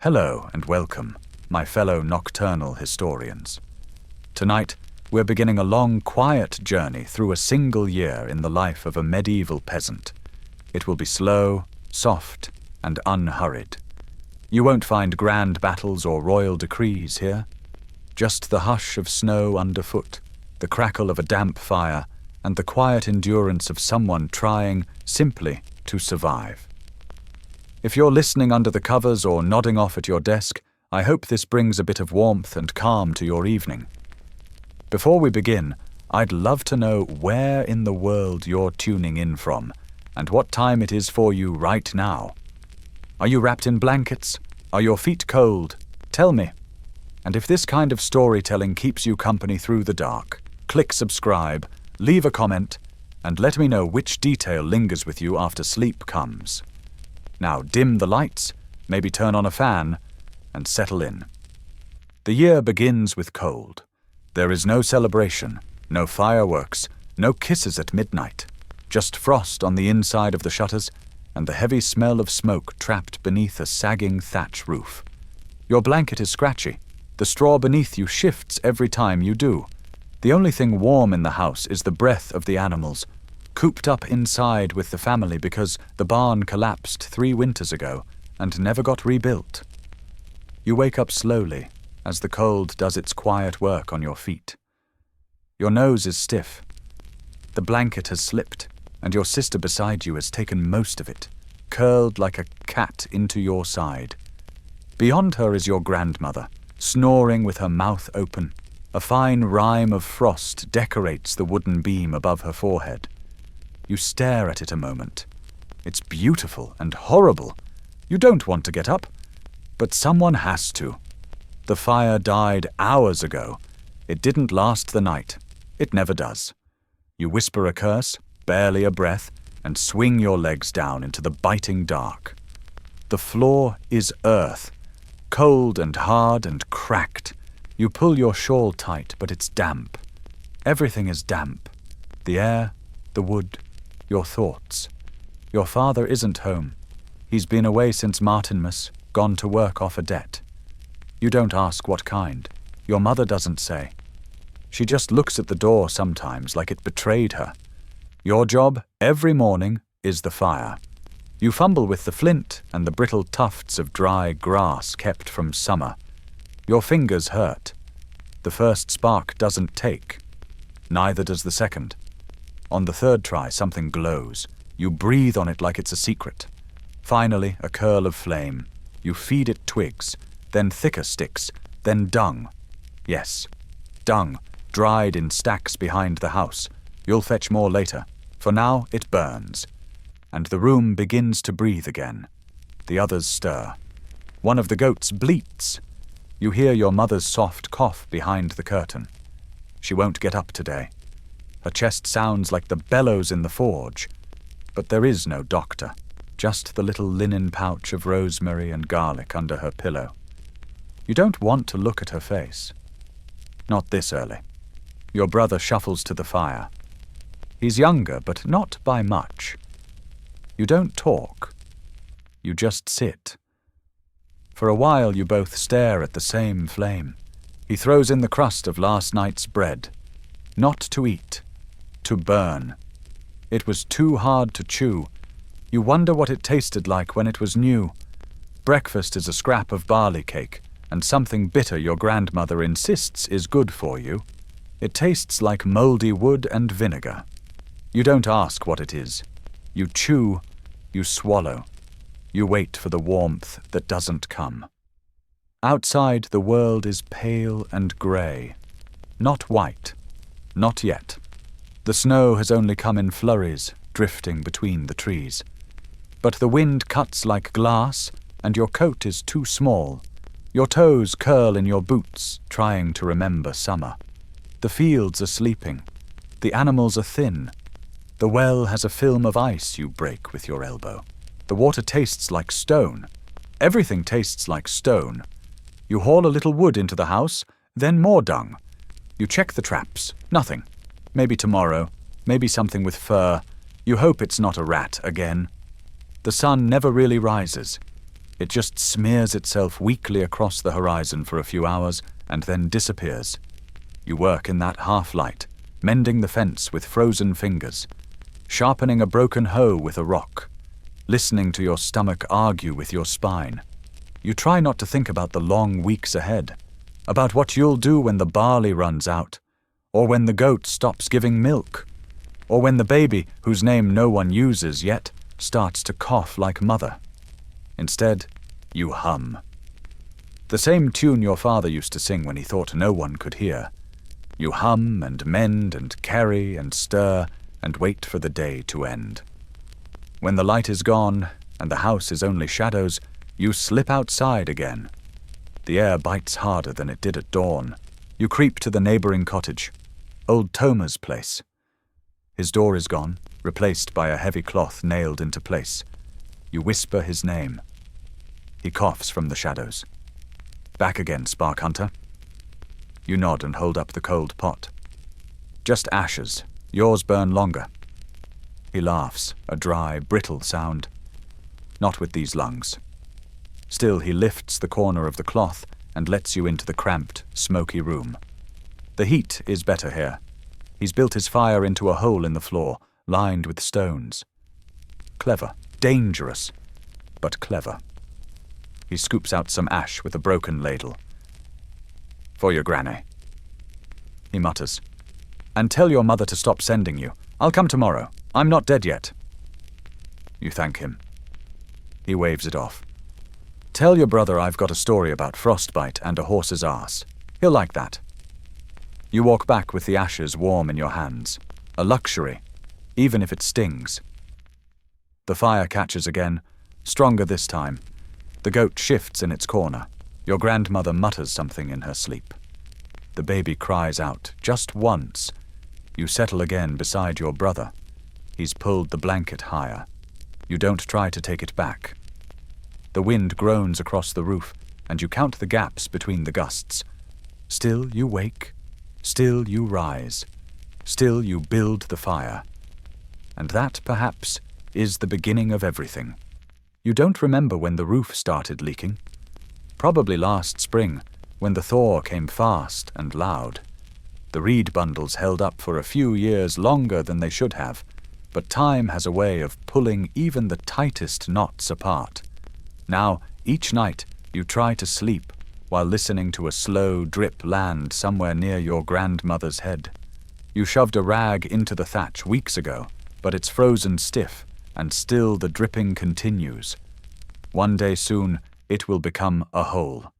Hello and welcome, my fellow nocturnal historians. Tonight, we're beginning a long, quiet journey through a single year in the life of a medieval peasant. It will be slow, soft, and unhurried. You won't find grand battles or royal decrees here. Just the hush of snow underfoot, the crackle of a damp fire, and the quiet endurance of someone trying simply to survive. If you're listening under the covers or nodding off at your desk, I hope this brings a bit of warmth and calm to your evening. Before we begin, I'd love to know where in the world you're tuning in from and what time it is for you right now. Are you wrapped in blankets? Are your feet cold? Tell me. And if this kind of storytelling keeps you company through the dark, click subscribe, leave a comment, and let me know which detail lingers with you after sleep comes. Now dim the lights, maybe turn on a fan, and settle in. The year begins with cold. There is no celebration, no fireworks, no kisses at midnight, just frost on the inside of the shutters and the heavy smell of smoke trapped beneath a sagging thatch roof. Your blanket is scratchy. The straw beneath you shifts every time you do. The only thing warm in the house is the breath of the animals, cooped up inside with the family because the barn collapsed 3 winters ago and never got rebuilt. You wake up slowly as the cold does its quiet work on your feet. Your nose is stiff. The blanket has slipped, and your sister beside you has taken most of it, curled like a cat into your side. Beyond her is your grandmother, snoring with her mouth open. A fine rime of frost decorates the wooden beam above her forehead. You stare at it a moment. It's beautiful and horrible. You don't want to get up, but someone has to. The fire died hours ago. It didn't last the night. It never does. You whisper a curse, barely a breath, and swing your legs down into the biting dark. The floor is earth, cold and hard and cracked. You pull your shawl tight, but it's damp. Everything is damp. The air, the wood, your thoughts. Your father isn't home. He's been away since Martinmas, gone to work off a debt. You don't ask what kind. Your mother doesn't say. She just looks at the door sometimes like it betrayed her. Your job, every morning, is the fire. You fumble with the flint and the brittle tufts of dry grass kept from summer. Your fingers hurt. The first spark doesn't take. Neither does the second. On the third try, something glows. You breathe on it like it's a secret. Finally, a curl of flame. You feed it twigs, then thicker sticks, then dung. Yes, dung, dried in stacks behind the house. You'll fetch more later. For now, it burns. And the room begins to breathe again. The others stir. One of the goats bleats. You hear your mother's soft cough behind the curtain. She won't get up today. Her chest sounds like the bellows in the forge. But there is no doctor, just the little linen pouch of rosemary and garlic under her pillow. You don't want to look at her face. Not this early. Your brother shuffles to the fire. He's younger, but not by much. You don't talk. You just sit. For a while you both stare at the same flame. He throws in the crust of last night's bread. Not to eat, to burn. It was too hard to chew. You wonder what it tasted like when it was new. Breakfast is a scrap of barley cake, and something bitter your grandmother insists is good for you. It tastes like moldy wood and vinegar. You don't ask what it is. You chew, you swallow. You wait for the warmth that doesn't come. Outside, the world is pale and grey. Not white. Not yet. The snow has only come in flurries, drifting between the trees. But the wind cuts like glass, and your coat is too small. Your toes curl in your boots, trying to remember summer. The fields are sleeping. The animals are thin. The well has a film of ice you break with your elbow. The water tastes like stone. Everything tastes like stone. You haul a little wood into the house, then more dung. You check the traps. Nothing. Maybe tomorrow. Maybe something with fur. You hope it's not a rat again. The sun never really rises. It just smears itself weakly across the horizon for a few hours and then disappears. You work in that half-light, mending the fence with frozen fingers, sharpening a broken hoe with a rock, listening to your stomach argue with your spine. You try not to think about the long weeks ahead, about what you'll do when the barley runs out, or when the goat stops giving milk, or when the baby, whose name no one uses yet, starts to cough like mother. Instead, you hum. The same tune your father used to sing when he thought no one could hear. You hum and mend and carry and stir and wait for the day to end. When the light is gone and the house is only shadows, you slip outside again. The air bites harder than it did at dawn. You creep to the neighboring cottage, old Toma's place. His door is gone, replaced by a heavy cloth nailed into place. You whisper his name. He coughs from the shadows. Back again, Spark Hunter. You nod and hold up the cold pot. Just ashes. Yours burn longer. He laughs, a dry, brittle sound. Not with these lungs. Still, he lifts the corner of the cloth and lets you into the cramped, smoky room. The heat is better here. He's built his fire into a hole in the floor, lined with stones. Clever, dangerous, but clever. He scoops out some ash with a broken ladle. For your granny. He mutters. And tell your mother to stop sending you. I'll come tomorrow. I'm not dead yet. You thank him. He waves it off. Tell your brother I've got a story about frostbite and a horse's arse. He'll like that. You walk back with the ashes warm in your hands. A luxury, even if it stings. The fire catches again, stronger this time. The goat shifts in its corner. Your grandmother mutters something in her sleep. The baby cries out, just once. You settle again beside your brother. He's pulled the blanket higher. You don't try to take it back. The wind groans across the roof, and you count the gaps between the gusts. Still you wake. Still you rise. Still you build the fire. And that, perhaps, is the beginning of everything. You don't remember when the roof started leaking. Probably last spring, when the thaw came fast and loud. The reed bundles held up for a few years longer than they should have, but time has a way of pulling even the tightest knots apart. Now, each night, you try to sleep while listening to a slow drip land somewhere near your grandmother's head. You shoved a rag into the thatch weeks ago, but it's frozen stiff, and still the dripping continues. One day soon, it will become a hole.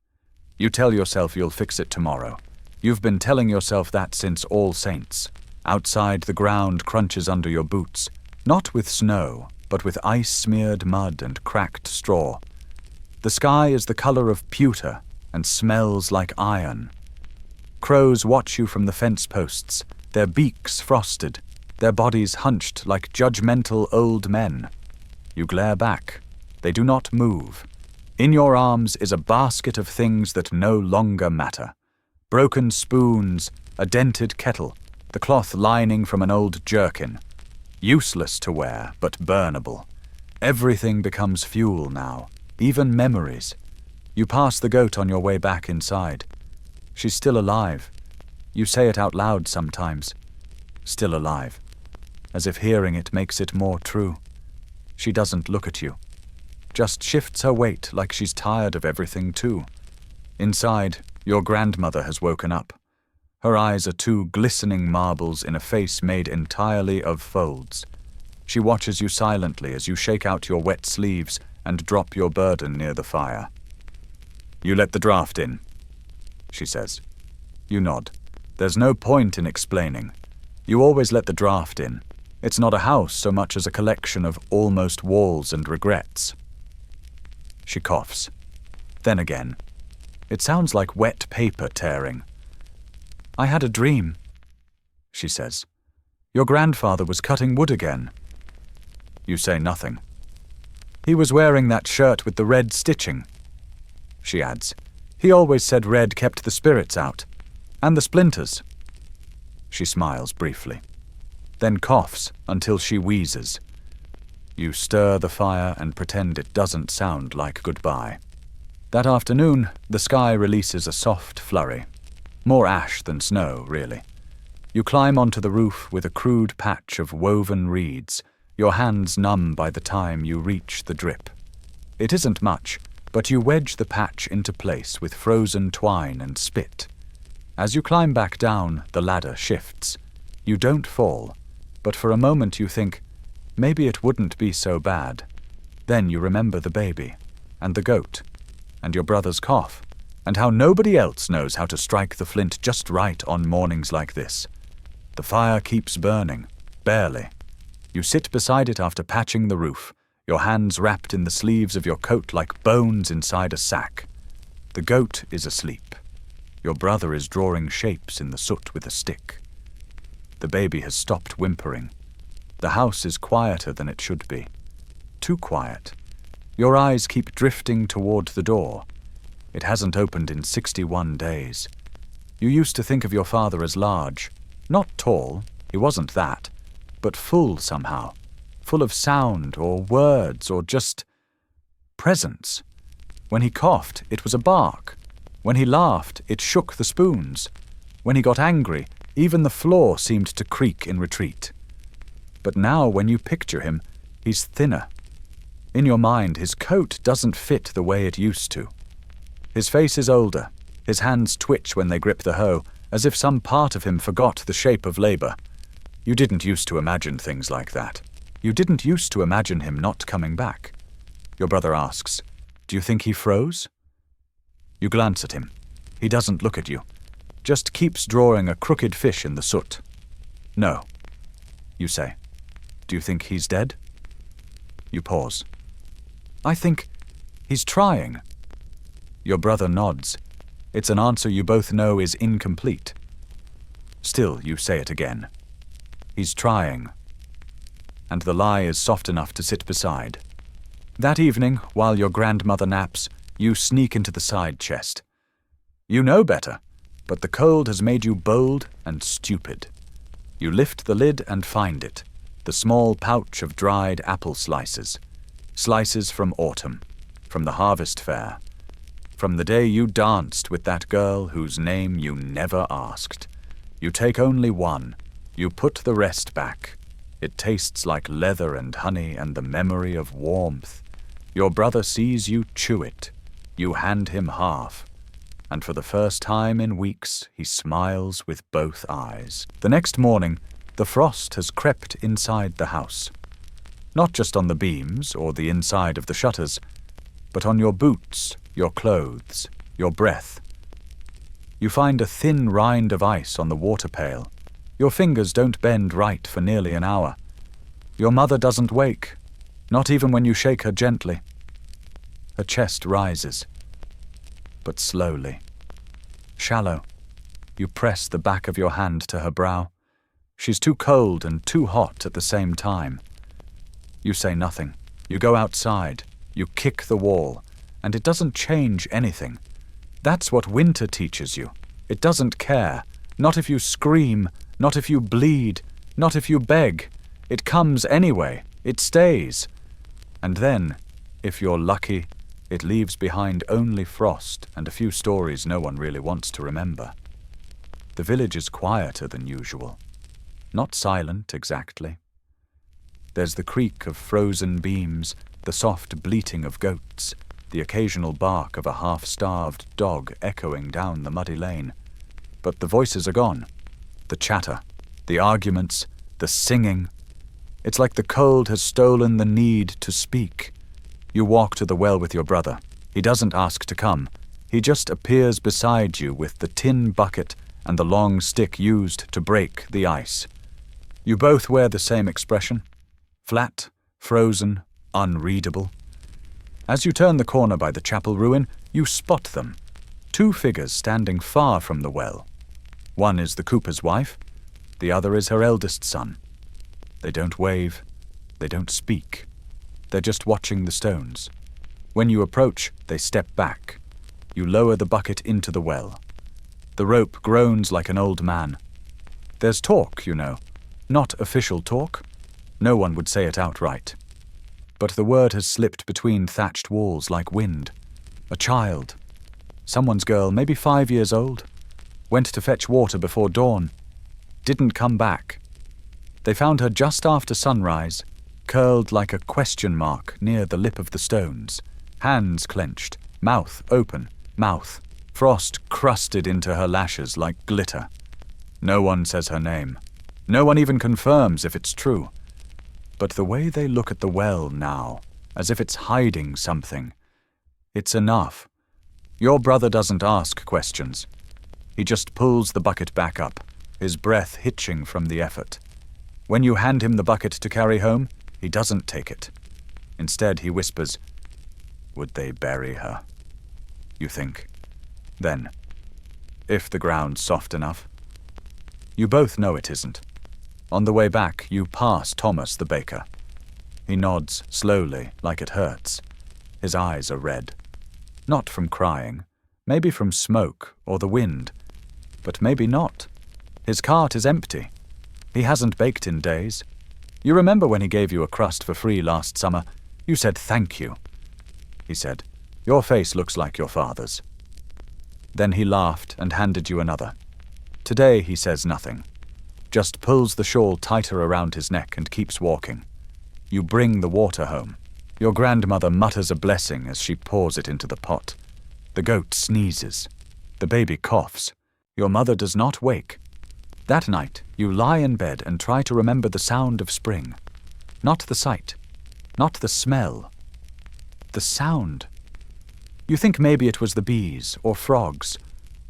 You tell yourself you'll fix it tomorrow. You've been telling yourself that since All Saints. Outside, the ground crunches under your boots, not with snow, but with ice-smeared mud and cracked straw. The sky is the color of pewter and smells like iron. Crows watch you from the fence posts, their beaks frosted, their bodies hunched like judgmental old men. You glare back. They do not move. In your arms is a basket of things that no longer matter. Broken spoons, a dented kettle, the cloth lining from an old jerkin. Useless to wear, but burnable. Everything becomes fuel now, even memories. You pass the goat on your way back inside. She's still alive. You say it out loud sometimes. Still alive. As if hearing it makes it more true. She doesn't look at you. Just shifts her weight like she's tired of everything too. Inside, your grandmother has woken up. Her eyes are two glistening marbles in a face made entirely of folds. She watches you silently as you shake out your wet sleeves and drop your burden near the fire. You let the draft in, she says. You nod. There's no point in explaining. You always let the draft in. It's not a house so much as a collection of almost walls and regrets. She coughs. Then again. It sounds like wet paper tearing. I had a dream, she says. Your grandfather was cutting wood again. You say nothing. He was wearing that shirt with the red stitching, she adds. He always said red kept the spirits out. And the splinters. She smiles briefly. Then coughs until she wheezes. You stir the fire and pretend it doesn't sound like goodbye. That afternoon, the sky releases a soft flurry. More ash than snow, really. You climb onto the roof with a crude patch of woven reeds, your hands numb by the time you reach the drip. It isn't much, but you wedge the patch into place with frozen twine and spit. As you climb back down, the ladder shifts. You don't fall, but for a moment you think, maybe it wouldn't be so bad. Then you remember the baby, and the goat, and your brother's cough, and how nobody else knows how to strike the flint just right on mornings like this. The fire keeps burning, barely. You sit beside it after patching the roof, your hands wrapped in the sleeves of your coat like bones inside a sack. The goat is asleep. Your brother is drawing shapes in the soot with a stick. The baby has stopped whimpering. The house is quieter than it should be. Too quiet. Your eyes keep drifting toward the door. It hasn't opened in 61 days. You used to think of your father as large. Not tall, he wasn't that, but full somehow. Full of sound or words or just presence. When he coughed, it was a bark. When he laughed, it shook the spoons. When he got angry, even the floor seemed to creak in retreat. But now when you picture him, he's thinner. In your mind, his coat doesn't fit the way it used to. His face is older. His hands twitch when they grip the hoe, as if some part of him forgot the shape of labor. You didn't used to imagine things like that. You didn't used to imagine him not coming back. Your brother asks, "Do you think he froze?" You glance at him. He doesn't look at you. Just keeps drawing a crooked fish in the soot. "No," you say. "Do you think he's dead?" You pause. "I think he's trying." Your brother nods. It's an answer you both know is incomplete. Still, you say it again. "He's trying." And the lie is soft enough to sit beside. That evening, while your grandmother naps, you sneak into the side chest. You know better, but the cold has made you bold and stupid. You lift the lid and find it, the small pouch of dried apple slices. Slices from autumn, from the harvest fair, from the day you danced with that girl whose name you never asked. You take only one. You put the rest back. It tastes like leather and honey and the memory of warmth. Your brother sees you chew it. You hand him half. And for the first time in weeks, he smiles with both eyes. The next morning, the frost has crept inside the house. Not just on the beams or the inside of the shutters, but on your boots, your clothes, your breath. You find a thin rind of ice on the water pail. Your fingers don't bend right for nearly an hour. Your mother doesn't wake, not even when you shake her gently. Her chest rises, but slowly. Shallow. You press the back of your hand to her brow. She's too cold and too hot at the same time. You say nothing. You go outside. You kick the wall, and it doesn't change anything. That's what winter teaches you. It doesn't care. Not if you scream, not if you bleed, not if you beg. It comes anyway. It stays. And then, if you're lucky, it leaves behind only frost and a few stories no one really wants to remember. The village is quieter than usual. Not silent exactly. There's the creak of frozen beams, the soft bleating of goats, the occasional bark of a half-starved dog echoing down the muddy lane. But the voices are gone. The chatter, the arguments, the singing. It's like the cold has stolen the need to speak. You walk to the well with your brother. He doesn't ask to come. He just appears beside you with the tin bucket and the long stick used to break the ice. You both wear the same expression. Flat, frozen, unreadable. As you turn the corner by the chapel ruin, you spot them. Two figures standing far from the well. One is the cooper's wife. The other is her eldest son. They don't wave. They don't speak. They're just watching the stones. When you approach, they step back. You lower the bucket into the well. The rope groans like an old man. There's talk, you know. Not official talk. No one would say it outright. But the word has slipped between thatched walls like wind. A child. Someone's girl, maybe 5 years old. Went to fetch water before dawn. Didn't come back. They found her just after sunrise, curled like a question mark near the lip of the stones. Hands clenched, mouth open, mouth. Frost crusted into her lashes like glitter. No one says her name. No one even confirms if it's true. But the way they look at the well now, as if it's hiding something, it's enough. Your brother doesn't ask questions. He just pulls the bucket back up, his breath hitching from the effort. When you hand him the bucket to carry home, he doesn't take it. Instead, he whispers, "Would they bury her?" You think. Then, if the ground's soft enough. You both know it isn't. On the way back, you pass Thomas the baker. He nods slowly, like it hurts. His eyes are red. Not from crying, maybe from smoke or the wind, but maybe not. His cart is empty. He hasn't baked in days. You remember when he gave you a crust for free last summer? You said thank you. He said, "Your face looks like your father's." Then he laughed and handed you another. Today he says nothing, just pulls the shawl tighter around his neck and keeps walking. You bring the water home. Your grandmother mutters a blessing as she pours it into the pot. The goat sneezes. The baby coughs. Your mother does not wake. That night, you lie in bed and try to remember the sound of spring. Not the sight. Not the smell. The sound. You think maybe it was the bees or frogs,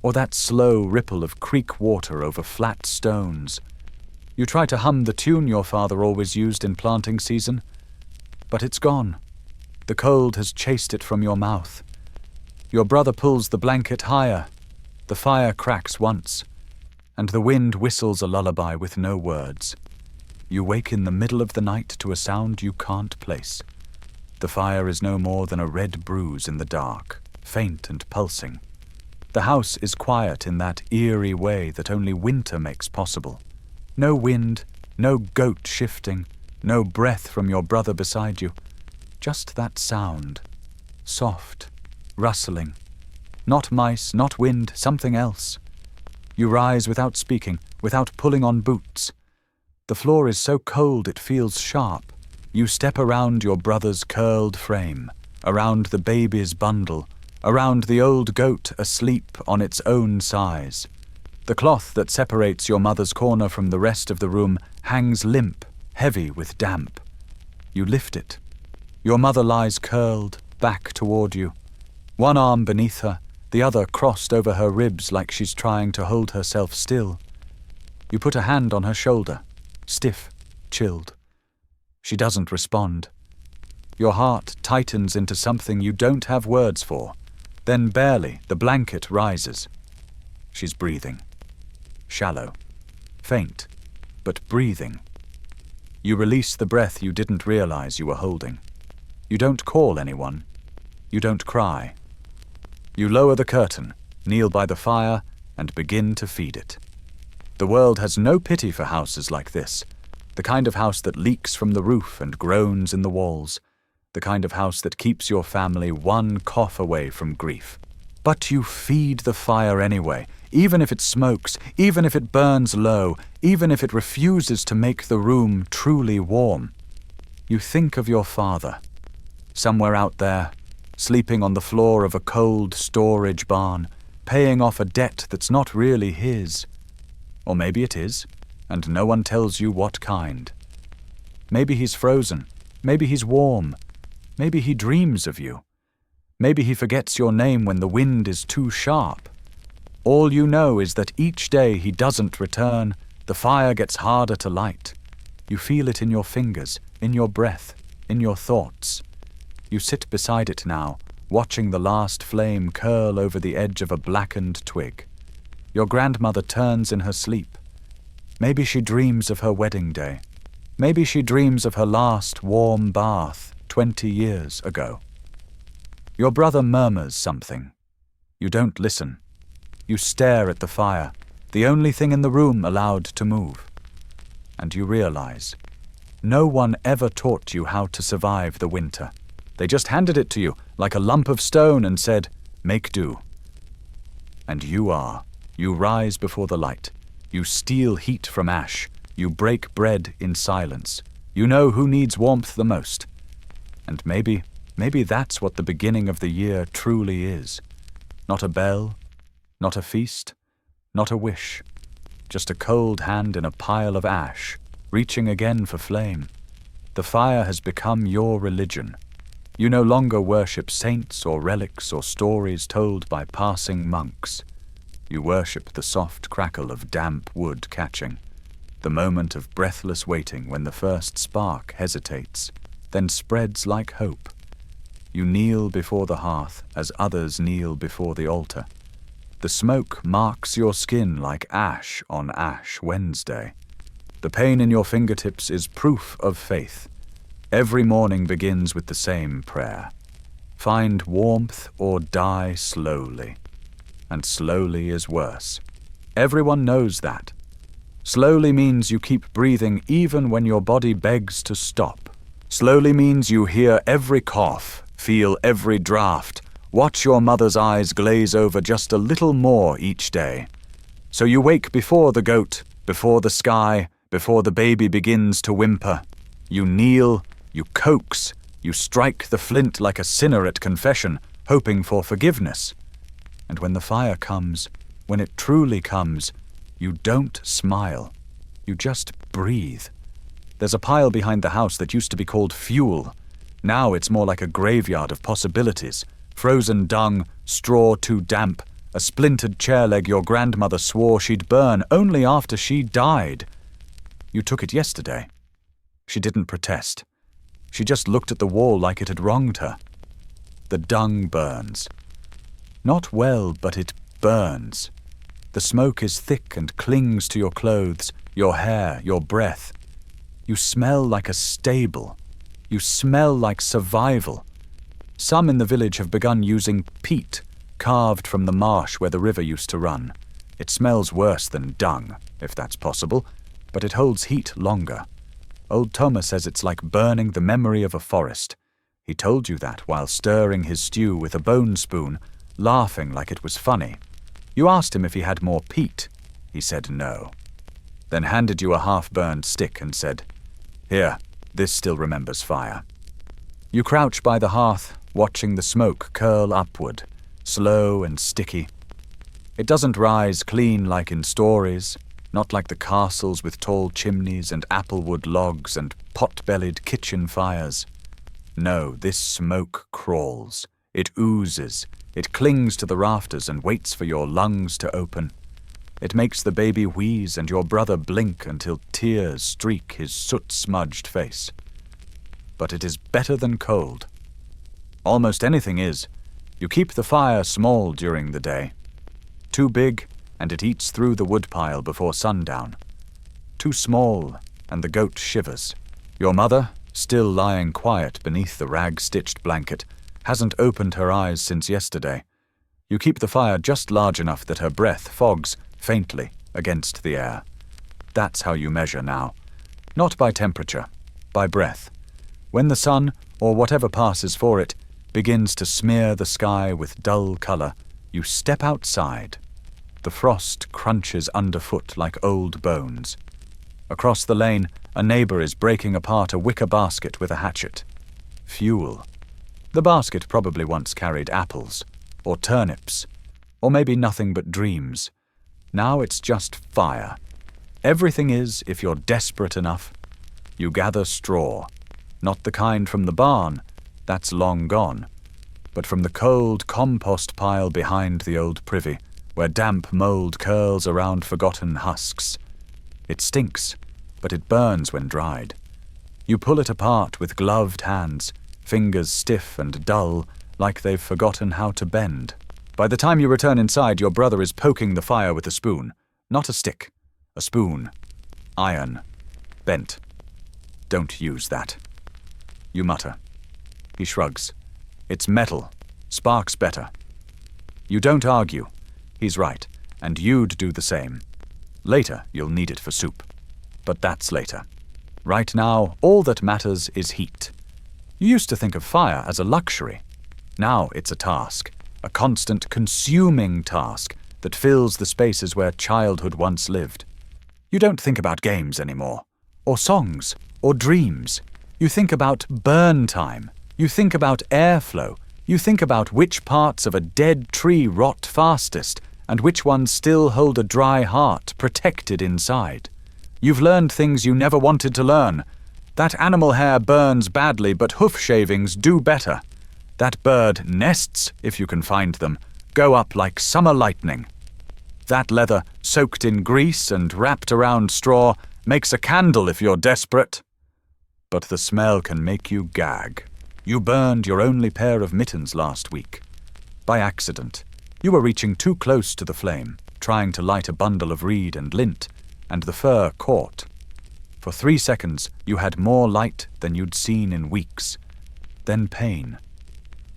or that slow ripple of creek water over flat stones. You try to hum the tune your father always used in planting season, but it's gone. The cold has chased it from your mouth. Your brother pulls the blanket higher. The fire cracks once, and the wind whistles a lullaby with no words. You wake in the middle of the night to a sound you can't place. The fire is no more than a red bruise in the dark, faint and pulsing. The house is quiet in that eerie way that only winter makes possible. No wind, no goat shifting, no breath from your brother beside you. Just that sound. Soft, rustling. Not mice, not wind, something else. You rise without speaking, without pulling on boots. The floor is so cold it feels sharp. You step around your brother's curled frame, around the baby's bundle, around the old goat asleep on its own size. The cloth that separates your mother's corner from the rest of the room hangs limp, heavy with damp. You lift it. Your mother lies curled, back toward you. One arm beneath her, the other crossed over her ribs like she's trying to hold herself still. You put a hand on her shoulder, stiff, chilled. She doesn't respond. Your heart tightens into something you don't have words for. Then barely, the blanket rises. She's breathing. Shallow. Faint, but breathing. You release the breath you didn't realize you were holding. You don't call anyone. You don't cry. You lower the curtain, kneel by the fire, and begin to feed it. The world has no pity for houses like this, the kind of house that leaks from the roof and groans in the walls, the kind of house that keeps your family one cough away from grief. But you feed the fire anyway, even if it smokes, even if it burns low, even if it refuses to make the room truly warm. You think of your father, somewhere out there, sleeping on the floor of a cold storage barn, paying off a debt that's not really his. Or maybe it is, and no one tells you what kind. Maybe he's frozen, maybe he's warm, maybe he dreams of you. Maybe he forgets your name when the wind is too sharp. All you know is that each day he doesn't return, the fire gets harder to light. You feel it in your fingers, in your breath, in your thoughts. You sit beside it now, watching the last flame curl over the edge of a blackened twig. Your grandmother turns in her sleep. Maybe she dreams of her wedding day. Maybe she dreams of her last warm bath 20 years ago. Your brother murmurs something. You don't listen. You stare at the fire, the only thing in the room allowed to move. And you realize No one ever taught you how to survive the winter. They just handed it to you like a lump of stone and said, "Make do." And you rise before the light. You steal heat from ash. You break bread in silence. You know who needs warmth the most. And maybe that's what the beginning of the year truly is. Not a bell, not a feast, not a wish. Just a cold hand in a pile of ash, reaching again for flame. The fire has become your religion. You no longer worship saints or relics or stories told by passing monks. You worship the soft crackle of damp wood catching, the moment of breathless waiting when the first spark hesitates, then spreads like hope. You kneel before the hearth as others kneel before the altar. The smoke marks your skin like ash on Ash Wednesday. The pain in your fingertips is proof of faith. Every morning begins with the same prayer. Find warmth or die slowly. And slowly is worse. Everyone knows that. Slowly means you keep breathing even when your body begs to stop. Slowly means you hear every cough, feel every draft, watch your mother's eyes glaze over just a little more each day. So you wake before the goat, before the sky, before the baby begins to whimper. You kneel, you coax, you strike the flint like a sinner at confession, hoping for forgiveness. And when the fire comes, when it truly comes, you don't smile. You just breathe. There's a pile behind the house that used to be called fuel. Now it's more like a graveyard of possibilities. Frozen dung, straw too damp, a splintered chair leg your grandmother swore she'd burn only after she died. You took it yesterday. She didn't protest. She just looked at the wall like it had wronged her. The dung burns. Not well, but it burns. The smoke is thick and clings to your clothes, your hair, your breath. You smell like a stable. You smell like survival. Some in the village have begun using peat, carved from the marsh where the river used to run. It smells worse than dung, if that's possible, but it holds heat longer. Old Thomas says it's like burning the memory of a forest. He told you that while stirring his stew with a bone spoon, laughing like it was funny. You asked him if he had more peat. He said no. Then handed you a half-burned stick and said, "Here, this still remembers fire." You crouch by the hearth, watching the smoke curl upward, slow and sticky. It doesn't rise clean like in stories, not like the castles with tall chimneys and applewood logs and pot-bellied kitchen fires. No, this smoke crawls. It oozes. It clings to the rafters and waits for your lungs to open. It makes the baby wheeze and your brother blink until tears streak his soot-smudged face. But it is better than cold. Almost anything is. You keep the fire small during the day. Too big, and it eats through the woodpile before sundown. Too small, and the goat shivers. Your mother, still lying quiet beneath the rag-stitched blanket, hasn't opened her eyes since yesterday. You keep the fire just large enough that her breath fogs faintly against the air. That's how you measure now. Not by temperature, by breath. When the sun, or whatever passes for it, begins to smear the sky with dull color, you step outside. The frost crunches underfoot like old bones. Across the lane, a neighbor is breaking apart a wicker basket with a hatchet. Fuel. The basket probably once carried apples, or turnips, or maybe nothing but dreams. Now it's just fire. Everything is, if you're desperate enough. You gather straw, not the kind from the barn, that's long gone, but from the cold compost pile behind the old privy, where damp mold curls around forgotten husks. It stinks, but it burns when dried. You pull it apart with gloved hands, fingers stiff and dull, like they've forgotten how to bend. By the time you return inside, your brother is poking the fire with a spoon. Not a stick. A spoon. Iron. Bent. Don't use that. You mutter. He shrugs. It's metal. Sparks better. You don't argue. He's right, and you'd do the same. Later, you'll need it for soup. But that's later. Right now, all that matters is heat. You used to think of fire as a luxury. Now it's a task, a constant consuming task that fills the spaces where childhood once lived. You don't think about games anymore, or songs, or dreams. You think about burn time. You think about airflow. You think about which parts of a dead tree rot fastest and which ones still hold a dry heart protected inside. You've learned things you never wanted to learn. That animal hair burns badly, but hoof shavings do better. That bird nests, if you can find them, go up like summer lightning. That leather, soaked in grease and wrapped around straw, makes a candle if you're desperate. But the smell can make you gag. You burned your only pair of mittens last week. By accident. You were reaching too close to the flame, trying to light a bundle of reed and lint, and the fur caught. For 3 seconds, you had more light than you'd seen in weeks. Then pain.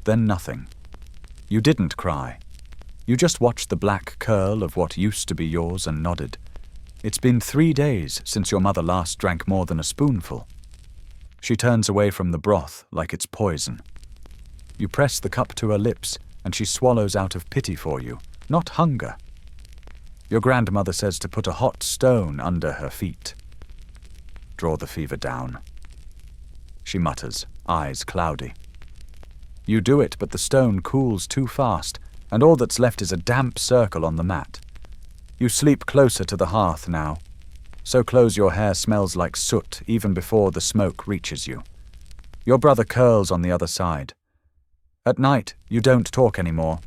Then nothing. You didn't cry. You just watched the black curl of what used to be yours and nodded. It's been 3 days since your mother last drank more than a spoonful. She turns away from the broth like it's poison. You press the cup to her lips, and she swallows out of pity for you, not hunger. Your grandmother says to put a hot stone under her feet. Draw the fever down. She mutters, eyes cloudy. You do it, but the stone cools too fast, and all that's left is a damp circle on the mat. You sleep closer to the hearth now. So close your hair smells like soot even before the smoke reaches you. Your brother curls on the other side. At night, you don't talk anymore.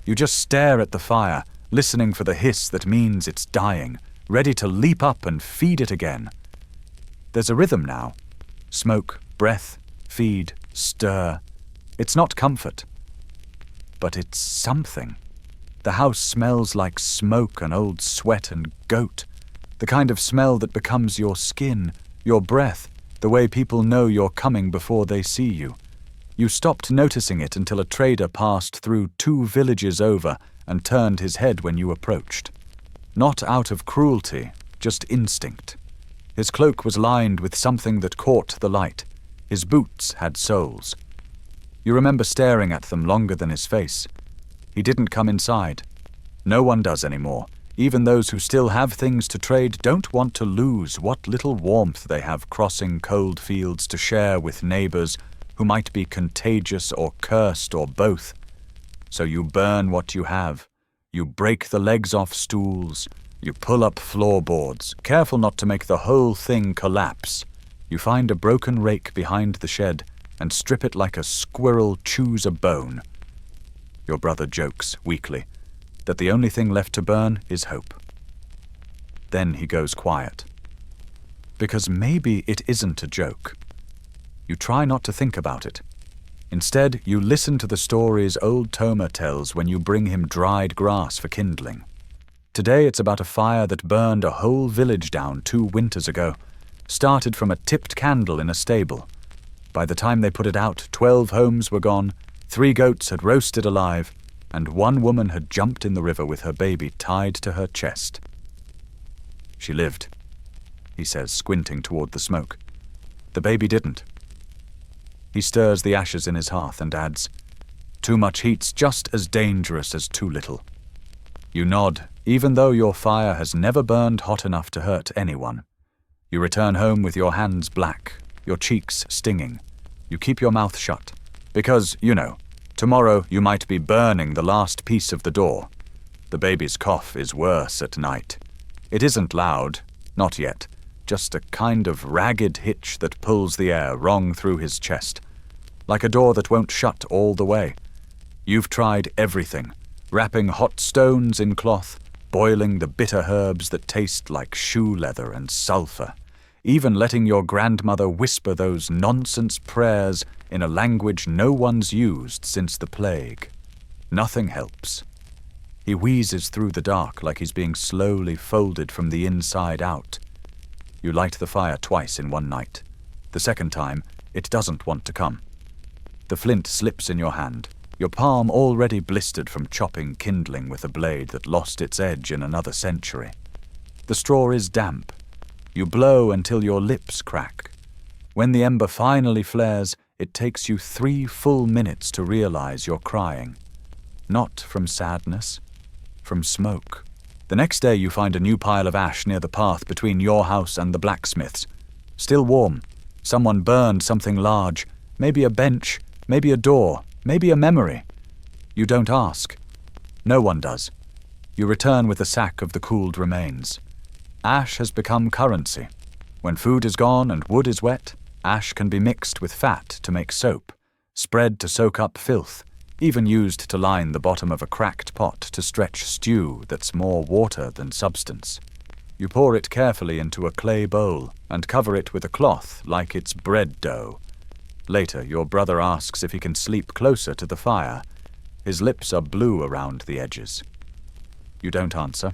You just stare at the fire, listening for the hiss that means it's dying, ready to leap up and feed it again. There's a rhythm now. Smoke, breath, feed, stir. It's not comfort. But it's something. The house smells like smoke and old sweat and goat. The kind of smell that becomes your skin, your breath, the way people know you're coming before they see you. You stopped noticing it until a trader passed through 2 villages over and turned his head when you approached. Not out of cruelty, just instinct. His cloak was lined with something that caught the light. His boots had soles. You remember staring at them longer than his face. He didn't come inside. No one does anymore. Even those who still have things to trade don't want to lose what little warmth they have crossing cold fields to share with neighbors who might be contagious or cursed or both. So you burn what you have. You break the legs off stools. You pull up floorboards, careful not to make the whole thing collapse. You find a broken rake behind the shed and strip it like a squirrel chews a bone. Your brother jokes, weakly, that the only thing left to burn is hope. Then he goes quiet. Because maybe it isn't a joke. You try not to think about it. Instead, you listen to the stories old Toma tells when you bring him dried grass for kindling. Today it's about a fire that burned a whole village down 2 winters ago, started from a tipped candle in a stable. By the time they put it out, 12 homes were gone, 3 goats had roasted alive, and 1 woman had jumped in the river with her baby tied to her chest. She lived, he says, squinting toward the smoke. The baby didn't. He stirs the ashes in his hearth and adds, "Too much heat's just as dangerous as too little." You nod, even though your fire has never burned hot enough to hurt anyone. You return home with your hands black, your cheeks stinging. You keep your mouth shut, because, you know, tomorrow you might be burning the last piece of the door. The baby's cough is worse at night. It isn't loud, not yet, just a kind of ragged hitch that pulls the air wrong through his chest, like a door that won't shut all the way. You've tried everything, wrapping hot stones in cloth, boiling the bitter herbs that taste like shoe leather and sulfur, even letting your grandmother whisper those nonsense prayers in a language no one's used since the plague. Nothing helps. He wheezes through the dark like he's being slowly folded from the inside out. You light the fire twice in one night. The second time, it doesn't want to come. The flint slips in your hand, your palm already blistered from chopping kindling with a blade that lost its edge in another century. The straw is damp. You blow until your lips crack. When the ember finally flares, it takes you 3 full minutes to realize you're crying. Not from sadness, from smoke. The next day you find a new pile of ash near the path between your house and the blacksmith's. Still warm. Someone burned something large, maybe a bench, maybe a door, maybe a memory. You don't ask. No one does. You return with a sack of the cooled remains. Ash has become currency. When food is gone and wood is wet, ash can be mixed with fat to make soap, spread to soak up filth, even used to line the bottom of a cracked pot to stretch stew that's more water than substance. You pour it carefully into a clay bowl and cover it with a cloth like it's bread dough. Later, your brother asks if he can sleep closer to the fire. His lips are blue around the edges. You don't answer.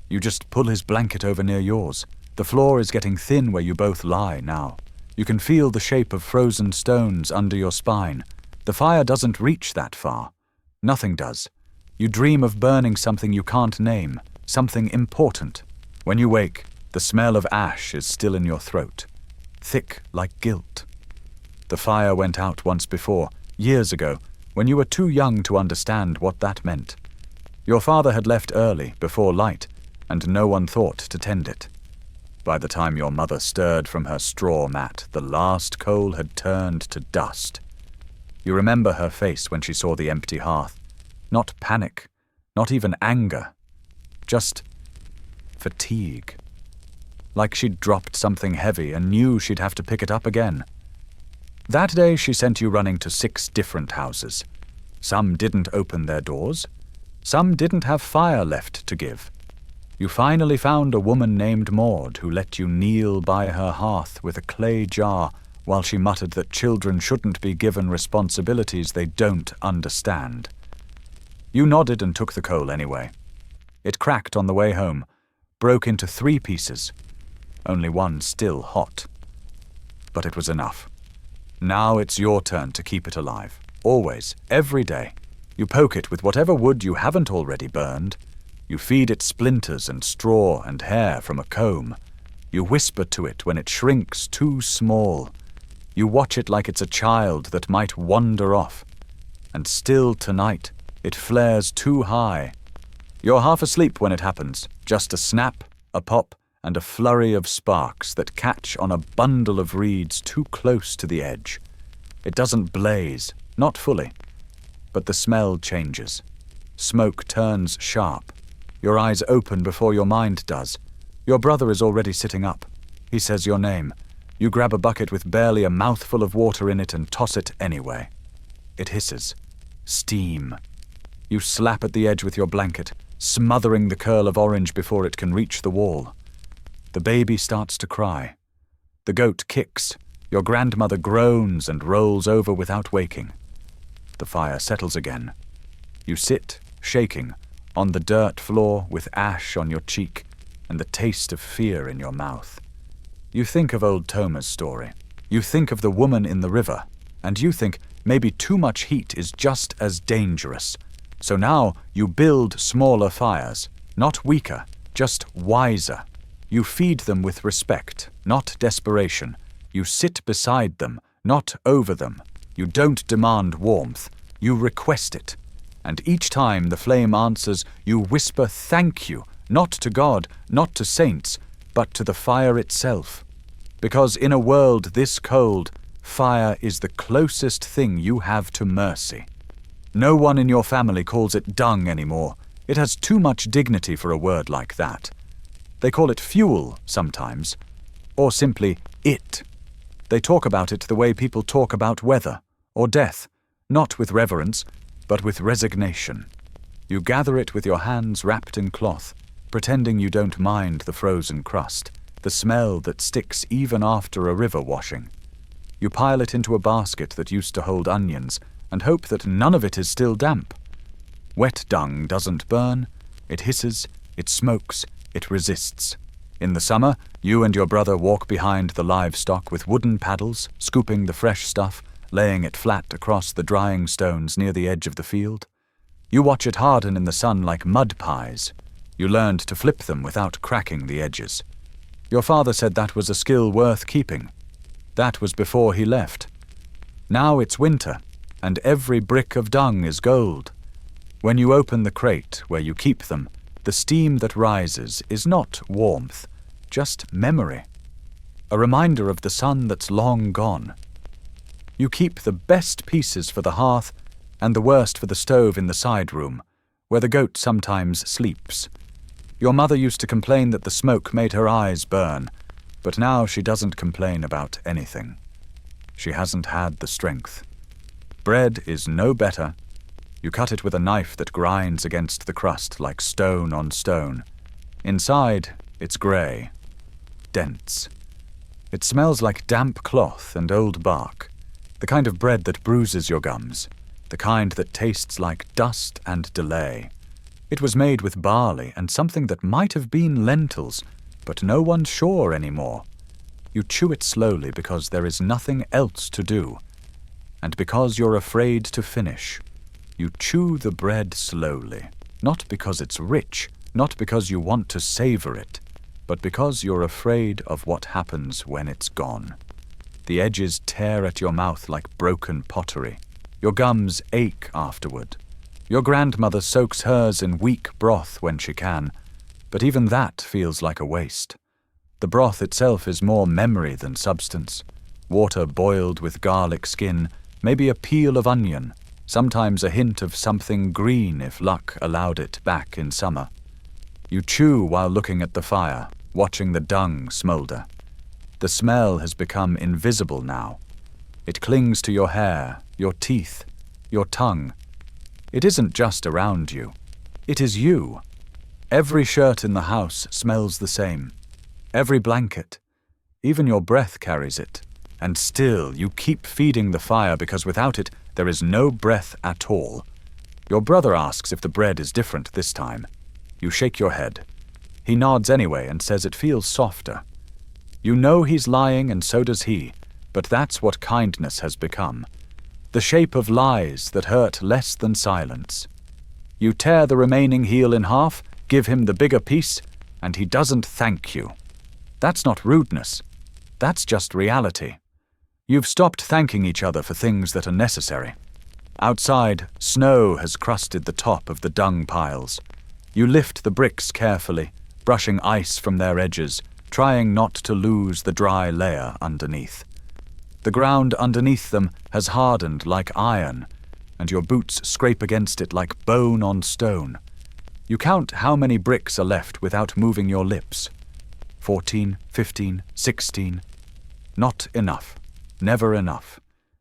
You just pull his blanket over near yours. The floor is getting thin where you both lie now. You can feel the shape of frozen stones under your spine. The fire doesn't reach that far. Nothing does. You dream of burning something you can't name, something important. When you wake, the smell of ash is still in your throat, thick like guilt. The fire went out once before, years ago, when you were too young to understand what that meant. Your father had left early, before light, and no one thought to tend it. By the time your mother stirred from her straw mat, the last coal had turned to dust. You remember her face when she saw the empty hearth. Not panic, not even anger, just fatigue. Like she'd dropped something heavy and knew she'd have to pick it up again. That day she sent you running to 6 different houses. Some didn't open their doors. Some didn't have fire left to give. You finally found a woman named Maud who let you kneel by her hearth with a clay jar while she muttered that children shouldn't be given responsibilities they don't understand. You nodded and took the coal anyway. It cracked on the way home, broke into 3 pieces, only one still hot. But it was enough. Now it's your turn to keep it alive, always, every day. You poke it with whatever wood you haven't already burned. You feed it splinters and straw and hair from a comb. You whisper to it when it shrinks too small. You watch it like it's a child that might wander off. And still tonight, it flares too high. You're half asleep when it happens, just a snap, a pop, and a flurry of sparks that catch on a bundle of reeds too close to the edge. It doesn't blaze, not fully. But the smell changes. Smoke turns sharp. Your eyes open before your mind does. Your brother is already sitting up. He says your name. You grab a bucket with barely a mouthful of water in it and toss it anyway. It hisses. Steam. You slap at the edge with your blanket, smothering the curl of orange before it can reach the wall. The baby starts to cry. The goat kicks. Your grandmother groans and rolls over without waking. The fire settles again. You sit, shaking, on the dirt floor with ash on your cheek and the taste of fear in your mouth. You think of old Toma's story. You think of the woman in the river, and you think maybe too much heat is just as dangerous. So now you build smaller fires, not weaker, just wiser. You feed them with respect, not desperation. You sit beside them, not over them. You don't demand warmth, you request it. And each time the flame answers, you whisper thank you, not to God, not to saints, but to the fire itself. Because in a world this cold, fire is the closest thing you have to mercy. No one in your family calls it dung anymore. It has too much dignity for a word like that. They call it fuel sometimes, or simply it. They talk about it the way people talk about weather or death, not with reverence, but with resignation. You gather it with your hands wrapped in cloth, pretending you don't mind the frozen crust, the smell that sticks even after a river washing. You pile it into a basket that used to hold onions and hope that none of it is still damp. Wet dung doesn't burn, it hisses, it smokes, it resists. In the summer, you and your brother walk behind the livestock with wooden paddles, scooping the fresh stuff, laying it flat across the drying stones near the edge of the field. You watch it harden in the sun like mud pies. You learned to flip them without cracking the edges. Your father said that was a skill worth keeping. That was before he left. Now it's winter, and every brick of dung is gold. When you open the crate where you keep them, the steam that rises is not warmth, just memory. A reminder of the sun that's long gone. You keep the best pieces for the hearth and the worst for the stove in the side room, where the goat sometimes sleeps. Your mother used to complain that the smoke made her eyes burn, but now she doesn't complain about anything. She hasn't had the strength. Bread is no better. You cut it with a knife that grinds against the crust like stone on stone. Inside, it's grey, dense. It smells like damp cloth and old bark, the kind of bread that bruises your gums, the kind that tastes like dust and delay. It was made with barley and something that might have been lentils, but no one's sure anymore. You chew it slowly because there is nothing else to do, and because you're afraid to finish. You chew the bread slowly, not because it's rich, not because you want to savor it, but because you're afraid of what happens when it's gone. The edges tear at your mouth like broken pottery. Your gums ache afterward. Your grandmother soaks hers in weak broth when she can, but even that feels like a waste. The broth itself is more memory than substance. Water boiled with garlic skin, maybe a peel of onion, sometimes a hint of something green if luck allowed it back in summer. You chew while looking at the fire, watching the dung smolder. The smell has become invisible now. It clings to your hair, your teeth, your tongue. It isn't just around you. It is you. Every shirt in the house smells the same. Every blanket. Even your breath carries it. And still you keep feeding the fire because without it, there is no breath at all. Your brother asks if the bread is different this time. You shake your head. He nods anyway and says it feels softer. You know he's lying and so does he, but that's what kindness has become. The shape of lies that hurt less than silence. You tear the remaining heel in half, give him the bigger piece, and he doesn't thank you. That's not rudeness. That's just reality. You've stopped thanking each other for things that are necessary. Outside, snow has crusted the top of the dung piles. You lift the bricks carefully, brushing ice from their edges, trying not to lose the dry layer underneath. The ground underneath them has hardened like iron, and your boots scrape against it like bone on stone. You count how many bricks are left without moving your lips. 14, 15, 16. Not enough. Never enough.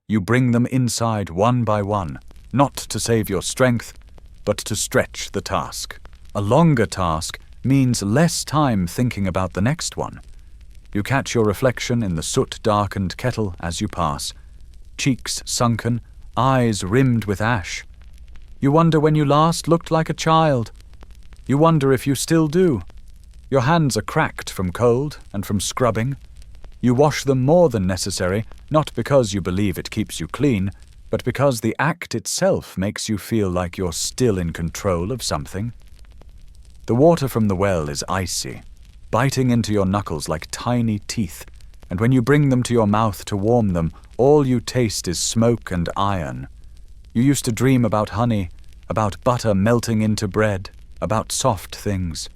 You bring them inside one by one, not to save your strength, but to stretch the task. A longer task means less time thinking about the next one. You catch your reflection in the soot-darkened kettle as you pass, cheeks sunken, eyes rimmed with ash. You wonder when you last looked like a child. You wonder if you still do. Your hands are cracked from cold and from scrubbing. You wash them more than necessary, not because you believe it keeps you clean, but because the act itself makes you feel like you're still in control of something. The water from the well is icy, biting into your knuckles like tiny teeth, and when you bring them to your mouth to warm them, all you taste is smoke and iron. You used to dream about honey, about butter melting into bread, about soft things.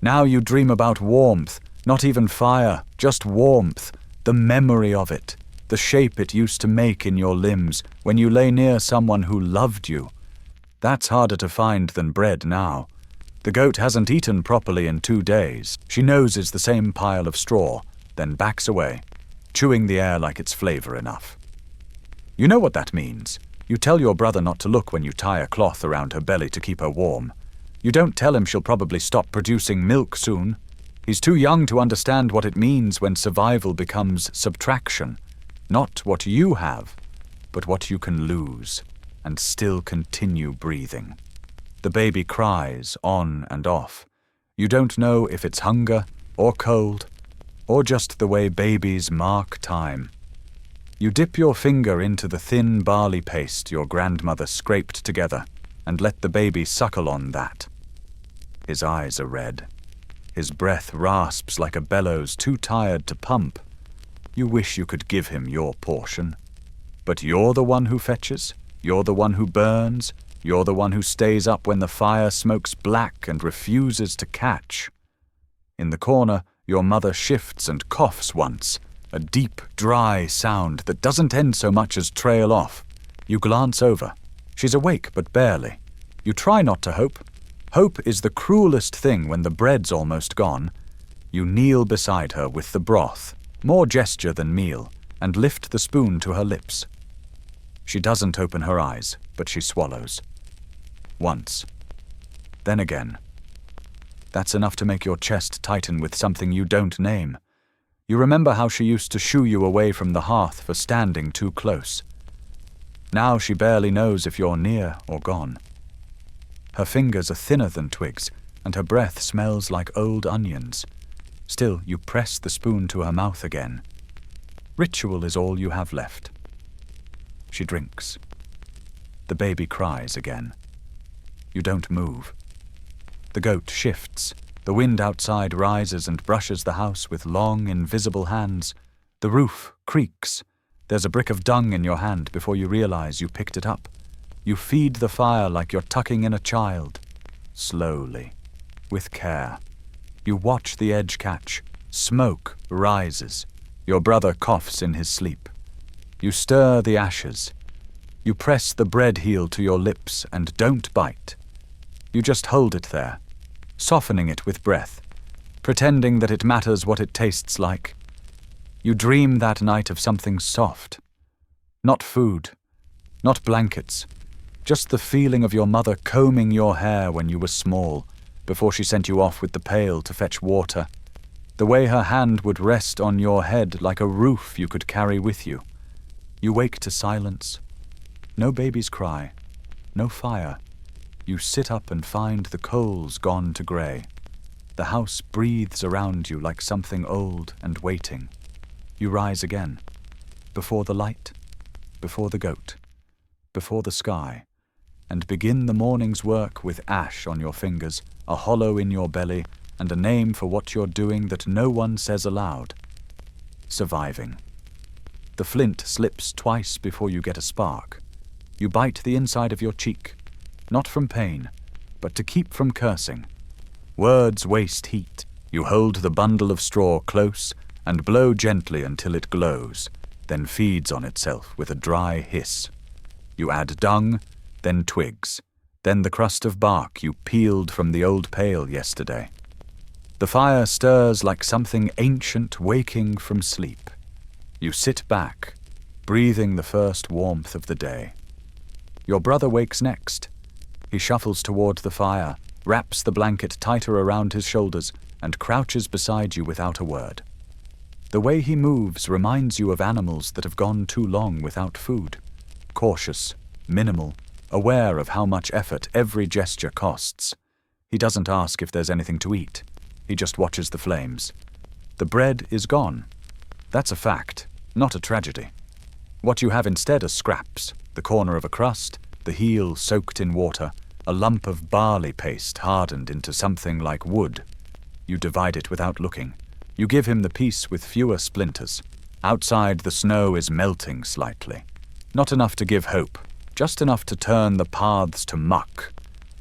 Now you dream about warmth, not even fire, just warmth, the memory of it, the shape it used to make in your limbs when you lay near someone who loved you. That's harder to find than bread now. The goat hasn't eaten properly in 2 days. She noses the same pile of straw, then backs away, chewing the air like it's flavor enough. You know what that means. You tell your brother not to look when you tie a cloth around her belly to keep her warm. You don't tell him she'll probably stop producing milk soon. He's too young to understand what it means when survival becomes subtraction. Not what you have, but what you can lose and still continue breathing. The baby cries on and off. You don't know if it's hunger or cold or just the way babies mark time. You dip your finger into the thin barley paste your grandmother scraped together and let the baby suckle on that. His eyes are red. His breath rasps like a bellows too tired to pump. You wish you could give him your portion. But you're the one who fetches, you're the one who burns, you're the one who stays up when the fire smokes black and refuses to catch. In the corner, your mother shifts and coughs once, a deep, dry sound that doesn't end so much as trail off. You glance over. She's awake, but barely. You try not to hope. Hope is the cruelest thing when the bread's almost gone. You kneel beside her with the broth, more gesture than meal, and lift the spoon to her lips. She doesn't open her eyes, but she swallows. Once. Then again. That's enough to make your chest tighten with something you don't name. You remember how she used to shoo you away from the hearth for standing too close. Now she barely knows if you're near or gone. Her fingers are thinner than twigs, and her breath smells like old onions. Still, you press the spoon to her mouth again. Ritual is all you have left. She drinks. The baby cries again. You don't move. The goat shifts. The wind outside rises and brushes the house with long, invisible hands. The roof creaks. There's a brick of dung in your hand before you realize you picked it up. You feed the fire like you're tucking in a child. Slowly, with care. You watch the edge catch. Smoke rises. Your brother coughs in his sleep. You stir the ashes. You press the bread heel to your lips and don't bite. You just hold it there, softening it with breath, pretending that it matters what it tastes like. You dream that night of something soft. Not food, not blankets, just the feeling of your mother combing your hair when you were small, before she sent you off with the pail to fetch water. The way her hand would rest on your head like a roof you could carry with you. You wake to silence. No baby's cry. No fire. You sit up and find the coals gone to grey. The house breathes around you like something old and waiting. You rise again. Before the light. Before the goat. Before the sky. And begin the morning's work with ash on your fingers, a hollow in your belly, and a name for what you're doing that no one says aloud. Surviving. The flint slips twice before you get a spark. You bite the inside of your cheek, not from pain, but to keep from cursing. Words waste heat. You hold the bundle of straw close and blow gently until it glows, then feeds on itself with a dry hiss. You add dung, then twigs, then the crust of bark you peeled from the old pail yesterday. The fire stirs like something ancient waking from sleep. You sit back, breathing the first warmth of the day. Your brother wakes next. He shuffles toward the fire, wraps the blanket tighter around his shoulders, and crouches beside you without a word. The way he moves reminds you of animals that have gone too long without food. Cautious, minimal, aware of how much effort every gesture costs. He doesn't ask if there's anything to eat. He just watches the flames. The bread is gone. That's a fact, not a tragedy. What you have instead are scraps, the corner of a crust, the heel soaked in water, a lump of barley paste hardened into something like wood. You divide it without looking. You give him the piece with fewer splinters. Outside, the snow is melting slightly. Not enough to give hope, just enough to turn the paths to muck.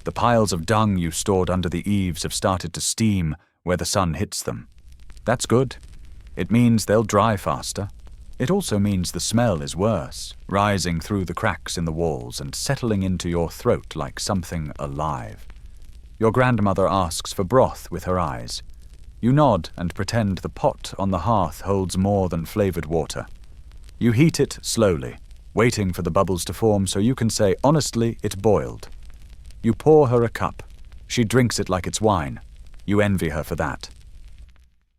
The piles of dung you stored under the eaves have started to steam where the sun hits them. That's good. It means they'll dry faster. It also means the smell is worse, rising through the cracks in the walls and settling into your throat like something alive. Your grandmother asks for broth with her eyes. You nod and pretend the pot on the hearth holds more than flavored water. You heat it slowly, waiting for the bubbles to form so you can say honestly it boiled. You pour her a cup. She drinks it like it's wine. You envy her for that.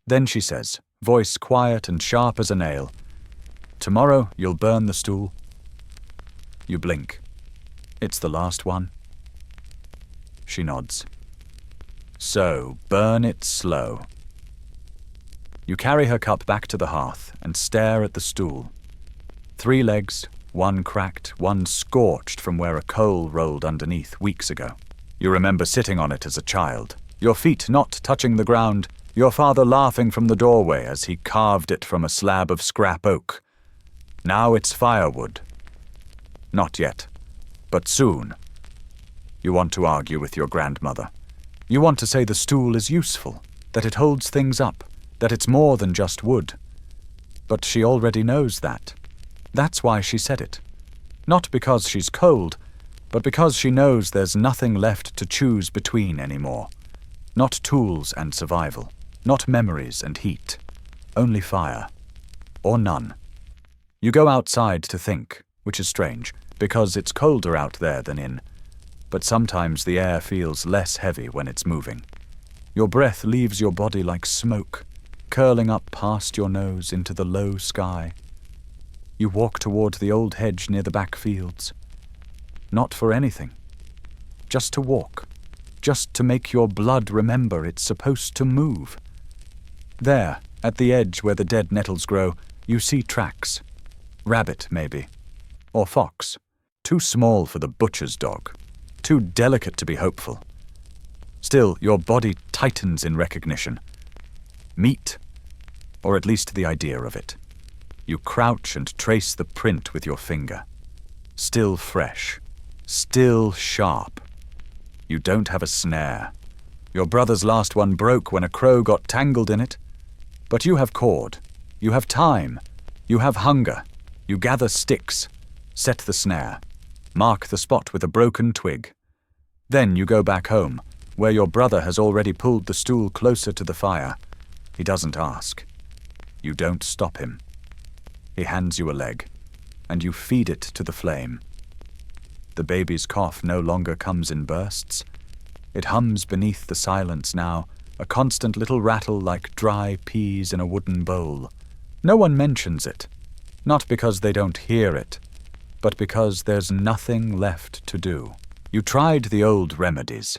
Then she says, voice quiet and sharp as a nail, "Tomorrow you'll burn the stool." You blink. It's the last one. She nods. So, burn it slow. You carry her cup back to the hearth and stare at the stool. 3 legs, one cracked, one scorched from where a coal rolled underneath weeks ago. You remember sitting on it as a child, your feet not touching the ground, Your father laughing from the doorway as he carved it from a slab of scrap oak. Now it's firewood. Not yet, but soon. You want to argue with your grandmother. You want to say the stool is useful, that it holds things up, that it's more than just wood. But she already knows that. That's why she said it. Not because she's cold, but because she knows there's nothing left to choose between anymore. Not tools and survival, not memories and heat, only fire. Or none. You go outside to think, which is strange, because it's colder out there than in. But sometimes the air feels less heavy when it's moving. Your breath leaves your body like smoke, curling up past your nose into the low sky. You walk toward the old hedge near the back fields. Not for anything. Just to walk. Just to make your blood remember it's supposed to move. There, at the edge where the dead nettles grow, you see tracks. Rabbit, maybe. Or fox. Too small for the butcher's dog. Too delicate to be hopeful. Still, your body tightens in recognition. Meat. Or at least the idea of it. You crouch and trace the print with your finger. Still fresh. Still sharp. You don't have a snare. Your brother's last one broke when a crow got tangled in it. But you have cord. You have time. You have hunger. You gather sticks. Set the snare. Mark the spot with a broken twig. Then you go back home, where your brother has already pulled the stool closer to the fire. He doesn't ask. You don't stop him. He hands you a leg, and you feed it to the flame. The baby's cough no longer comes in bursts. It hums beneath the silence now, a constant little rattle like dry peas in a wooden bowl. No one mentions it, not because they don't hear it, but because there's nothing left to do. You tried the old remedies.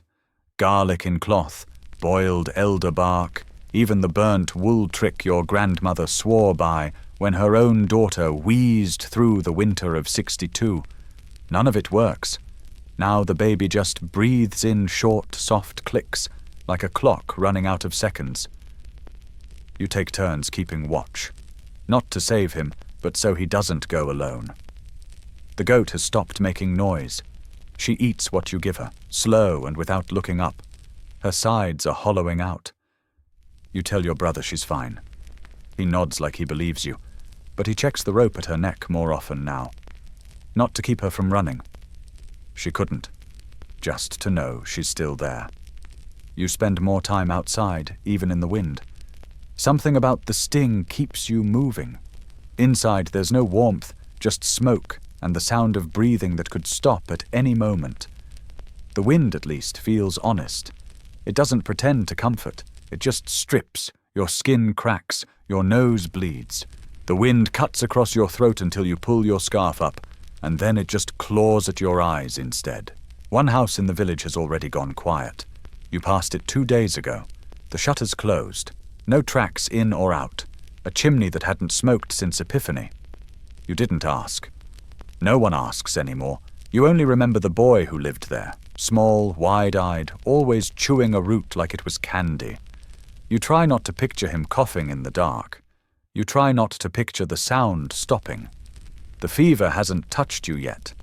Garlic in cloth, boiled elder bark, even the burnt wool trick your grandmother swore by when her own daughter wheezed through the winter of '62. None of it works. Now the baby just breathes in short, soft clicks, like a clock running out of seconds. You take turns keeping watch. Not to save him, but so he doesn't go alone. The goat has stopped making noise. She eats what you give her, slow and without looking up. Her sides are hollowing out. You tell your brother she's fine. He nods like he believes you, but he checks the rope at her neck more often now. Not to keep her from running. She couldn't. Just to know she's still there. You spend more time outside, even in the wind. Something about the sting keeps you moving. Inside there's no warmth, just smoke and the sound of breathing that could stop at any moment. The wind, at least, feels honest. It doesn't pretend to comfort. It just strips. Your skin cracks. Your nose bleeds. The wind cuts across your throat until you pull your scarf up, and then it just claws at your eyes instead. One house in the village has already gone quiet. You passed it 2 days ago. The shutters closed. No tracks in or out. A chimney that hadn't smoked since Epiphany. You didn't ask. No one asks anymore. You only remember the boy who lived there. Small, wide-eyed, always chewing a root like it was candy. You try not to picture him coughing in the dark. You try not to picture the sound stopping. The fever hasn't touched you yet,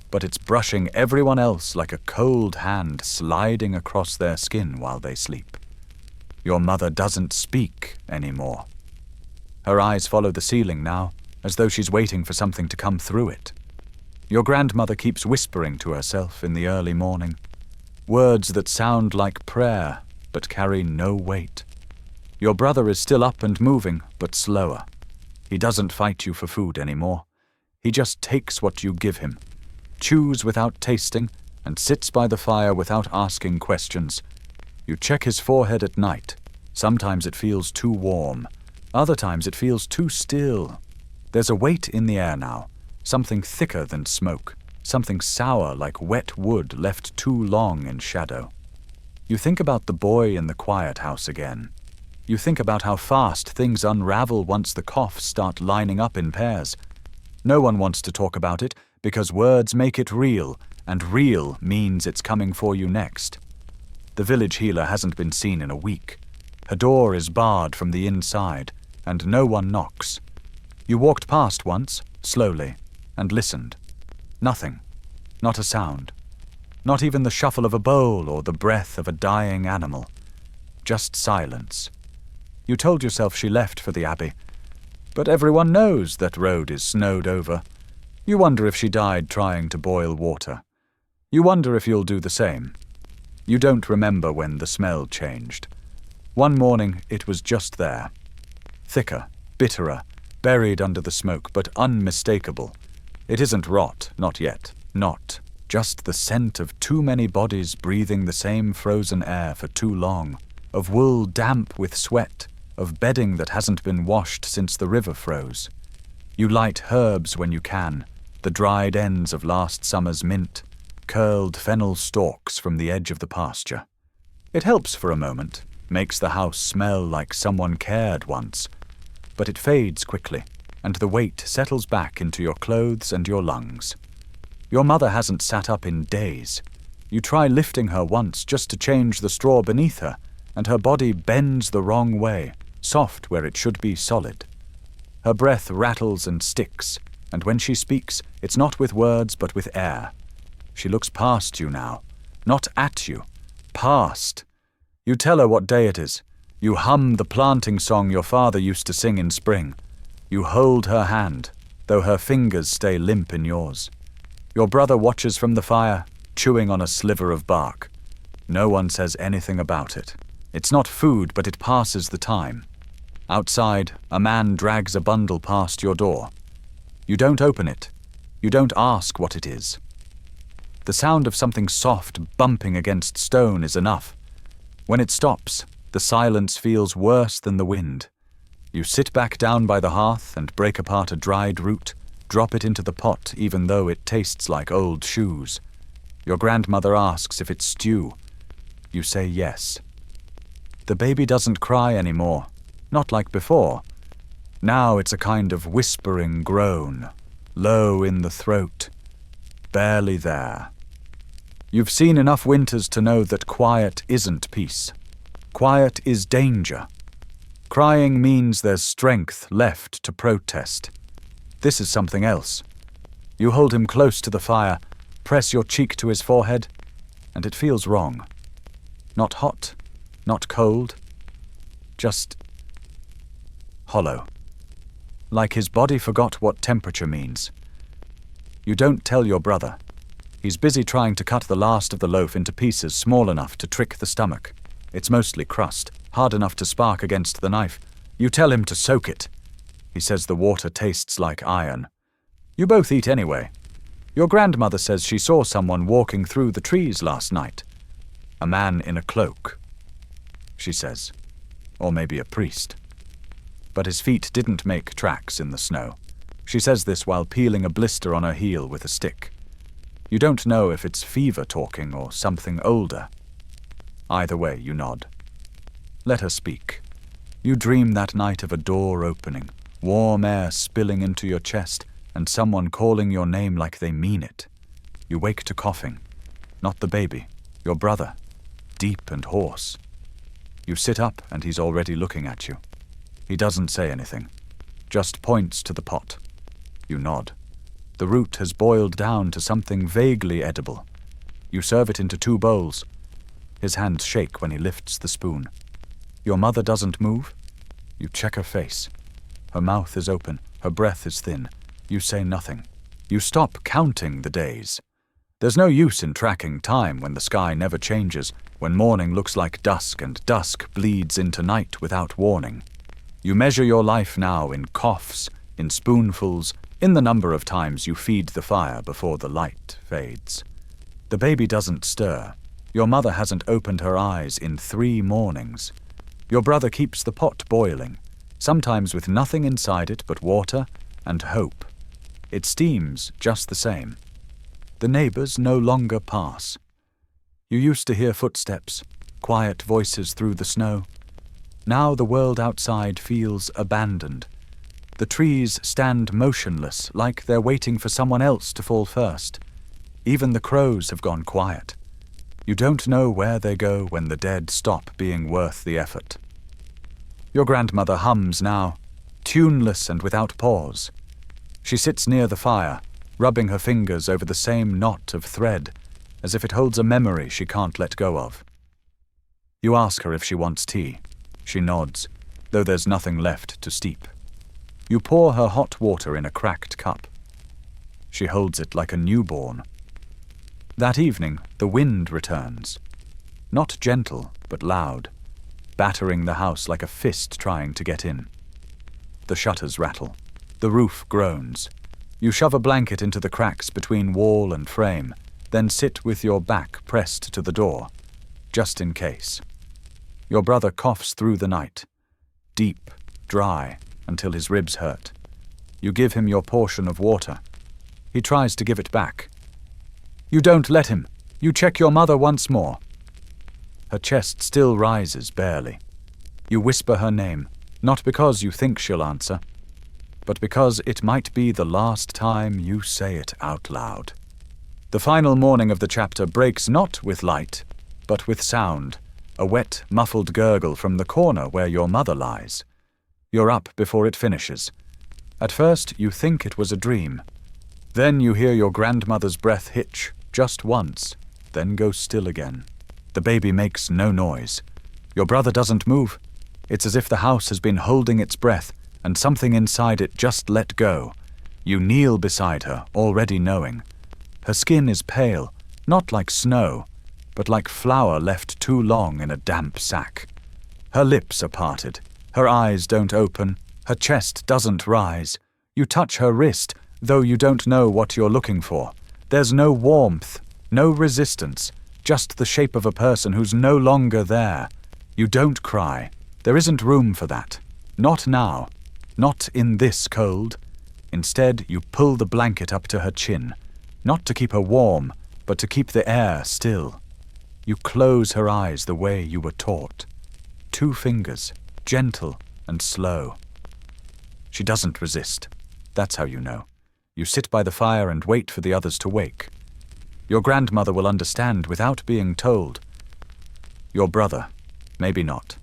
but it's brushing everyone else like a cold hand sliding across their skin while they sleep. Your mother doesn't speak anymore. Her eyes follow the ceiling now, as though she's waiting for something to come through it. Your grandmother keeps whispering to herself in the early morning, words that sound like prayer but carry no weight. Your brother is still up and moving, but slower. He doesn't fight you for food anymore. He just takes what you give him, chews without tasting, and sits by the fire without asking questions. You check his forehead at night. Sometimes it feels too warm. Other times it feels too still. There's a weight in the air now, something thicker than smoke, something sour like wet wood left too long in shadow. You think about the boy in the quiet house again. You think about how fast things unravel once the coughs start lining up in pairs. No one wants to talk about it because words make it real, and real means it's coming for you next. The village healer hasn't been seen in a week. Her door is barred from the inside, and no one knocks. You walked past once, slowly, and listened. Nothing. Not a sound. Not even the shuffle of a bowl or the breath of a dying animal. Just silence. You told yourself she left for the Abbey, but everyone knows that road is snowed over. You wonder if she died trying to boil water. You wonder if you'll do the same. You don't remember when the smell changed. One morning it was just there. Thicker, bitterer, buried under the smoke, but unmistakable. It isn't rot, not yet, not. Just the scent of too many bodies breathing the same frozen air for too long, of wool damp with sweat, of bedding that hasn't been washed since the river froze. You light herbs when you can, the dried ends of last summer's mint, curled fennel stalks from the edge of the pasture. It helps for a moment, makes the house smell like someone cared once, but it fades quickly, and the weight settles back into your clothes and your lungs. Your mother hasn't sat up in days. You try lifting her once just to change the straw beneath her, and her body bends the wrong way, soft where it should be solid. Her breath rattles and sticks, and when she speaks, it's not with words but with air. She looks past you now, not at you, past. You tell her what day it is. You hum the planting song your father used to sing in spring. You hold her hand, though her fingers stay limp in yours. Your brother watches from the fire, chewing on a sliver of bark. No one says anything about it. It's not food, but it passes the time. Outside, a man drags a bundle past your door. You don't open it. You don't ask what it is. The sound of something soft bumping against stone is enough. When it stops, the silence feels worse than the wind. You sit back down by the hearth and break apart a dried root, drop it into the pot even though it tastes like old shoes. Your grandmother asks if it's stew. You say yes. The baby doesn't cry anymore, not like before. Now it's a kind of whispering groan, low in the throat, barely there. You've seen enough winters to know that quiet isn't peace. Quiet is danger. Crying means there's strength left to protest. This is something else. You hold him close to the fire, press your cheek to his forehead, and it feels wrong. Not hot, not cold, just hollow. Like his body forgot what temperature means. You don't tell your brother. He's busy trying to cut the last of the loaf into pieces small enough to trick the stomach. It's mostly crust, hard enough to spark against the knife. You tell him to soak it. He says the water tastes like iron. You both eat anyway. Your grandmother says she saw someone walking through the trees last night. A man in a cloak, she says. Or maybe a priest. But his feet didn't make tracks in the snow. She says this while peeling a blister on her heel with a stick. You don't know if it's fever talking or something older. Either way, you nod. Let her speak. You dream that night of a door opening, warm air spilling into your chest, and someone calling your name like they mean it. You wake to coughing. Not the baby, your brother, deep and hoarse. You sit up and he's already looking at you. He doesn't say anything, just points to the pot. You nod. The root has boiled down to something vaguely edible. You serve it into 2 bowls. His hands shake when he lifts the spoon. Your mother doesn't move. You check her face. Her mouth is open, her breath is thin. You say nothing. You stop counting the days. There's no use in tracking time when the sky never changes, when morning looks like dusk and dusk bleeds into night without warning. You measure your life now in coughs, in spoonfuls, in the number of times you feed the fire before the light fades. The baby doesn't stir. Your mother hasn't opened her eyes in 3 mornings. Your brother keeps the pot boiling, sometimes with nothing inside it but water and hope. It steams just the same. The neighbors no longer pass. You used to hear footsteps, quiet voices through the snow. Now the world outside feels abandoned. The trees stand motionless, like they're waiting for someone else to fall first. Even the crows have gone quiet. You don't know where they go when the dead stop being worth the effort. Your grandmother hums now, tuneless and without pause. She sits near the fire, rubbing her fingers over the same knot of thread, as if it holds a memory she can't let go of. You ask her if she wants tea. She nods, though there's nothing left to steep. You pour her hot water in a cracked cup. She holds it like a newborn. That evening, the wind returns. Not gentle, but loud, battering the house like a fist trying to get in. The shutters rattle. The roof groans. You shove a blanket into the cracks between wall and frame, then sit with your back pressed to the door, just in case. Your brother coughs through the night, deep, dry, until his ribs hurt. You give him your portion of water. He tries to give it back. You don't let him. You check your mother once more. Her chest still rises barely. You whisper her name, not because you think she'll answer, but because it might be the last time you say it out loud. The final morning of the chapter breaks not with light, but with sound, a wet, muffled gurgle from the corner where your mother lies. You're up before it finishes. At first, you think it was a dream. Then you hear your grandmother's breath hitch, just once, then go still again. The baby makes no noise. Your brother doesn't move. It's as if the house has been holding its breath, and something inside it just let go. You kneel beside her, already knowing. Her skin is pale, not like snow, but like flour left too long in a damp sack. Her lips are parted. Her eyes don't open. Her chest doesn't rise. You touch her wrist, though you don't know what you're looking for. There's no warmth, no resistance, just the shape of a person who's no longer there. You don't cry. There isn't room for that. Not now. Not in this cold. Instead, you pull the blanket up to her chin, not to keep her warm, but to keep the air still. You close her eyes the way you were taught. 2 fingers, gentle and slow. She doesn't resist. That's how you know. You sit by the fire and wait for the others to wake. Your grandmother will understand without being told. Your brother, maybe not.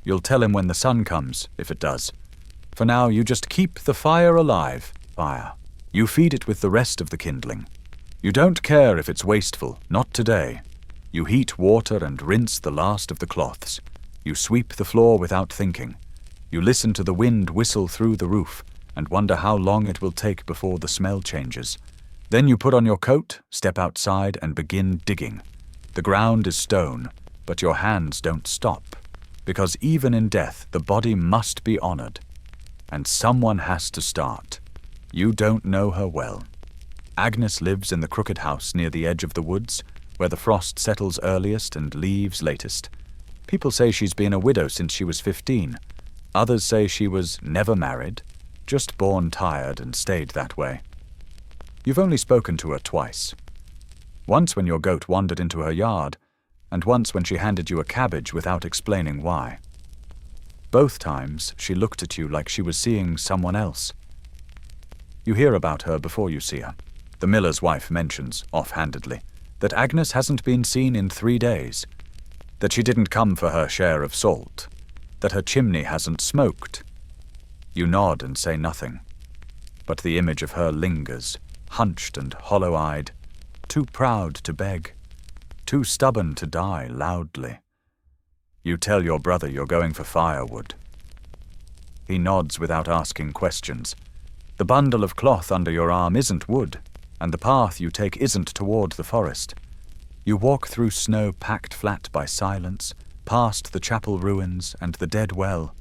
You'll tell him when the sun comes, if it does. For now, you just keep the fire alive. Fire. You feed it with the rest of the kindling. You don't care if it's wasteful, not today. You heat water and rinse the last of the cloths. You sweep the floor without thinking. You listen to the wind whistle through the roof and wonder how long it will take before the smell changes. Then you put on your coat, step outside, and begin digging. The ground is stone, but your hands don't stop, because even in death, the body must be honored. And someone has to start. You don't know her well. Agnes lives in the crooked house near the edge of the woods, where the frost settles earliest and leaves latest. People say she's been a widow since she was 15. Others say she was never married, just born tired and stayed that way. You've only spoken to her twice. Once when your goat wandered into her yard, and once when she handed you a cabbage without explaining why. Both times she looked at you like she was seeing someone else. You hear about her before you see her. The miller's wife mentions, offhandedly, that Agnes hasn't been seen in 3 days, that she didn't come for her share of salt, that her chimney hasn't smoked. You nod and say nothing, but the image of her lingers, hunched and hollow-eyed, too proud to beg, too stubborn to die loudly. You tell your brother you're going for firewood. He nods without asking questions. The bundle of cloth under your arm isn't wood, and the path you take isn't toward the forest. You walk through snow packed flat by silence, past the chapel ruins and the dead well,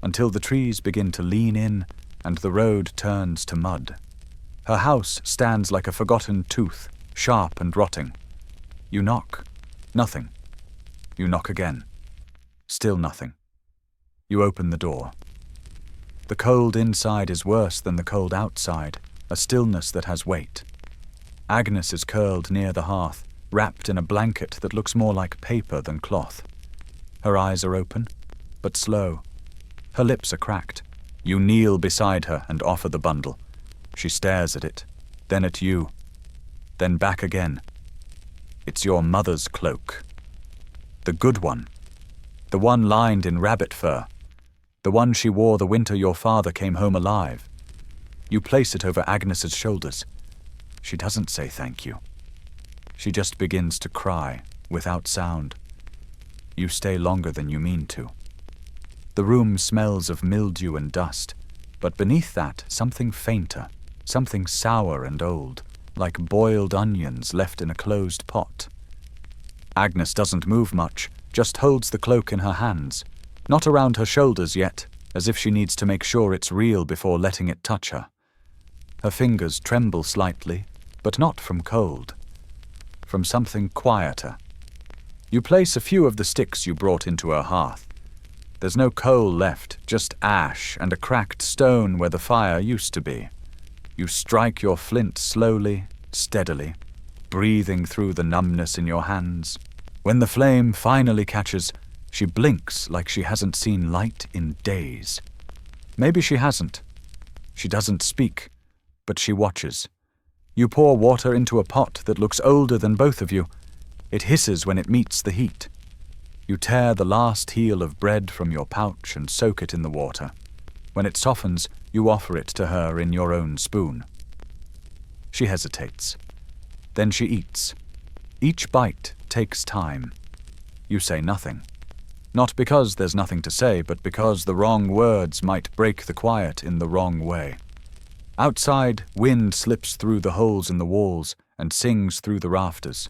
until the trees begin to lean in and the road turns to mud. Her house stands like a forgotten tooth, sharp and rotting. You knock. Nothing. You knock again. Still nothing. You open the door. The cold inside is worse than the cold outside, a stillness that has weight. Agnes is curled near the hearth, wrapped in a blanket that looks more like paper than cloth. Her eyes are open, but slow. Her lips are cracked. You kneel beside her and offer the bundle. She stares at it, then at you, then back again. It's your mother's cloak. The good one. The one lined in rabbit fur. The one she wore the winter your father came home alive. You place it over Agnes's shoulders. She doesn't say thank you. She just begins to cry, without sound. You stay longer than you mean to. The room smells of mildew and dust, but beneath that, something fainter, something sour and old, like boiled onions left in a closed pot. Agnes doesn't move much, just holds the cloak in her hands, not around her shoulders yet, as if she needs to make sure it's real before letting it touch her. Her fingers tremble slightly, but not from cold, from something quieter. You place a few of the sticks you brought into her hearth. There's no coal left, just ash and a cracked stone where the fire used to be. You strike your flint slowly, steadily, breathing through the numbness in your hands. When the flame finally catches, she blinks like she hasn't seen light in days. Maybe she hasn't. She doesn't speak, but she watches. You pour water into a pot that looks older than both of you. It hisses when it meets the heat. You tear the last heel of bread from your pouch and soak it in the water. When it softens, you offer it to her in your own spoon. She hesitates. Then she eats. Each bite takes time. You say nothing. Not because there's nothing to say, but because the wrong words might break the quiet in the wrong way. Outside, wind slips through the holes in the walls and sings through the rafters.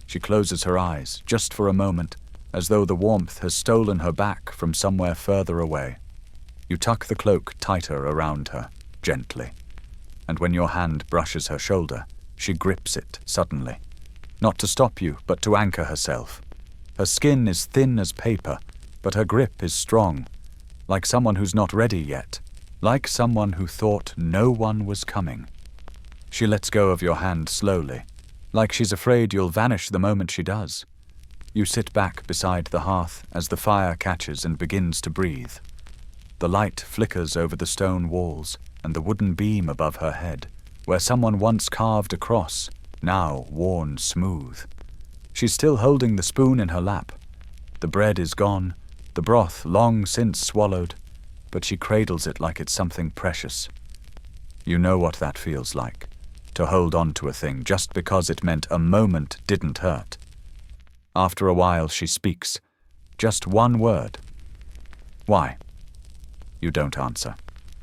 She closes her eyes, just for a moment, as though the warmth has stolen her back from somewhere further away. You tuck the cloak tighter around her, gently, and when your hand brushes her shoulder, she grips it suddenly. Not to stop you, but to anchor herself. Her skin is thin as paper, but her grip is strong, like someone who's not ready yet, like someone who thought no one was coming. She lets go of your hand slowly, like she's afraid you'll vanish the moment she does. You sit back beside the hearth as the fire catches and begins to breathe. The light flickers over the stone walls and the wooden beam above her head, where someone once carved a cross, now worn smooth. She's still holding the spoon in her lap. The bread is gone, the broth long since swallowed, but she cradles it like it's something precious. You know what that feels like, to hold on to a thing just because it meant a moment didn't hurt. After a while she speaks, just one word. Why? You don't answer.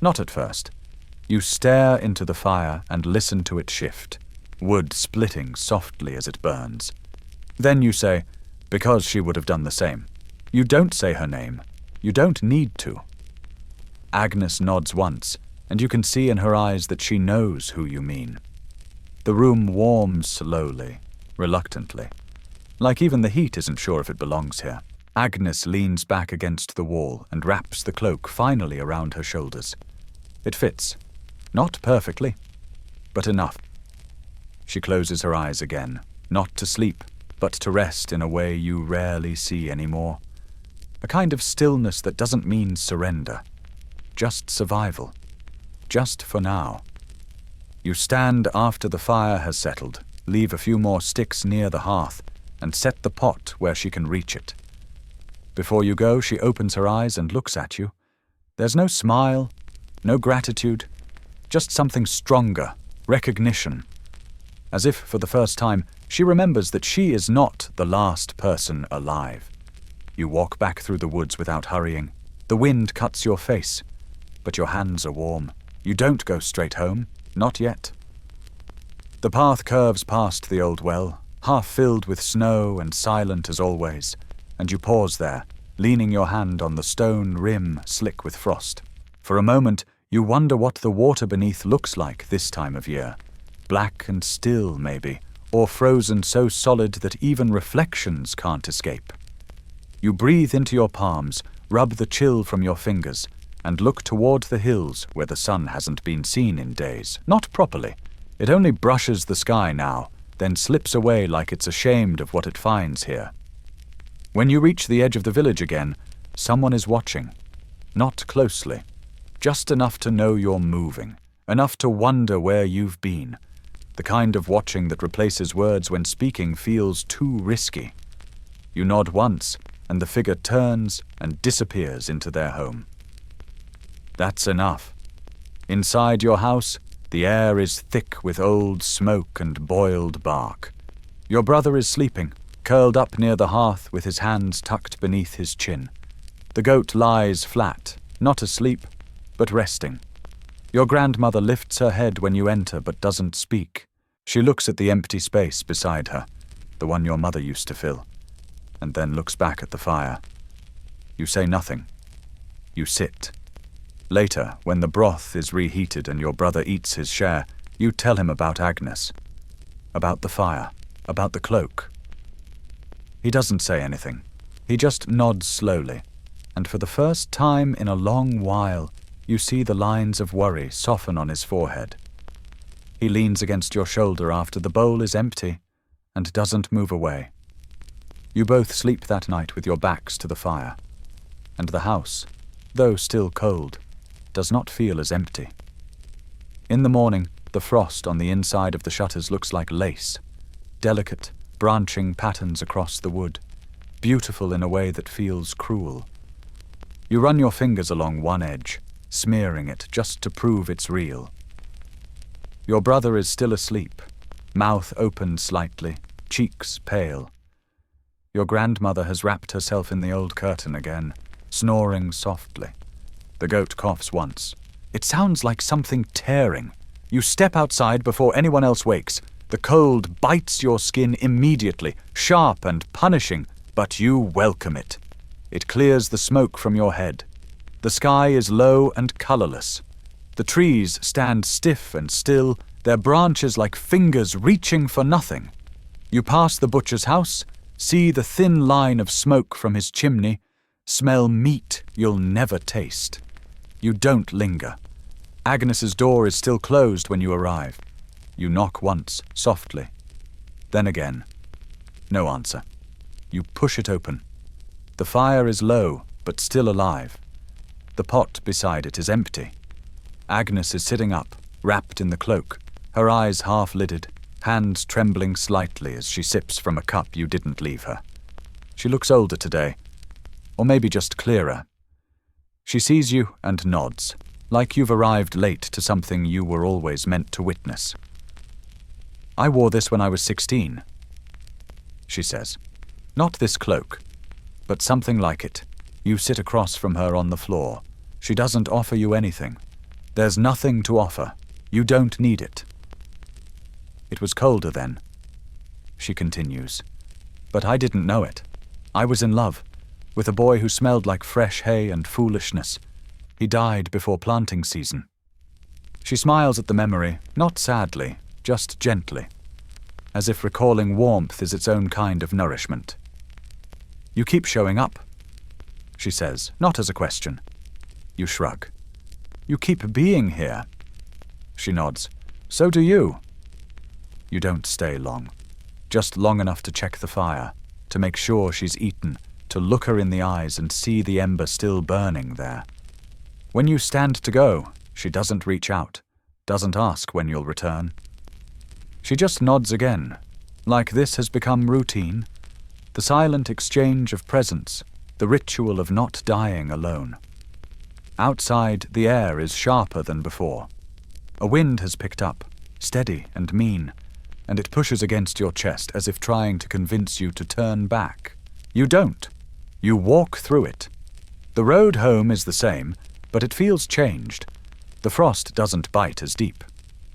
Not at first. You stare into the fire and listen to it shift, wood splitting softly as it burns. Then you say, because she would have done the same. You don't say her name. You don't need to. Agnes nods once, and you can see in her eyes that she knows who you mean. The room warms slowly, reluctantly. Like even the heat isn't sure if it belongs here. Agnes leans back against the wall and wraps the cloak finally around her shoulders. It fits. Not perfectly, but enough. She closes her eyes again, not to sleep, but to rest in a way you rarely see anymore. A kind of stillness that doesn't mean surrender. Just survival. Just for now. You stand after the fire has settled, leave a few more sticks near the hearth, and set the pot where she can reach it. Before you go, she opens her eyes and looks at you. There's no smile, no gratitude, just something stronger, recognition. As if for the first time, she remembers that she is not the last person alive. You walk back through the woods without hurrying. The wind cuts your face, but your hands are warm. You don't go straight home, not yet. The path curves past the old well, half filled with snow and silent as always, and you pause there, leaning your hand on the stone rim slick with frost. For a moment, you wonder what the water beneath looks like this time of year. Black and still, maybe, or frozen so solid that even reflections can't escape. You breathe into your palms, rub the chill from your fingers, and look toward the hills where the sun hasn't been seen in days. Not properly. It only brushes the sky now, then slips away like it's ashamed of what it finds here. When you reach the edge of the village again, someone is watching. Not closely. Just enough to know you're moving. Enough to wonder where you've been. The kind of watching that replaces words when speaking feels too risky. You nod once, and the figure turns and disappears into their home. That's enough. Inside your house, the air is thick with old smoke and boiled bark. Your brother is sleeping, curled up near the hearth with his hands tucked beneath his chin. The goat lies flat, not asleep, but resting. Your grandmother lifts her head when you enter but doesn't speak. She looks at the empty space beside her, the one your mother used to fill, and then looks back at the fire. You say nothing. You sit. Later, when the broth is reheated and your brother eats his share, you tell him about Agnes, about the fire, about the cloak. He doesn't say anything. He just nods slowly, and for the first time in a long while, you see the lines of worry soften on his forehead. He leans against your shoulder after the bowl is empty and doesn't move away. You both sleep that night with your backs to the fire, and the house, though still cold, does not feel as empty. In the morning, the frost on the inside of the shutters looks like lace, delicate, branching patterns across the wood, beautiful in a way that feels cruel. You run your fingers along one edge, smearing it just to prove it's real. Your brother is still asleep, mouth opened slightly, cheeks pale. Your grandmother has wrapped herself in the old curtain again, snoring softly. The goat coughs once. It sounds like something tearing. You step outside before anyone else wakes. The cold bites your skin immediately, sharp and punishing, but you welcome it. It clears the smoke from your head. The sky is low and colorless. The trees stand stiff and still, their branches like fingers reaching for nothing. You pass the butcher's house, see the thin line of smoke from his chimney, smell meat you'll never taste. You don't linger. Agnes's door is still closed when you arrive. You knock once, softly. Then again. No answer. You push it open. The fire is low, but still alive. The pot beside it is empty. Agnes is sitting up, wrapped in the cloak, her eyes half-lidded, hands trembling slightly as she sips from a cup you didn't leave her. She looks older today, or maybe just clearer. She sees you and nods, like you've arrived late to something you were always meant to witness. I wore this when I was 16, she says. Not this cloak, but something like it. You sit across from her on the floor. She doesn't offer you anything. There's nothing to offer. You don't need it. It was colder then, she continues. But I didn't know it. I was in love with a boy who smelled like fresh hay and foolishness. He died before planting season. She smiles at the memory, not sadly, just gently, as if recalling warmth is its own kind of nourishment. You keep showing up, she says, not as a question. You shrug. You keep being here. She nods. So do you. You don't stay long, just long enough to check the fire, to make sure she's eaten, to look her in the eyes and see the ember still burning there. When you stand to go, she doesn't reach out, doesn't ask when you'll return. She just nods again, like this has become routine, the silent exchange of presents, the ritual of not dying alone. Outside, the air is sharper than before. A wind has picked up, steady and mean, and it pushes against your chest as if trying to convince you to turn back. You don't. You walk through it. The road home is the same, but it feels changed. The frost doesn't bite as deep.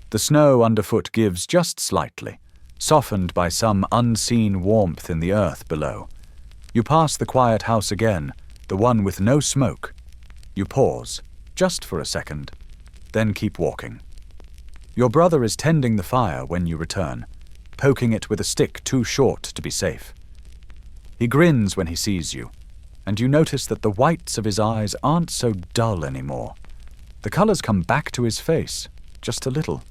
The snow underfoot gives just slightly, softened by some unseen warmth in the earth below. You pass the quiet house again, the one with no smoke. You pause, just for a second, then keep walking. Your brother is tending the fire when you return, poking it with a stick too short to be safe. He grins when he sees you, and you notice that the whites of his eyes aren't so dull anymore. The colors come back to his face, just a little.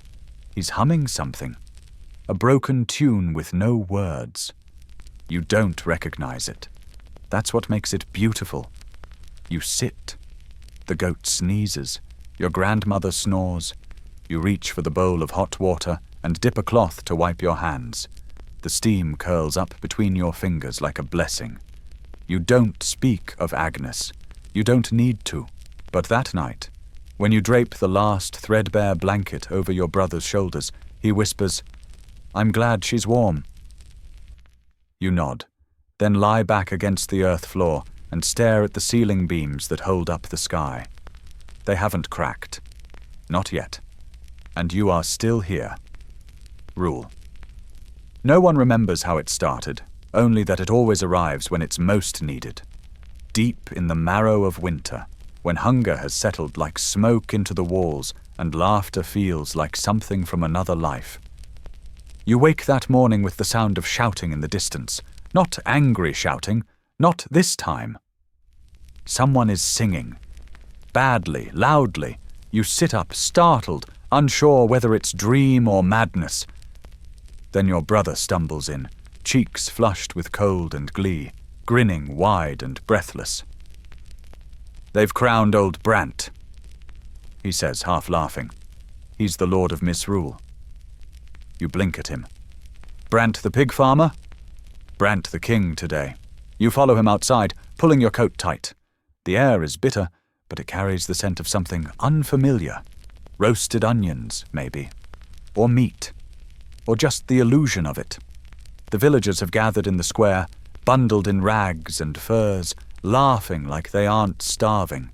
He's humming something, a broken tune with no words. You don't recognize it. That's what makes it beautiful. You sit. The goat sneezes. Your grandmother snores. You reach for the bowl of hot water and dip a cloth to wipe your hands. The steam curls up between your fingers like a blessing. You don't speak of Agnes. You don't need to. But that night, When you drape the last threadbare blanket over your brother's shoulders, he whispers, "I'm glad she's warm." You nod, then lie back against the earth floor and stare at the ceiling beams that hold up the sky. They haven't cracked. Not yet. And you are still here. Rule. No one remembers how it started, only that it always arrives when it's most needed. Deep in the marrow of winter, when hunger has settled like smoke into the walls and laughter feels like something from another life. You wake that morning with the sound of shouting in the distance, not angry shouting, not this time. Someone is singing. Badly, loudly. You sit up, startled, unsure whether it's dream or madness. Then your brother stumbles in, cheeks flushed with cold and glee, grinning wide and breathless. "They've crowned old Brant," he says, half laughing. "He's the Lord of Misrule." You blink at him. "Brant the pig farmer?" "Brant the king today." You follow him outside, pulling your coat tight. The air is bitter, but it carries the scent of something unfamiliar. Roasted onions, maybe. Or meat. Or just the illusion of it. The villagers have gathered in the square, bundled in rags and furs, laughing like they aren't starving.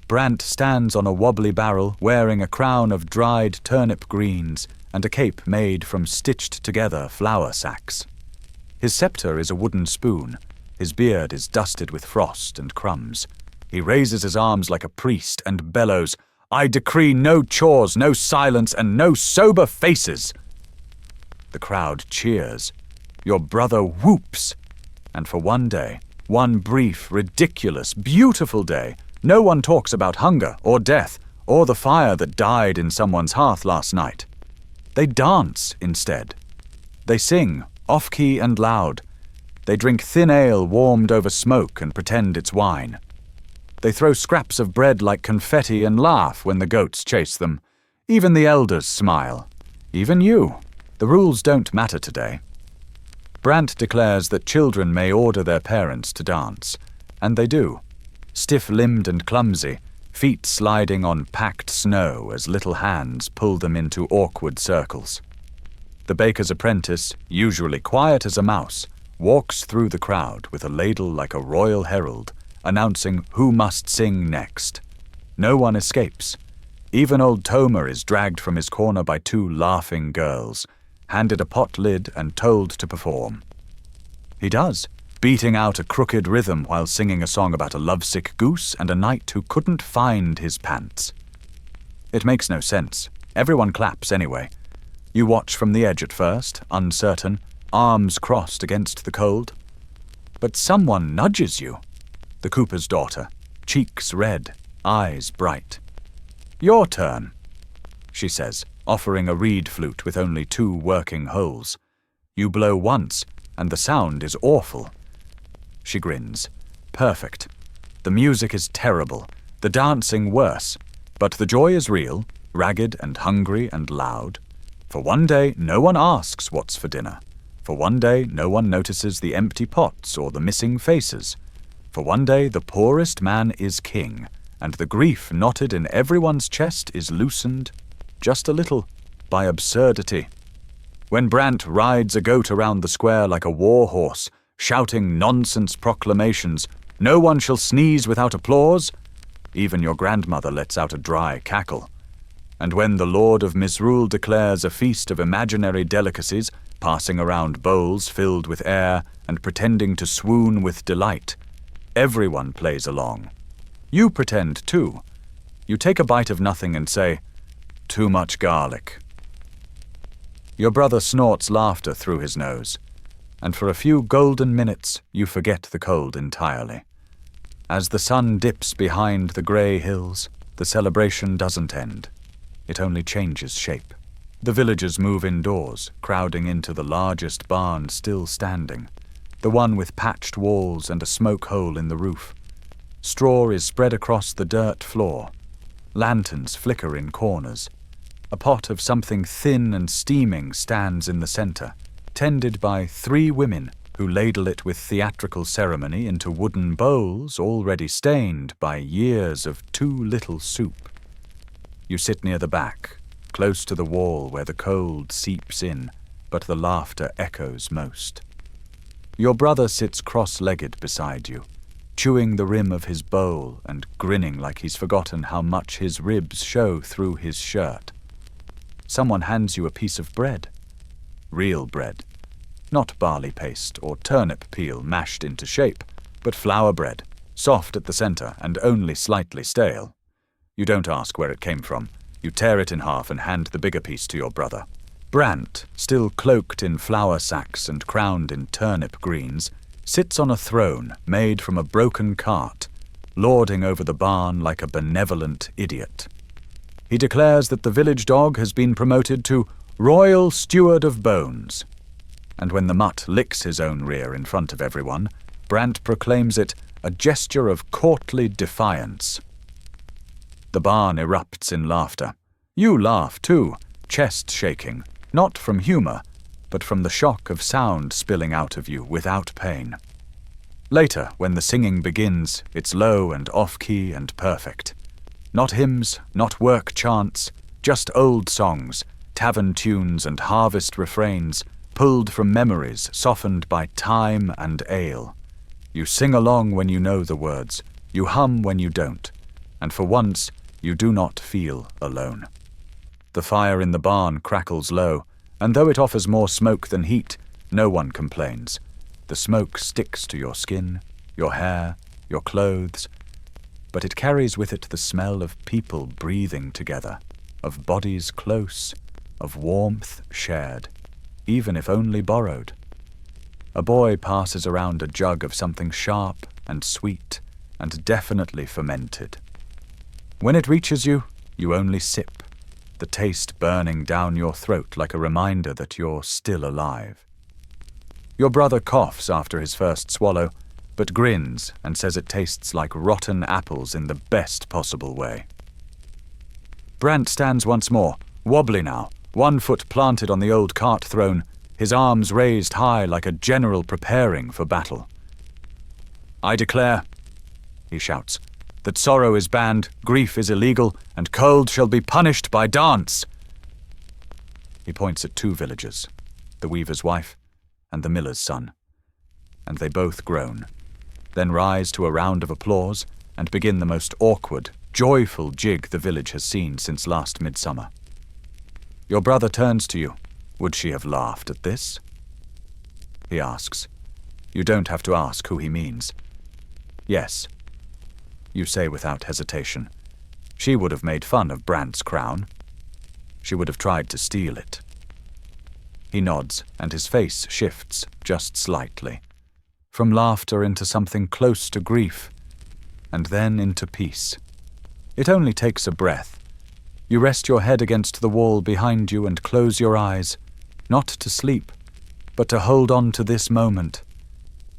Brant stands on a wobbly barrel, wearing a crown of dried turnip greens and a cape made from stitched-together flour sacks. His scepter is a wooden spoon. His beard is dusted with frost and crumbs. He raises his arms like a priest and bellows, "I decree no chores, no silence, and no sober faces!" The crowd cheers. Your brother whoops. And for one day, one brief, ridiculous, beautiful day, no one talks about hunger or death or the fire that died in someone's hearth last night. They dance instead. They sing, off-key and loud. They drink thin ale warmed over smoke and pretend it's wine. They throw scraps of bread like confetti and laugh when the goats chase them. Even the elders smile. Even you. The rules don't matter today. Brant declares that children may order their parents to dance, and they do. Stiff-limbed and clumsy, feet sliding on packed snow as little hands pull them into awkward circles. The baker's apprentice, usually quiet as a mouse, walks through the crowd with a ladle like a royal herald, announcing who must sing next. No one escapes. Even old Tomer is dragged from his corner by two laughing girls, handed a pot lid and told to perform. He does, beating out a crooked rhythm while singing a song about a lovesick goose and a knight who couldn't find his pants. It makes no sense. Everyone claps anyway. You watch from the edge at first, uncertain, arms crossed against the cold. But someone nudges you. The cooper's daughter, cheeks red, eyes bright. "Your turn," she says, offering a reed flute with only 2 working holes. You blow once, and the sound is awful. She grins. Perfect. The music is terrible, the dancing worse, but the joy is real, ragged and hungry and loud. For one day, no one asks what's for dinner. For one day, no one notices the empty pots or the missing faces. For one day, the poorest man is king, and the grief knotted in everyone's chest is loosened, just a little, by absurdity. When Brant rides a goat around the square like a war horse, shouting nonsense proclamations, "No one shall sneeze without applause," even your grandmother lets out a dry cackle. And when the Lord of Misrule declares a feast of imaginary delicacies, passing around bowls filled with air and pretending to swoon with delight, everyone plays along. You pretend too. You take a bite of nothing and say, "Too much garlic." Your brother snorts laughter through his nose, and for a few golden minutes you forget the cold entirely. As the sun dips behind the grey hills, the celebration doesn't end. It only changes shape. The villagers move indoors, crowding into the largest barn still standing, the one with patched walls and a smoke hole in the roof. Straw is spread across the dirt floor. Lanterns flicker in corners. A pot of something thin and steaming stands in the center, tended by 3 women who ladle it with theatrical ceremony into wooden bowls already stained by years of too little soup. You sit near the back, close to the wall where the cold seeps in, but the laughter echoes most. Your brother sits cross-legged beside you, chewing the rim of his bowl and grinning like he's forgotten how much his ribs show through his shirt. Someone hands you a piece of bread. Real bread. Not barley paste or turnip peel mashed into shape, but flour bread, soft at the center and only slightly stale. You don't ask where it came from. You tear it in half and hand the bigger piece to your brother. Brant, still cloaked in flour sacks and crowned in turnip greens, sits on a throne made from a broken cart, lording over the barn like a benevolent idiot. He declares that the village dog has been promoted to Royal Steward of Bones, and when the mutt licks his own rear in front of everyone, Brant proclaims it a gesture of courtly defiance. The barn erupts in laughter. You laugh too, chest shaking, not from humor, but from the shock of sound spilling out of you without pain. Later, when the singing begins, it's low and off-key and perfect. Not hymns, not work chants, just old songs, tavern tunes and harvest refrains, pulled from memories softened by time and ale. You sing along when you know the words, you hum when you don't, and for once, you do not feel alone. The fire in the barn crackles low, and though it offers more smoke than heat, no one complains. The smoke sticks to your skin, your hair, your clothes, but it carries with it the smell of people breathing together, of bodies close, of warmth shared, even if only borrowed. A boy passes around a jug of something sharp and sweet and definitely fermented. When it reaches you, you only sip, the taste burning down your throat like a reminder that you're still alive. Your brother coughs after his first swallow, but grins and says it tastes like rotten apples in the best possible way. Brant stands once more, wobbly now, one foot planted on the old cart throne, his arms raised high like a general preparing for battle. "I declare," he shouts, "that sorrow is banned, grief is illegal, and cold shall be punished by dance." He points at two villagers, the weaver's wife and the miller's son, and they both groan, then rise to a round of applause and begin the most awkward, joyful jig the village has seen since last midsummer. Your brother turns to you. Would she have laughed at this? He asks. You don't have to ask who he means. Yes, you say without hesitation. She would have made fun of Brant's crown. She would have tried to steal it. He nods, and his face shifts just slightly, from laughter into something close to grief, and then into peace. It only takes a breath. You rest your head against the wall behind you and close your eyes, not to sleep, but to hold on to this moment,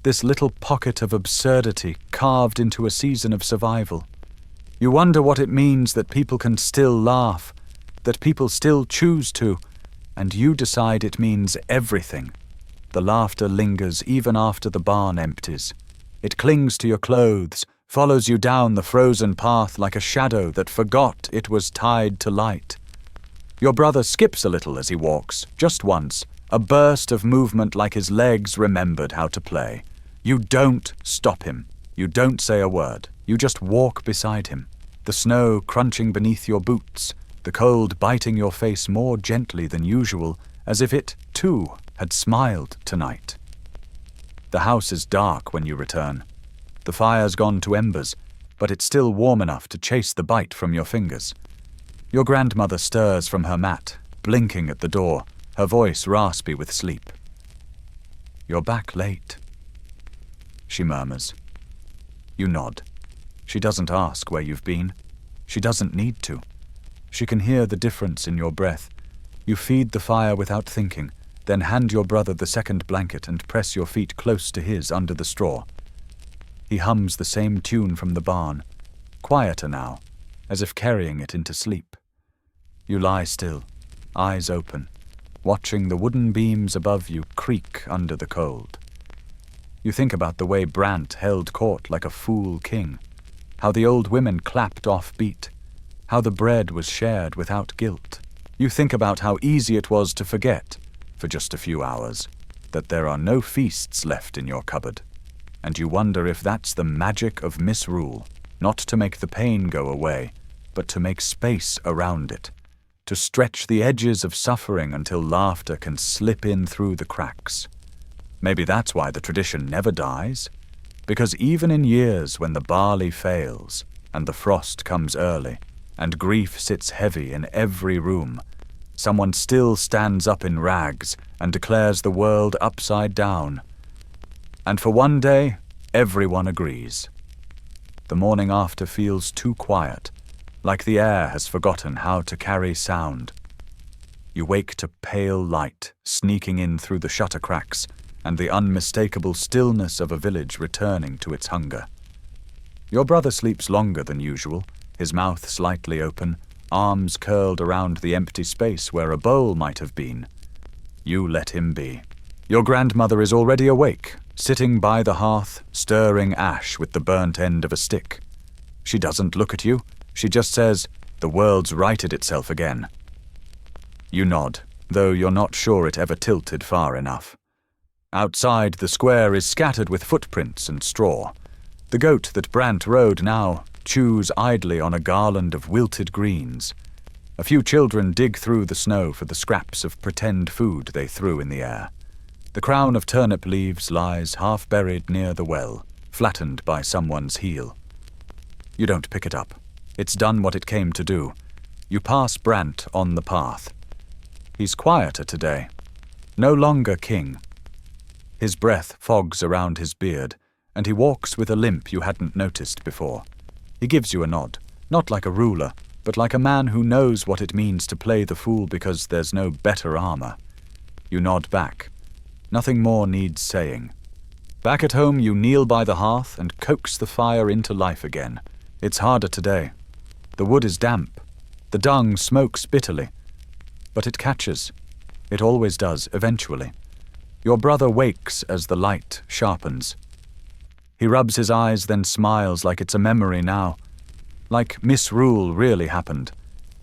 this little pocket of absurdity carved into a season of survival. You wonder what it means that people can still laugh, that people still choose to, and you decide it means everything. The laughter lingers even after the barn empties. It clings to your clothes, follows you down the frozen path like a shadow that forgot it was tied to light. Your brother skips a little as he walks, just once, a burst of movement like his legs remembered how to play. You don't stop him. You don't say a word. You just walk beside him, the snow crunching beneath your boots, the cold biting your face more gently than usual, as if it, too, had smiled tonight. The house is dark when you return. The fire's gone to embers, but it's still warm enough to chase the bite from your fingers. Your grandmother stirs from her mat, blinking at the door, her voice raspy with sleep. You're back late, she murmurs. You nod. She doesn't ask where you've been. She doesn't need to. She can hear the difference in your breath. You feed the fire without thinking, then hand your brother the second blanket and press your feet close to his under the straw. He hums the same tune from the barn, quieter now, as if carrying it into sleep. You lie still, eyes open, watching the wooden beams above you creak under the cold. You think about the way Brant held court like a fool king, how the old women clapped off beat, how the bread was shared without guilt. You think about how easy it was to forget, for just a few hours, that there are no feasts left in your cupboard. And you wonder if that's the magic of misrule, not to make the pain go away, but to make space around it, to stretch the edges of suffering until laughter can slip in through the cracks. Maybe that's why the tradition never dies, because even in years when the barley fails, and the frost comes early, and grief sits heavy in every room, someone still stands up in rags and declares the world upside down. And for one day, everyone agrees. The morning after feels too quiet, like the air has forgotten how to carry sound. You wake to pale light sneaking in through the shutter cracks and the unmistakable stillness of a village returning to its hunger. Your brother sleeps longer than usual, his mouth slightly open, arms curled around the empty space where a bowl might have been. You let him be. Your grandmother is already awake, sitting by the hearth, stirring ash with the burnt end of a stick. She doesn't look at you. She just says, "The world's righted itself again." You nod, though you're not sure it ever tilted far enough. Outside, the square is scattered with footprints and straw. The goat that Brant rode now chews idly on a garland of wilted greens. A few children dig through the snow for the scraps of pretend food they threw in the air. The crown of turnip leaves lies half buried near the well, flattened by someone's heel. You don't pick it up. It's done what it came to do. You pass Brant on the path. He's quieter today. No longer king. His breath fogs around his beard, and he walks with a limp you hadn't noticed before. He gives you a nod, not like a ruler, but like a man who knows what it means to play the fool because there's no better armor. You nod back. Nothing more needs saying. Back at home, you kneel by the hearth and coax the fire into life again. It's harder today. The wood is damp. The dung smokes bitterly. But it catches. It always does, eventually. Your brother wakes as the light sharpens. He rubs his eyes, then smiles like it's a memory now. Like misrule really happened.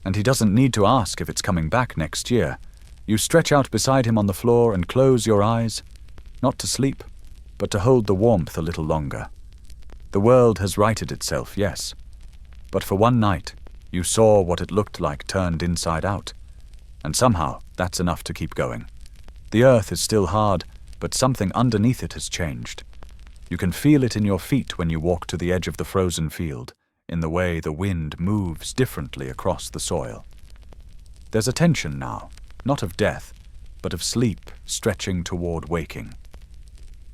And he doesn't need to ask if it's coming back next year. You stretch out beside him on the floor and close your eyes. Not to sleep, but to hold the warmth a little longer. The world has righted itself, yes. But for one night, you saw what it looked like turned inside out. And somehow, that's enough to keep going. The earth is still hard, but something underneath it has changed. You can feel it in your feet when you walk to the edge of the frozen field, in the way the wind moves differently across the soil. There's a tension now, not of death, but of sleep stretching toward waking.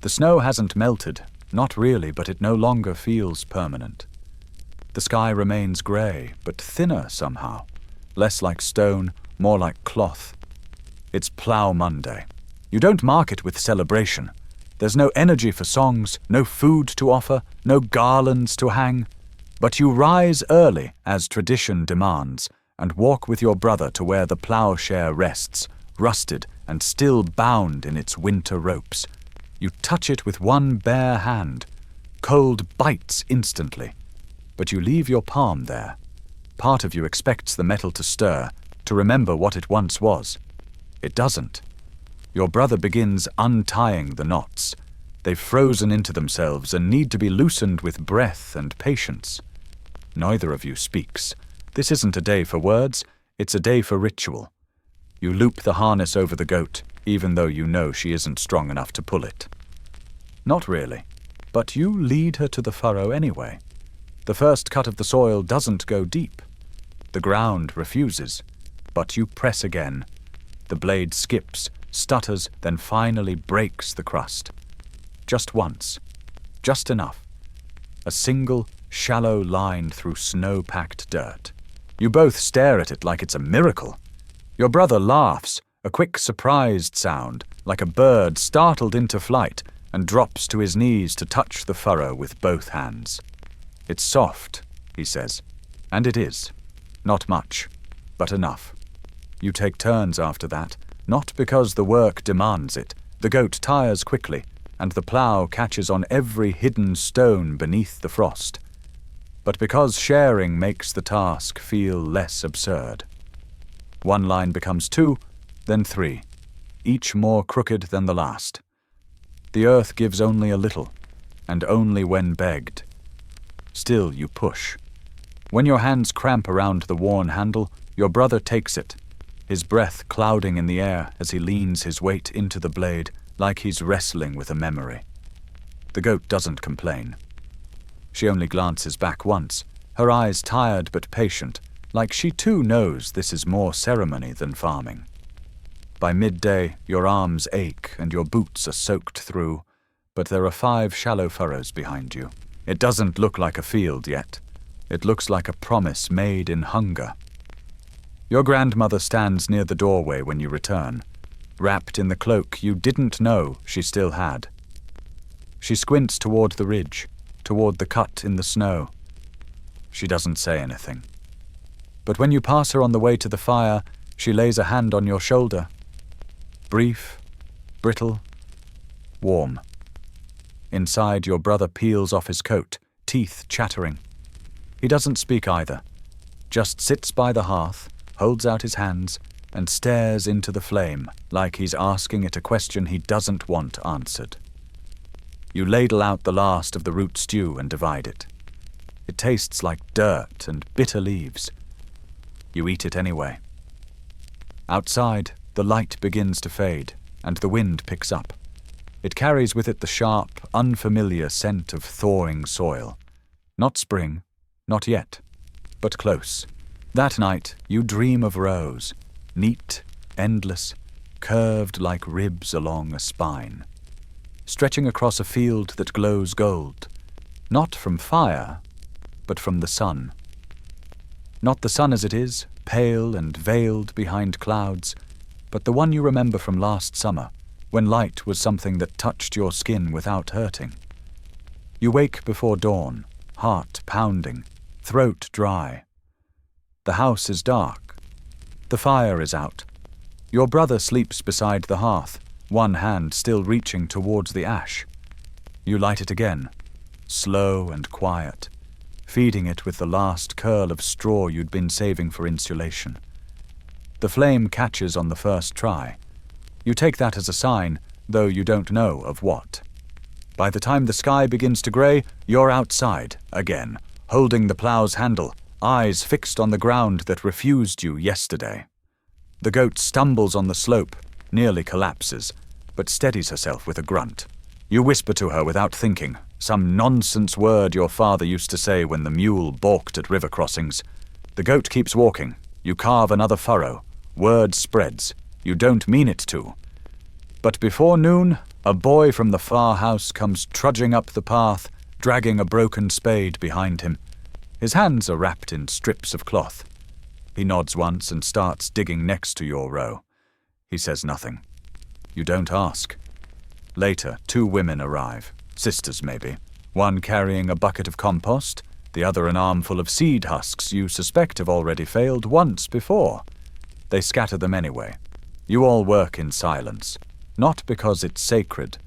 The snow hasn't melted, not really, but it no longer feels permanent. The sky remains grey, but thinner somehow, less like stone, more like cloth. It's Plough Monday. You don't mark it with celebration. There's no energy for songs, no food to offer, no garlands to hang. But you rise early, as tradition demands, and walk with your brother to where the ploughshare rests, rusted and still bound in its winter ropes. You touch it with one bare hand. Cold bites instantly. But you leave your palm there. Part of you expects the metal to stir, to remember what it once was. It doesn't. Your brother begins untying the knots. They've frozen into themselves and need to be loosened with breath and patience. Neither of you speaks. This isn't a day for words, it's a day for ritual. You loop the harness over the goat, even though you know she isn't strong enough to pull it. Not really, but you lead her to the furrow anyway. The first cut of the soil doesn't go deep. The ground refuses, but you press again. The blade skips, stutters, then finally breaks the crust. Just once. Just enough. A single, shallow line through snow-packed dirt. You both stare at it like it's a miracle. Your brother laughs, a quick surprised sound, like a bird startled into flight, and drops to his knees to touch the furrow with both hands. It's soft, he says. And it is. Not much, but enough. You take turns after that, not because the work demands it. The goat tires quickly, and the plough catches on every hidden stone beneath the frost. but because sharing makes the task feel less absurd. One line becomes 2, then 3, each more crooked than the last. The earth gives only a little, and only when begged. Still you push. When your hands cramp around the worn handle, your brother takes it, his breath clouding in the air as he leans his weight into the blade like he's wrestling with a memory. The goat doesn't complain. She only glances back once, her eyes tired but patient, like she too knows this is more ceremony than farming. By midday, your arms ache and your boots are soaked through, but there are 5 shallow furrows behind you. It doesn't look like a field yet. It looks like a promise made in hunger. Your grandmother stands near the doorway when you return, wrapped in the cloak you didn't know she still had. She squints toward the ridge, toward the cut in the snow. She doesn't say anything. But when you pass her on the way to the fire, she lays a hand on your shoulder. Brief, brittle, warm. Inside, your brother peels off his coat, teeth chattering. He doesn't speak either, just sits by the hearth, holds out his hands, and stares into the flame like he's asking it a question he doesn't want answered. You ladle out the last of the root stew and divide it. It tastes like dirt and bitter leaves. You eat it anyway. Outside, the light begins to fade, and the wind picks up. It carries with it the sharp, unfamiliar scent of thawing soil. Not spring, not yet, but close. That night, you dream of rows, neat, endless, curved like ribs along a spine, stretching across a field that glows gold, not from fire, but from the sun. Not the sun as it is, pale and veiled behind clouds, but the one you remember from last summer, when light was something that touched your skin without hurting. You wake before dawn, heart pounding, throat dry. The house is dark. The fire is out. Your brother sleeps beside the hearth, one hand still reaching towards the ash. You light it again, slow and quiet, feeding it with the last curl of straw you'd been saving for insulation. The flame catches on the first try. You take that as a sign, though you don't know of what. By the time the sky begins to grey, you're outside, again, holding the plough's handle, eyes fixed on the ground that refused you yesterday. The goat stumbles on the slope, nearly collapses, but steadies herself with a grunt. You whisper to her without thinking, some nonsense word your father used to say when the mule balked at river crossings. The goat keeps walking. You carve another furrow. Word spreads. You don't mean it to. But before noon, a boy from the far house comes trudging up the path, dragging a broken spade behind him. His hands are wrapped in strips of cloth. He nods once and starts digging next to your row. He says nothing. You don't ask. Later, 2 women arrive, sisters maybe, one carrying a bucket of compost, the other an armful of seed husks you suspect have already failed once before. They scatter them anyway. You all work in silence, not because it's sacred,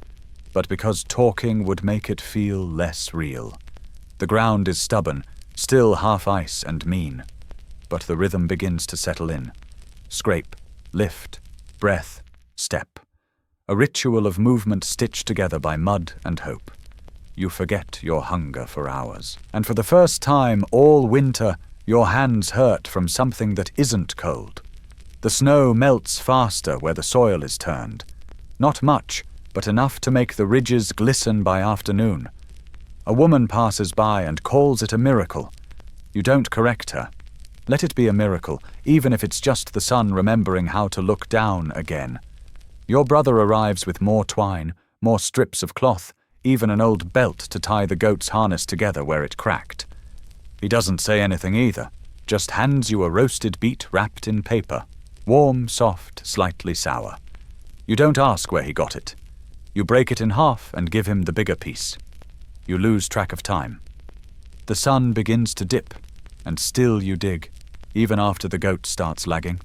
but because talking would make it feel less real. The ground is stubborn, still half ice and mean, but the rhythm begins to settle in. Scrape, lift, breath, step. A ritual of movement stitched together by mud and hope. You forget your hunger for hours. And for the first time all winter, your hands hurt from something that isn't cold. The snow melts faster where the soil is turned. Not much, but enough to make the ridges glisten by afternoon. A woman passes by and calls it a miracle. You don't correct her. Let it be a miracle, even if it's just the sun remembering how to look down again. Your brother arrives with more twine, more strips of cloth, even an old belt to tie the goat's harness together where it cracked. He doesn't say anything either, just hands you a roasted beet wrapped in paper. Warm, soft, slightly sour. You don't ask where he got it. You break it in half and give him the bigger piece. You lose track of time. The sun begins to dip, and still you dig, even after the goat starts lagging.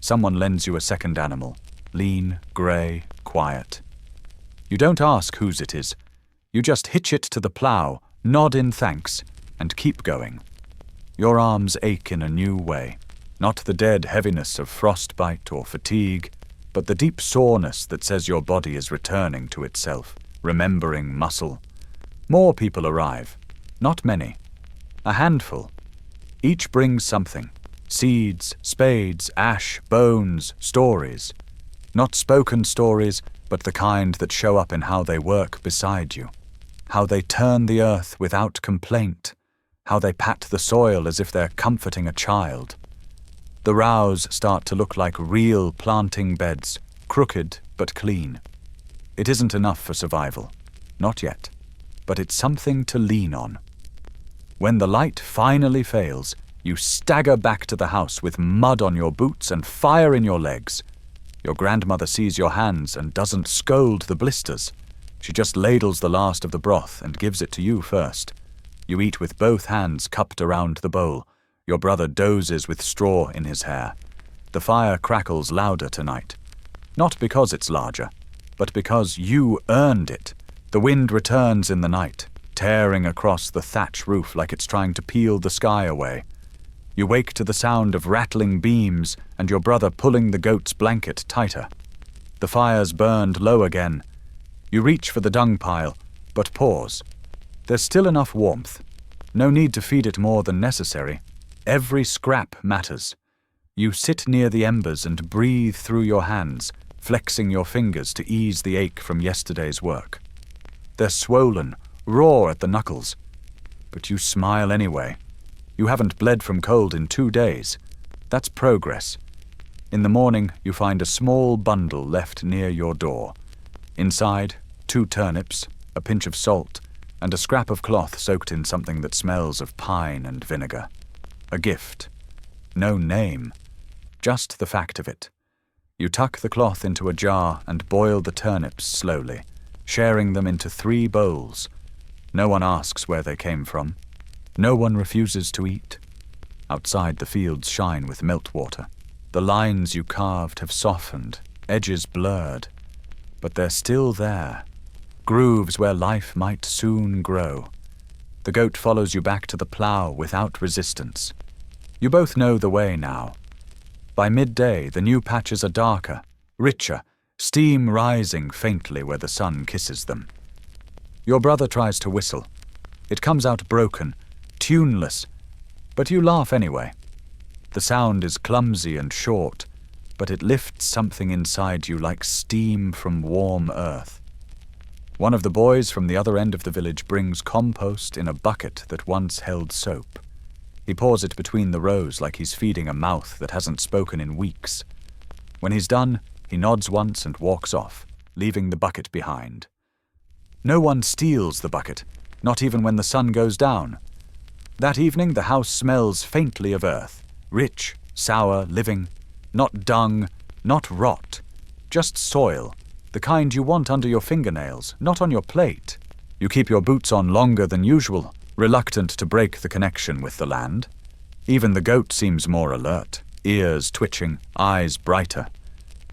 Someone lends you a second animal, lean, grey, quiet. You don't ask whose it is. You just hitch it to the plough, nod in thanks, and keep going. Your arms ache in a new way, not the dead heaviness of frostbite or fatigue, but the deep soreness that says your body is returning to itself, remembering muscle. More people arrive, not many, a handful. Each brings something: seeds, spades, ash, bones, stories. Not spoken stories, but the kind that show up in how they work beside you, how they turn the earth without complaint, how they pat the soil as if they're comforting a child. The rows start to look like real planting beds, crooked but clean. It isn't enough for survival, not yet, but it's something to lean on. When the light finally fails, you stagger back to the house with mud on your boots and fire in your legs. Your grandmother sees your hands and doesn't scold the blisters. She just ladles the last of the broth and gives it to you first. You eat with both hands cupped around the bowl. Your brother dozes with straw in his hair. The fire crackles louder tonight. Not because it's larger, but because you earned it. The wind returns in the night, tearing across the thatch roof like it's trying to peel the sky away. You wake to the sound of rattling beams and your brother pulling the goat's blanket tighter. The fire's burned low again. You reach for the dung pile, but pause. There's still enough warmth. No need to feed it more than necessary. Every scrap matters. You sit near the embers and breathe through your hands, flexing your fingers to ease the ache from yesterday's work. They're swollen, raw at the knuckles. But you smile anyway. You haven't bled from cold in 2 days. That's progress. In the morning, you find a small bundle left near your door. Inside, 2 turnips, a pinch of salt, and a scrap of cloth soaked in something that smells of pine and vinegar. A gift. No name. Just the fact of it. You tuck the cloth into a jar and boil the turnips slowly, sharing them into 3 bowls. No one asks where they came from. No one refuses to eat. Outside, the fields shine with meltwater. The lines you carved have softened, edges blurred. But they're still there. Grooves where life might soon grow. The goat follows you back to the plough without resistance. You both know the way now. By midday, the new patches are darker, richer, steam rising faintly where the sun kisses them. Your brother tries to whistle. It comes out broken, tuneless, but you laugh anyway. The sound is clumsy and short, but it lifts something inside you like steam from warm earth. One of the boys from the other end of the village brings compost in a bucket that once held soap. He pours it between the rows like he's feeding a mouth that hasn't spoken in weeks. When he's done, he nods once and walks off, leaving the bucket behind. No one steals the bucket, not even when the sun goes down. That evening, the house smells faintly of earth, rich, sour, living, not dung, not rot, just soil, the kind you want under your fingernails, not on your plate. You keep your boots on longer than usual, reluctant to break the connection with the land. Even the goat seems more alert, ears twitching, eyes brighter.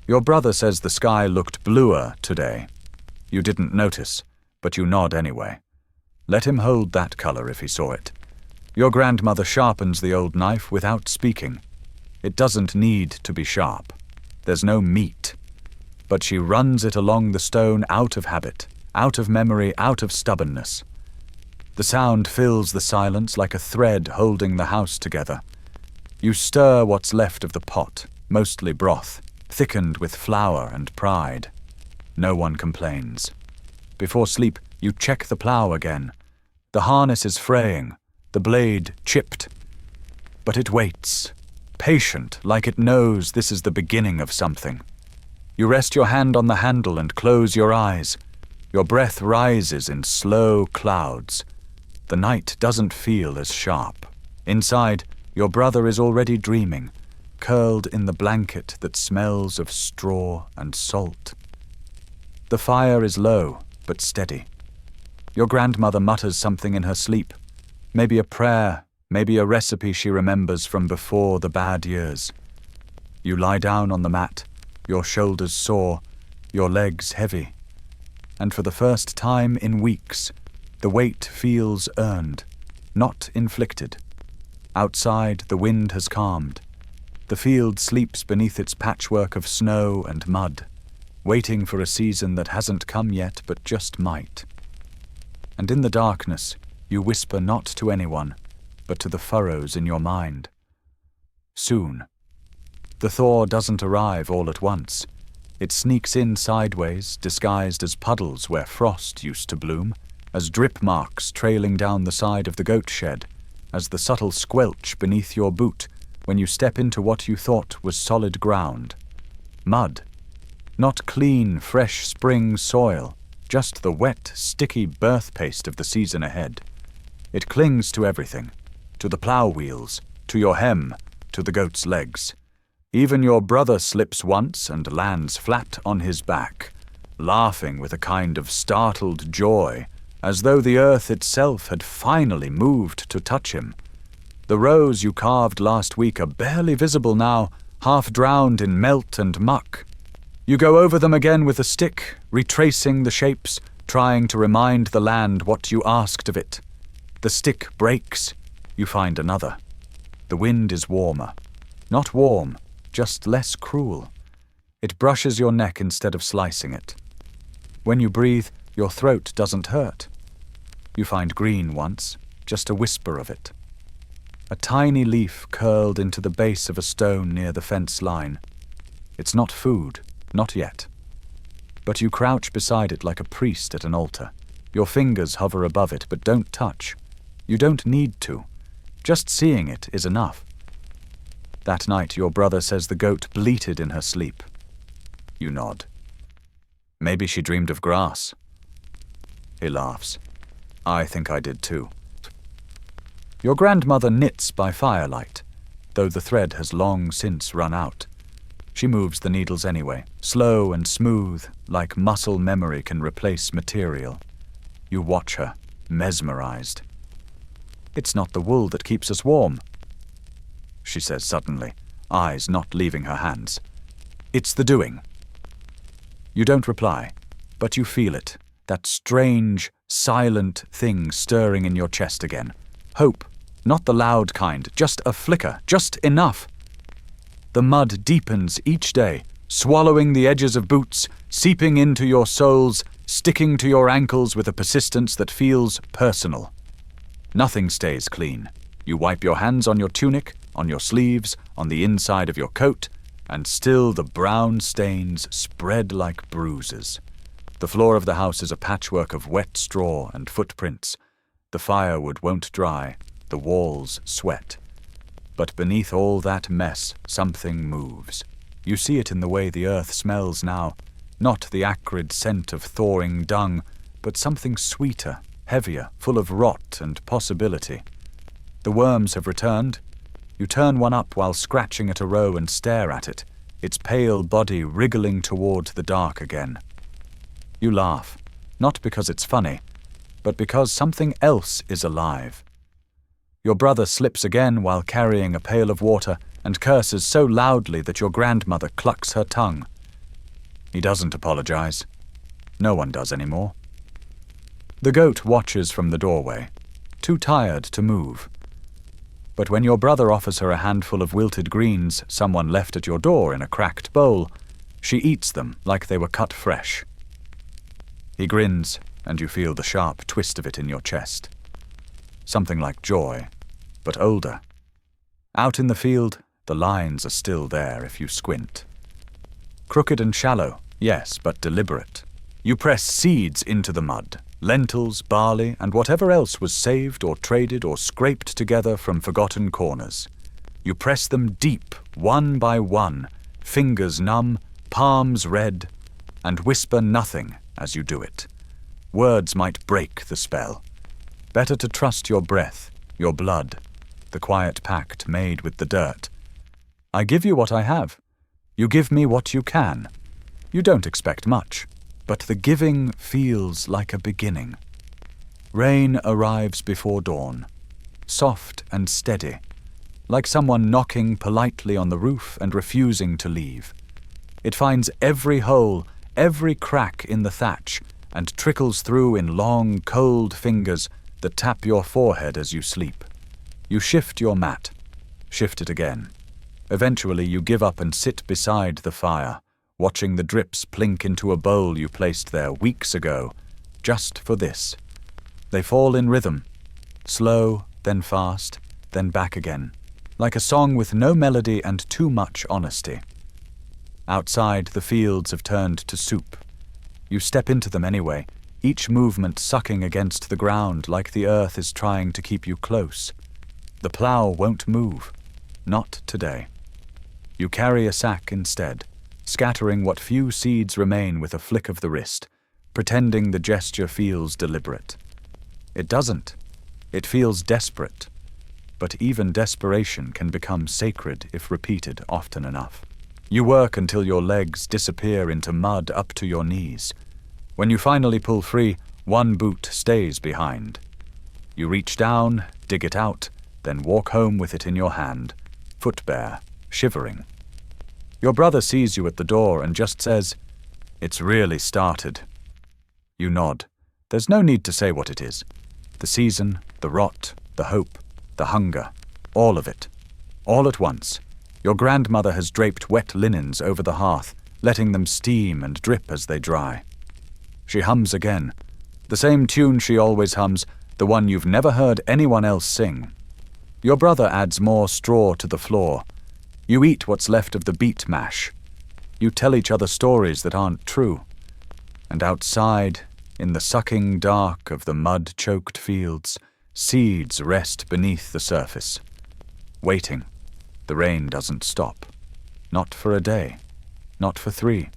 Your brother says the sky looked bluer today. You didn't notice, but you nod anyway. Let him hold that color if he saw it. Your grandmother sharpens the old knife without speaking. It doesn't need to be sharp. There's no meat. But she runs it along the stone out of habit, out of memory, out of stubbornness. The sound fills the silence like a thread holding the house together. You stir what's left of the pot, mostly broth, thickened with flour and pride. No one complains. Before sleep, you check the plough again. The harness is fraying, the blade chipped. But it waits, patient, like it knows this is the beginning of something. You rest your hand on the handle and close your eyes. Your breath rises in slow clouds. The night doesn't feel as sharp. Inside, your brother is already dreaming, curled in the blanket that smells of straw and salt. The fire is low, but steady. Your grandmother mutters something in her sleep, maybe a prayer, maybe a recipe she remembers from before the bad years. You lie down on the mat, your shoulders sore, your legs heavy. And for the first time in weeks, the weight feels earned. not inflicted. Outside, the wind has calmed. The field sleeps beneath its patchwork of snow and mud, waiting for a season that hasn't come yet but just might. And in the darkness, you whisper not to anyone, but to the furrows in your mind. Soon. The thaw doesn't arrive all at once. It sneaks in sideways, disguised as puddles where frost used to bloom, as drip marks trailing down the side of the goat shed, as the subtle squelch beneath your boot when you step into what you thought was solid ground. Mud. Not clean, fresh spring soil, just the wet, sticky birth paste of the season ahead. It clings to everything, to the plough wheels, to your hem, to the goat's legs. Even your brother slips once and lands flat on his back, laughing with a kind of startled joy, as though the earth itself had finally moved to touch him. The rows you carved last week are barely visible now, half drowned in melt and muck. You go over them again with a stick, retracing the shapes, trying to remind the land what you asked of it. The stick breaks. You find another. The wind is warmer. Not warm, just less cruel. It brushes your neck instead of slicing it. When you breathe, your throat doesn't hurt. You find green once, just a whisper of it. A tiny leaf curled into the base of a stone near the fence line. It's not food, not yet. But you crouch beside it like a priest at an altar. Your fingers hover above it, but don't touch. You don't need to. Just seeing it is enough. That night your brother says the goat bleated in her sleep. You nod. Maybe she dreamed of grass. He laughs. I think I did too. Your grandmother knits by firelight, though the thread has long since run out. She moves the needles anyway, slow and smooth, like muscle memory can replace material. You watch her, mesmerized. It's not the wool that keeps us warm, she says suddenly, eyes not leaving her hands. It's the doing. You don't reply, but you feel it, that strange, silent thing stirring in your chest again. Hope, not the loud kind, just a flicker, just enough. The mud deepens each day, swallowing the edges of boots, seeping into your soles, sticking to your ankles with a persistence that feels personal. Nothing stays clean. You wipe your hands on your tunic, on your sleeves, on the inside of your coat, and still the brown stains spread like bruises. The floor of the house is a patchwork of wet straw and footprints. The firewood won't dry, the walls sweat. But beneath all that mess, something moves. You see it in the way the earth smells now, not the acrid scent of thawing dung, but something sweeter, heavier, full of rot and possibility. The worms have returned. You turn one up while scratching at a row and stare at it, its pale body wriggling toward the dark again. You laugh, not because it's funny, but because something else is alive. Your brother slips again while carrying a pail of water and curses so loudly that your grandmother clucks her tongue. He doesn't apologize. No one does anymore. The goat watches from the doorway, too tired to move. But when your brother offers her a handful of wilted greens someone left at your door in a cracked bowl, she eats them like they were cut fresh. He grins, and you feel the sharp twist of it in your chest. Something like joy, but older. Out in the field, the lines are still there if you squint. Crooked and shallow, yes, but deliberate. You press seeds into the mud, lentils, barley, and whatever else was saved or traded or scraped together from forgotten corners. You press them deep, one by one, fingers numb, palms red, and whisper nothing as you do it. Words might break the spell. Better to trust your breath, your blood, the quiet pact made with the dirt. I give you what I have. You give me what you can. You don't expect much, but the giving feels like a beginning. Rain arrives before dawn, soft and steady, like someone knocking politely on the roof and refusing to leave. It finds every hole, every crack in the thatch, and trickles through in long, cold fingers, that tap your forehead as you sleep. You shift your mat, shift it again. Eventually you give up and sit beside the fire, watching the drips plink into a bowl you placed there weeks ago, just for this. They fall in rhythm, slow, then fast, then back again, like a song with no melody and too much honesty. Outside, the fields have turned to soup. You step into them anyway, each movement sucking against the ground like the earth is trying to keep you close. The plough won't move. Not today. You carry a sack instead, scattering what few seeds remain with a flick of the wrist, pretending the gesture feels deliberate. It doesn't. It feels desperate. But even desperation can become sacred if repeated often enough. You work until your legs disappear into mud up to your knees. When you finally pull free, one boot stays behind. You reach down, dig it out, then walk home with it in your hand, foot bare, shivering. Your brother sees you at the door and just says, "It's really started." You nod. There's no need to say what it is. The season, the rot, the hope, the hunger, all of it. All at once. Your grandmother has draped wet linens over the hearth, letting them steam and drip as they dry. She hums again. The same tune she always hums, the one you've never heard anyone else sing. Your brother adds more straw to the floor. You eat what's left of the beet mash. You tell each other stories that aren't true. And outside, in the sucking dark of the mud-choked fields, seeds rest beneath the surface. Waiting. The rain doesn't stop. Not for a day. Not for 3.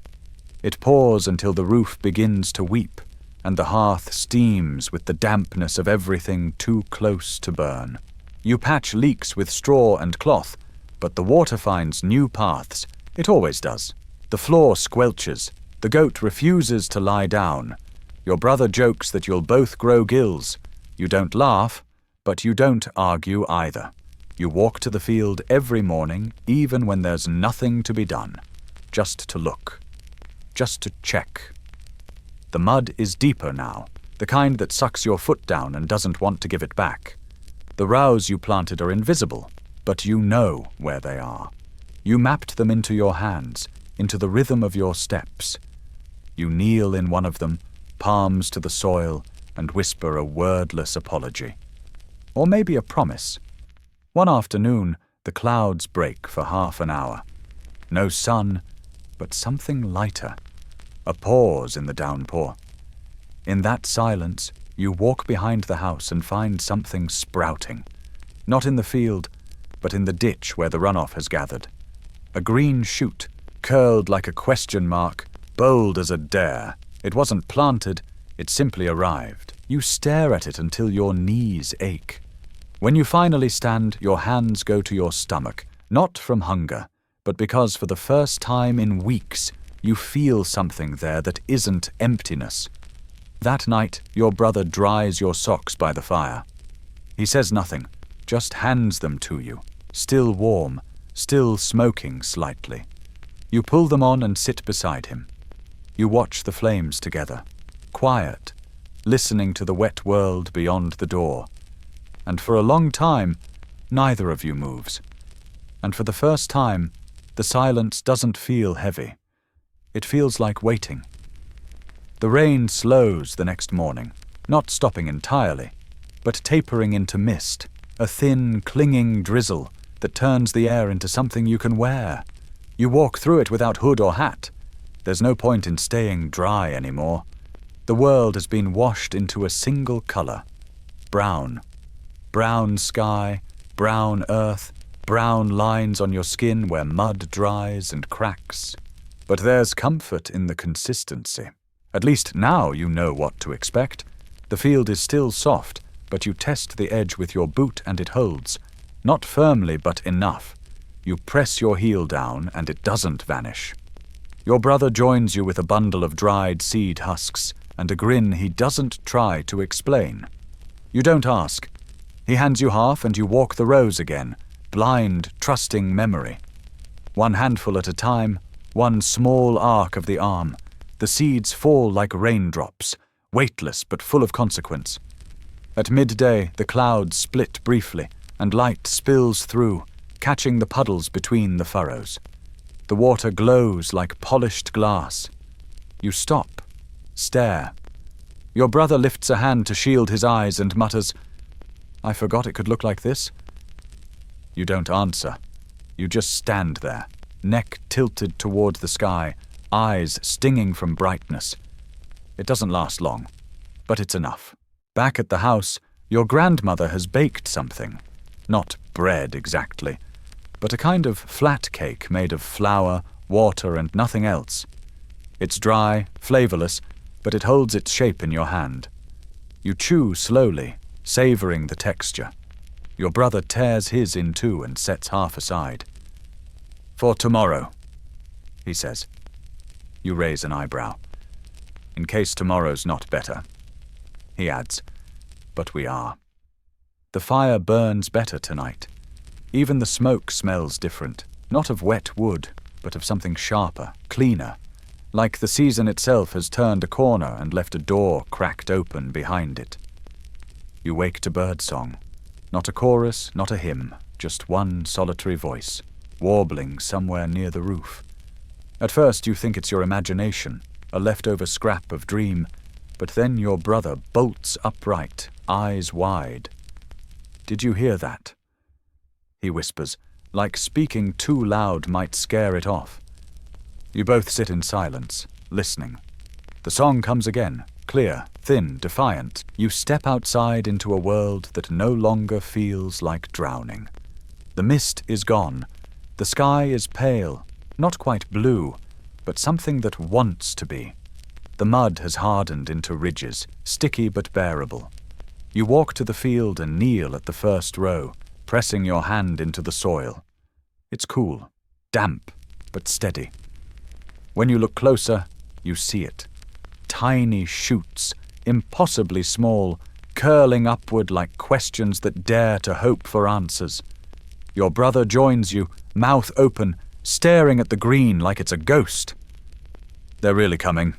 It pours until the roof begins to weep, and the hearth steams with the dampness of everything too close to burn. You patch leaks with straw and cloth, but the water finds new paths. It always does. The floor squelches. The goat refuses to lie down. Your brother jokes that you'll both grow gills. You don't laugh, but you don't argue either. You walk to the field every morning, even when there's nothing to be done. Just to look. Just to check. The mud is deeper now, the kind that sucks your foot down and doesn't want to give it back. The rows you planted are invisible, but you know where they are. You mapped them into your hands, into the rhythm of your steps. You kneel in one of them, palms to the soil, and whisper a wordless apology. Or maybe a promise. One afternoon, the clouds break for half an hour. No sun, but something lighter. A pause in the downpour. In that silence, you walk behind the house and find something sprouting. Not in the field, but in the ditch where the runoff has gathered. A green shoot, curled like a question mark, bold as a dare. It wasn't planted, it simply arrived. You stare at it until your knees ache. When you finally stand, your hands go to your stomach, not from hunger, but because for the first time in weeks, you feel something there that isn't emptiness. That night, your brother dries your socks by the fire. He says nothing, just hands them to you, still warm, still smoking slightly. You pull them on and sit beside him. You watch the flames together, quiet, listening to the wet world beyond the door. And for a long time, neither of you moves. And for the first time, the silence doesn't feel heavy. It feels like waiting. The rain slows the next morning, not stopping entirely, but tapering into mist, a thin, clinging drizzle that turns the air into something you can wear. You walk through it without hood or hat. There's no point in staying dry anymore. The world has been washed into a single color, brown. Brown sky, brown earth, brown lines on your skin where mud dries and cracks. But there's comfort in the consistency. At least now you know what to expect. The field is still soft, but you test the edge with your boot and it holds. Not firmly, but enough. You press your heel down and it doesn't vanish. Your brother joins you with a bundle of dried seed husks and a grin he doesn't try to explain. You don't ask. He hands you half and you walk the rows again, blind, trusting memory. One handful at a time, one small arc of the arm. The seeds fall like raindrops, weightless but full of consequence. At midday, the clouds split briefly, and light spills through, catching the puddles between the furrows. The water glows like polished glass. You stop, stare. Your brother lifts a hand to shield his eyes and mutters, "I forgot it could look like this." You don't answer. You just stand there, neck tilted toward the sky, eyes stinging from brightness. It doesn't last long, but it's enough. Back at the house, your grandmother has baked something. Not bread exactly, but a kind of flat cake made of flour, water, and nothing else. It's dry, flavorless, but it holds its shape in your hand. You chew slowly, savoring the texture. Your brother tears his in two and sets half aside. "For tomorrow," he says. You raise an eyebrow. "In case tomorrow's not better," he adds. "But we are." The fire burns better tonight. Even the smoke smells different, not of wet wood, but of something sharper, cleaner, like the season itself has turned a corner and left a door cracked open behind it. You wake to birdsong. Not a chorus, not a hymn, just one solitary voice, warbling somewhere near the roof. At first you think it's your imagination, a leftover scrap of dream, but then your brother bolts upright, eyes wide. "Did you hear that?" he whispers, like speaking too loud might scare it off. You both sit in silence, listening. The song comes again, clear, thin, defiant. You step outside into a world that no longer feels like drowning. The mist is gone. The sky is pale, not quite blue, but something that wants to be. The mud has hardened into ridges, sticky but bearable. You walk to the field and kneel at the first row, pressing your hand into the soil. It's cool, damp, but steady. When you look closer, you see it. Tiny shoots, impossibly small, curling upward like questions that dare to hope for answers. Your brother joins you, mouth open, staring at the green like it's a ghost. "They're really coming,"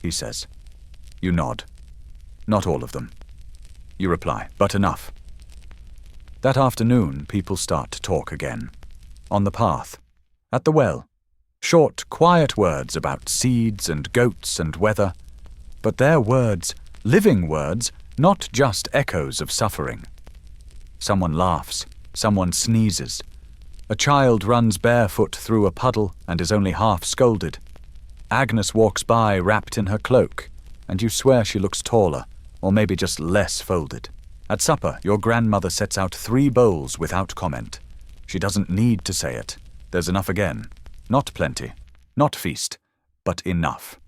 he says. You nod. "Not all of them." You reply, "But enough." That afternoon, people start to talk again. On the path. At the well. Short, quiet words about seeds and goats and weather. But they're words, living words, not just echoes of suffering. Someone laughs. Someone sneezes. A child runs barefoot through a puddle and is only half scolded. Agnes walks by wrapped in her cloak, and you swear she looks taller, or maybe just less folded. At supper, your grandmother sets out 3 bowls without comment. She doesn't need to say it. There's enough again. Not plenty, not feast, but enough.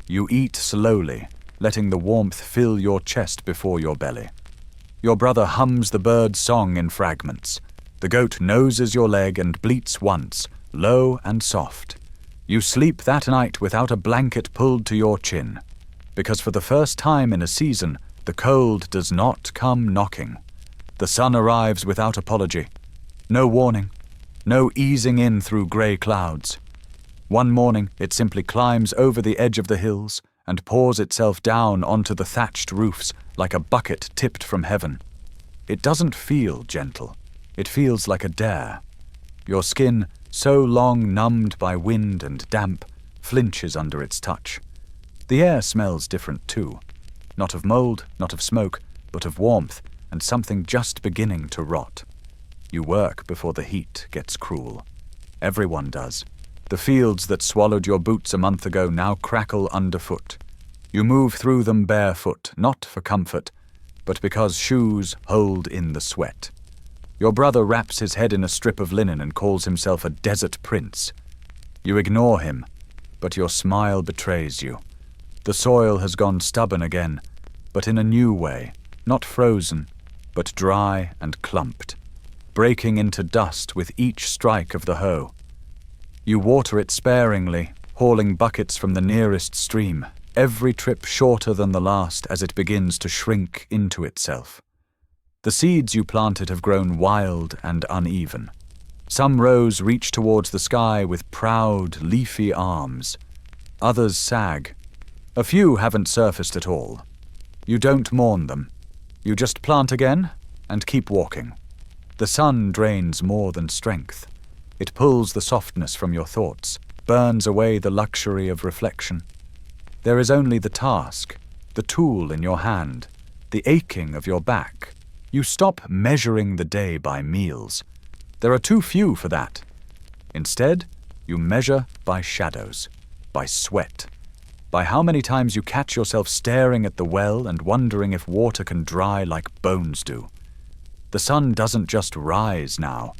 You eat slowly, letting the warmth fill your chest before your belly. Your brother hums the bird's song in fragments. The goat noses your leg and bleats once, low and soft. You sleep that night without a blanket pulled to your chin, because for the first time in a season, the cold does not come knocking. The sun arrives without apology. No warning. No easing in through grey clouds. One morning, it simply climbs over the edge of the hills and pours itself down onto the thatched roofs like a bucket tipped from heaven. It doesn't feel gentle. It feels like a dare. Your skin, so long numbed by wind and damp, flinches under its touch. The air smells different too. Not of mold, not of smoke, but of warmth and something just beginning to rot. You work before the heat gets cruel. Everyone does. The fields that swallowed your boots a month ago now crackle underfoot. You move through them barefoot, not for comfort, but because shoes hold in the sweat. Your brother wraps his head in a strip of linen and calls himself a desert prince. You ignore him, but your smile betrays you. The soil has gone stubborn again, but in a new way, not frozen, but dry and clumped, breaking into dust with each strike of the hoe. You water it sparingly, hauling buckets from the nearest stream, every trip shorter than the last as it begins to shrink into itself. The seeds you planted have grown wild and uneven. Some rows reach towards the sky with proud, leafy arms. Others sag. A few haven't surfaced at all. You don't mourn them. You just plant again and keep walking. The sun drains more than strength. It pulls the softness from your thoughts, burns away the luxury of reflection. There is only the task, the tool in your hand, the aching of your back. You stop measuring the day by meals. There are too few for that. Instead, you measure by shadows, by sweat, by how many times you catch yourself staring at the well and wondering if water can dry like bones do. The sun doesn't just rise now.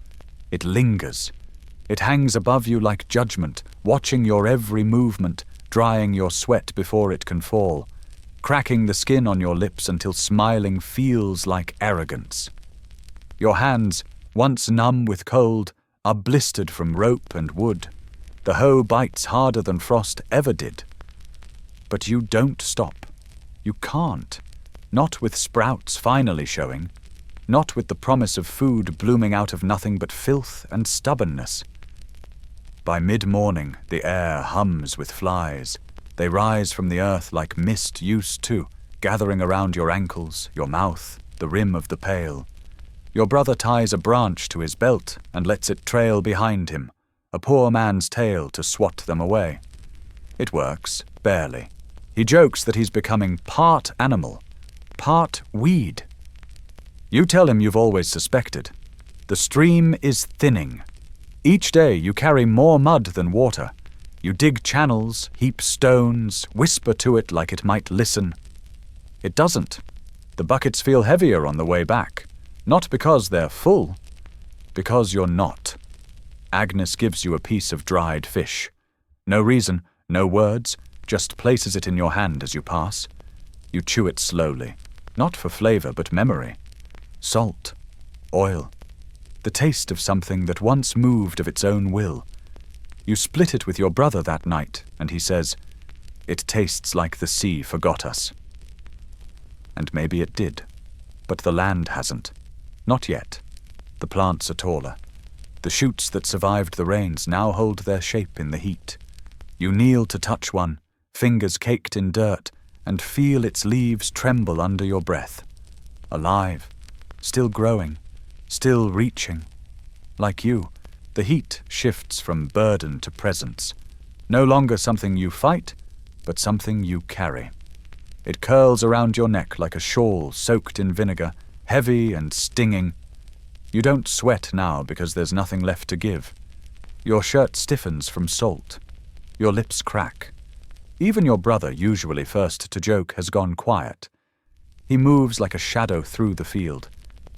It lingers. It hangs above you like judgment, watching your every movement, drying your sweat before it can fall, cracking the skin on your lips until smiling feels like arrogance. Your hands, once numb with cold, are blistered from rope and wood. The hoe bites harder than frost ever did. But you don't stop. You can't. Not with sprouts finally showing. Not with the promise of food blooming out of nothing but filth and stubbornness. By mid-morning, the air hums with flies. They rise from the earth like mist used to, gathering around your ankles, your mouth, the rim of the pail. Your brother ties a branch to his belt and lets it trail behind him, a poor man's tale to swat them away. It works, barely. He jokes that he's becoming part animal, part weed. You tell him you've always suspected. The stream is thinning. Each day you carry more mud than water. You dig channels, heap stones, whisper to it like it might listen. It doesn't. The buckets feel heavier on the way back. Not because they're full, because you're not. Agnes gives you a piece of dried fish. No reason, no words, just places it in your hand as you pass. You chew it slowly, not for flavor but memory. Salt, oil, the taste of something that once moved of its own will. You split it with your brother that night, and he says, "It tastes like the sea forgot us." And maybe it did, but the land hasn't. Not yet. The plants are taller. The shoots that survived the rains now hold their shape in the heat. You kneel to touch one, fingers caked in dirt, and feel its leaves tremble under your breath. Alive, still growing, still reaching. Like you, the heat shifts from burden to presence. No longer something you fight, but something you carry. It curls around your neck like a shawl soaked in vinegar, heavy and stinging. You don't sweat now because there's nothing left to give. Your shirt stiffens from salt. Your lips crack. Even your brother, usually first to joke, has gone quiet. He moves like a shadow through the field,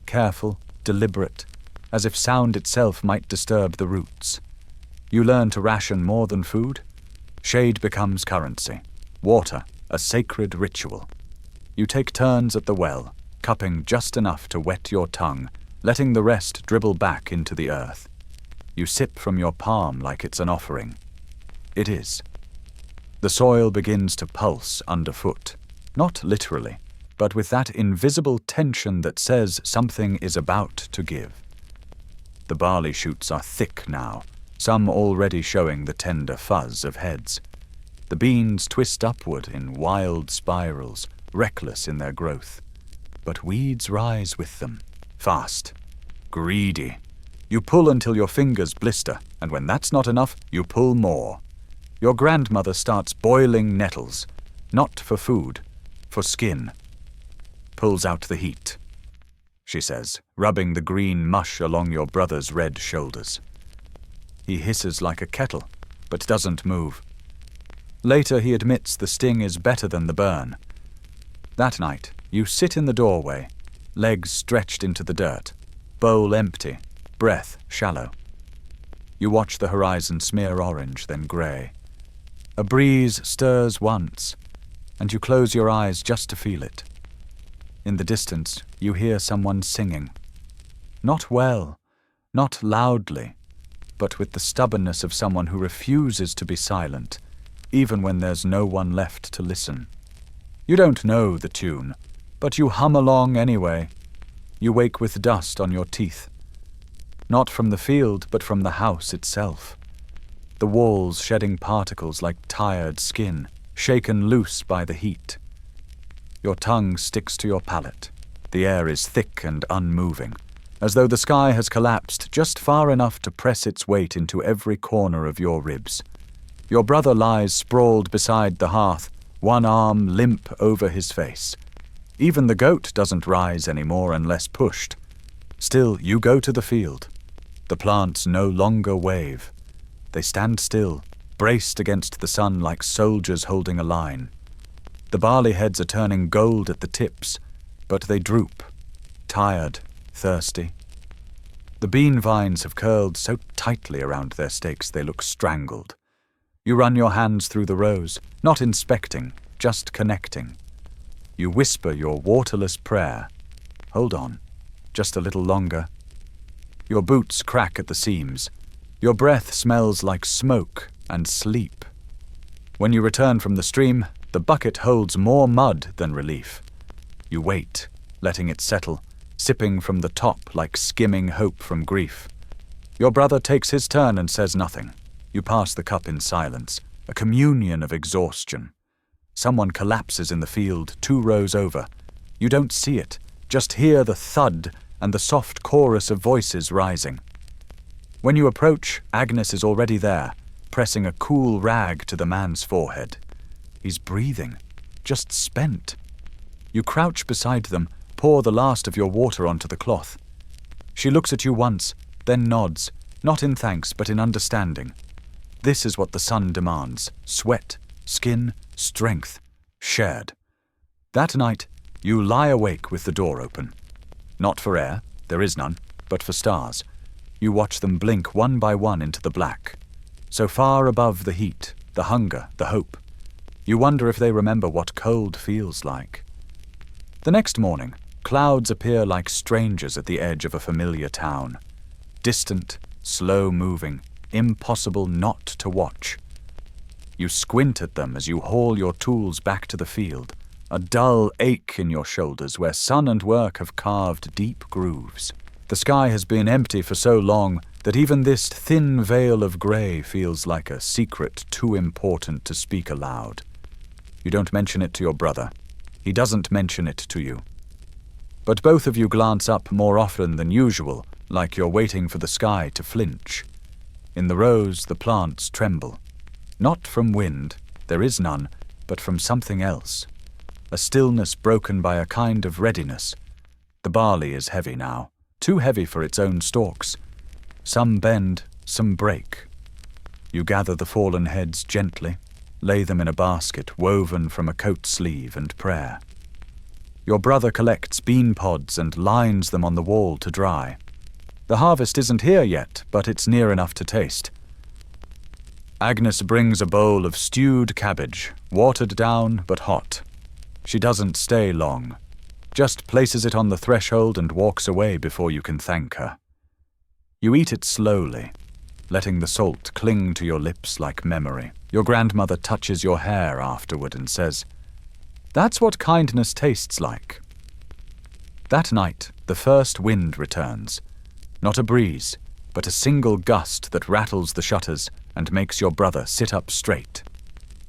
careful, deliberate, as if sound itself might disturb the roots. You learn to ration more than food. Shade becomes currency. Water, a sacred ritual. You take turns at the well, cupping just enough to wet your tongue, letting the rest dribble back into the earth. You sip from your palm like it's an offering. It is. The soil begins to pulse underfoot, not literally, but with that invisible tension that says something is about to give. The barley shoots are thick now, some already showing the tender fuzz of heads. The beans twist upward in wild spirals, reckless in their growth. But weeds rise with them, fast, greedy. You pull until your fingers blister, and when that's not enough, you pull more. Your grandmother starts boiling nettles, not for food, for skin. Pulls out the heat, she says, rubbing the green mush along your brother's red shoulders. He hisses like a kettle, but doesn't move. Later he admits the sting is better than the burn. That night, you sit in the doorway, legs stretched into the dirt, bowl empty, breath shallow. You watch the horizon smear orange, then grey. A breeze stirs once, and you close your eyes just to feel it. In the distance, you hear someone singing. Not well, not loudly, but with the stubbornness of someone who refuses to be silent, even when there's no one left to listen. You don't know the tune, but you hum along anyway. You wake with dust on your teeth. Not from the field, but from the house itself. The walls shedding particles like tired skin, shaken loose by the heat. Your tongue sticks to your palate. The air is thick and unmoving, as though the sky has collapsed just far enough to press its weight into every corner of your ribs. Your brother lies sprawled beside the hearth, one arm limp over his face. Even the goat doesn't rise anymore unless pushed. Still, you go to the field. The plants no longer wave. They stand still, braced against the sun like soldiers holding a line. The barley heads are turning gold at the tips, but they droop, tired, thirsty. The bean vines have curled so tightly around their stakes they look strangled. You run your hands through the rows, not inspecting, just connecting. You whisper your waterless prayer. Hold on, just a little longer. Your boots crack at the seams. Your breath smells like smoke and sleep. When you return from the stream, the bucket holds more mud than relief. You wait, letting it settle, sipping from the top like skimming hope from grief. Your brother takes his turn and says nothing. You pass the cup in silence, a communion of exhaustion. Someone collapses in the field 2 rows over. You don't see it, just hear the thud and the soft chorus of voices rising. When you approach, Agnes is already there, pressing a cool rag to the man's forehead. He's breathing, just spent. You crouch beside them, pour the last of your water onto the cloth. She looks at you once, then nods, not in thanks but in understanding. This is what the sun demands: sweat, skin, strength, shared. That night, you lie awake with the door open. Not for air, there is none, but for stars. You watch them blink one by one into the black. So far above the heat, the hunger, the hope. You wonder if they remember what cold feels like. The next morning, clouds appear like strangers at the edge of a familiar town. Distant, slow-moving, impossible not to watch. You squint at them as you haul your tools back to the field, a dull ache in your shoulders where sun and work have carved deep grooves. The sky has been empty for so long that even this thin veil of grey feels like a secret too important to speak aloud. You don't mention it to your brother. He doesn't mention it to you. But both of you glance up more often than usual, like you're waiting for the sky to flinch. In the rows, the plants tremble. Not from wind, there is none, but from something else. A stillness broken by a kind of readiness. The barley is heavy now, too heavy for its own stalks. Some bend, some break. You gather the fallen heads gently, lay them in a basket woven from a coat sleeve and prayer. Your brother collects bean pods and lines them on the wall to dry. The harvest isn't here yet, but it's near enough to taste. Agnes brings a bowl of stewed cabbage, watered down but hot. She doesn't stay long, just places it on the threshold and walks away before you can thank her. You eat it slowly, letting the salt cling to your lips like memory. Your grandmother touches your hair afterward and says, "That's what kindness tastes like." That night, the first wind returns. Not a breeze, but a single gust that rattles the shutters and makes your brother sit up straight.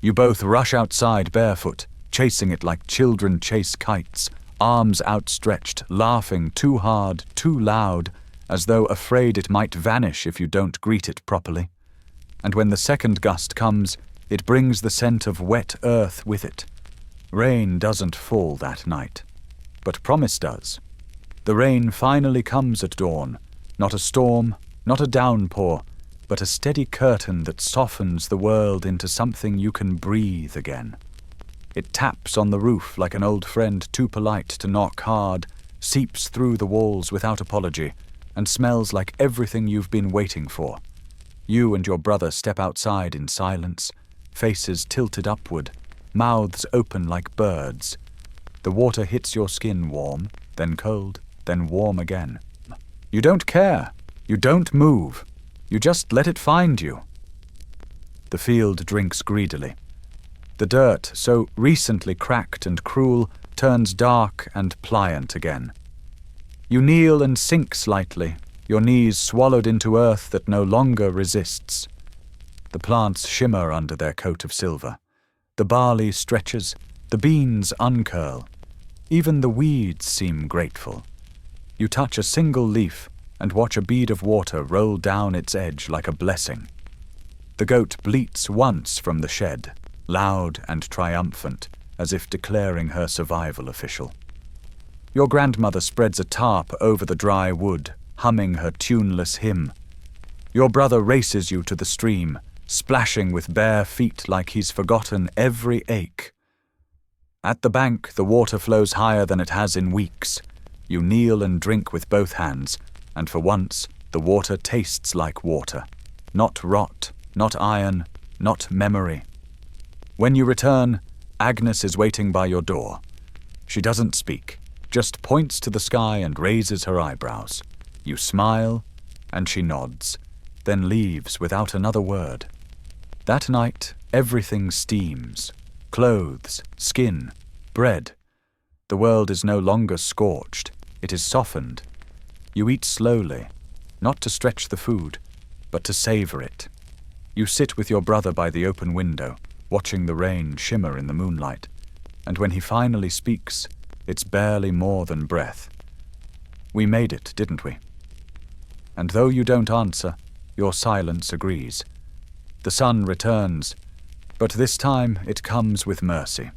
You both rush outside barefoot, chasing it like children chase kites, arms outstretched, laughing too hard, too loud, as though afraid it might vanish if you don't greet it properly. And when the second gust comes, it brings the scent of wet earth with it. Rain doesn't fall that night, but promise does. The rain finally comes at dawn, not a storm, not a downpour, but a steady curtain that softens the world into something you can breathe again. It taps on the roof like an old friend too polite to knock hard, seeps through the walls without apology, and smells like everything you've been waiting for. You and your brother step outside in silence, faces tilted upward, mouths open like birds. The water hits your skin warm, then cold, then warm again. You don't care. You don't move. You just let it find you. The field drinks greedily. The dirt, so recently cracked and cruel, turns dark and pliant again. You kneel and sink slightly, your knees swallowed into earth that no longer resists. The plants shimmer under their coat of silver. The barley stretches, the beans uncurl. Even the weeds seem grateful. You touch a single leaf and watch a bead of water roll down its edge like a blessing. The goat bleats once from the shed, loud and triumphant, as if declaring her survival official. Your grandmother spreads a tarp over the dry wood, humming her tuneless hymn. Your brother races you to the stream, splashing with bare feet like he's forgotten every ache. At the bank, the water flows higher than it has in weeks. You kneel and drink with both hands, and for once, the water tastes like water. Not rot, not iron, not memory. When you return, Agnes is waiting by your door. She doesn't speak, just points to the sky and raises her eyebrows. You smile, and she nods, then leaves without another word. That night, everything steams. Clothes, skin, bread. The world is no longer scorched, it is softened. You eat slowly, not to stretch the food, but to savor it. You sit with your brother by the open window, watching the rain shimmer in the moonlight, and when he finally speaks, it's barely more than breath. We made it, didn't we? And though you don't answer, your silence agrees. The sun returns, but this time it comes with mercy.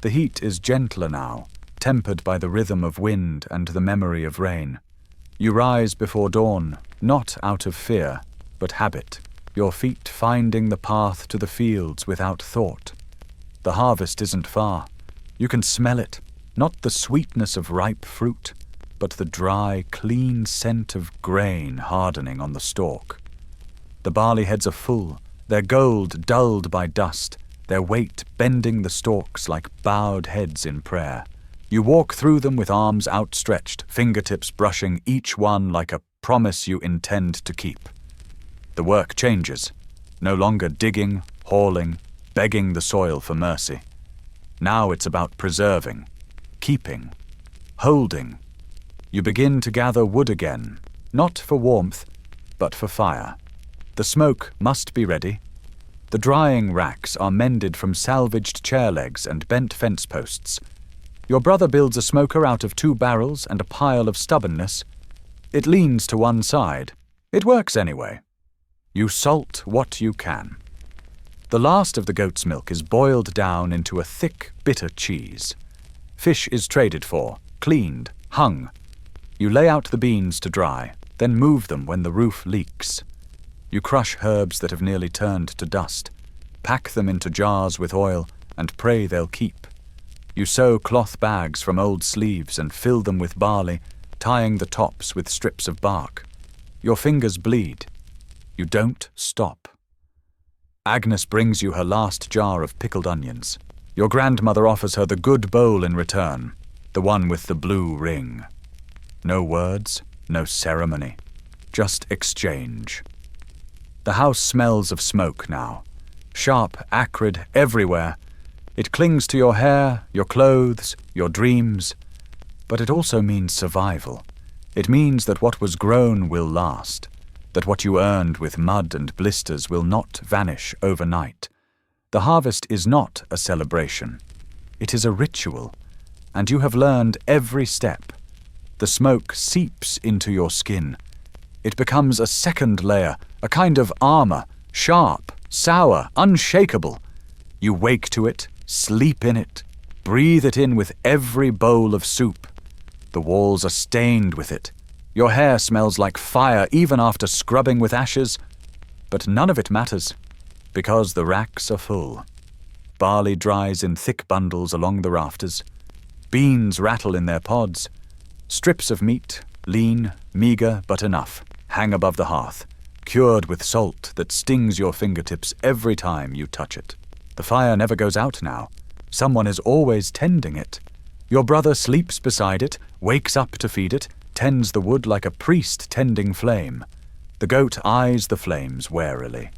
The heat is gentler now, tempered by the rhythm of wind and the memory of rain. You rise before dawn, not out of fear, but habit, your feet finding the path to the fields without thought. The harvest isn't far. You can smell it, not the sweetness of ripe fruit, but the dry, clean scent of grain hardening on the stalk. The barley heads are full, their gold dulled by dust, their weight bending the stalks like bowed heads in prayer. You walk through them with arms outstretched, fingertips brushing each one like a promise you intend to keep. The work changes, no longer digging, hauling, begging the soil for mercy. Now it's about preserving, keeping, holding. You begin to gather wood again, not for warmth, but for fire. The smoke must be ready. The drying racks are mended from salvaged chair legs and bent fence posts. Your brother builds a smoker out of 2 barrels and a pile of stubbornness. It leans to one side. It works anyway. You salt what you can. The last of the goat's milk is boiled down into a thick, bitter cheese. Fish is traded for, cleaned, hung. You lay out the beans to dry, then move them when the roof leaks. You crush herbs that have nearly turned to dust, pack them into jars with oil, and pray they'll keep. You sew cloth bags from old sleeves and fill them with barley, tying the tops with strips of bark. Your fingers bleed. You don't stop. Agnes brings you her last jar of pickled onions. Your grandmother offers her the good bowl in return, the one with the blue ring. No words, no ceremony, just exchange. The house smells of smoke now, sharp, acrid, everywhere. It clings to your hair, your clothes, your dreams. But it also means survival. It means that what was grown will last, that what you earned with mud and blisters will not vanish overnight. The harvest is not a celebration. It is a ritual, and you have learned every step. The smoke seeps into your skin. It becomes a second layer, a kind of armor, sharp, sour, unshakable. You wake to it, sleep in it, breathe it in with every bowl of soup. The walls are stained with it. Your hair smells like fire even after scrubbing with ashes, but none of it matters, because the racks are full. Barley dries in thick bundles along the rafters. Beans rattle in their pods. Strips of meat, lean, meager, but enough, hang above the hearth, cured with salt that stings your fingertips every time you touch it. The fire never goes out now. Someone is always tending it. Your brother sleeps beside it, wakes up to feed it, tends the wood like a priest tending flame. The goat eyes the flames warily.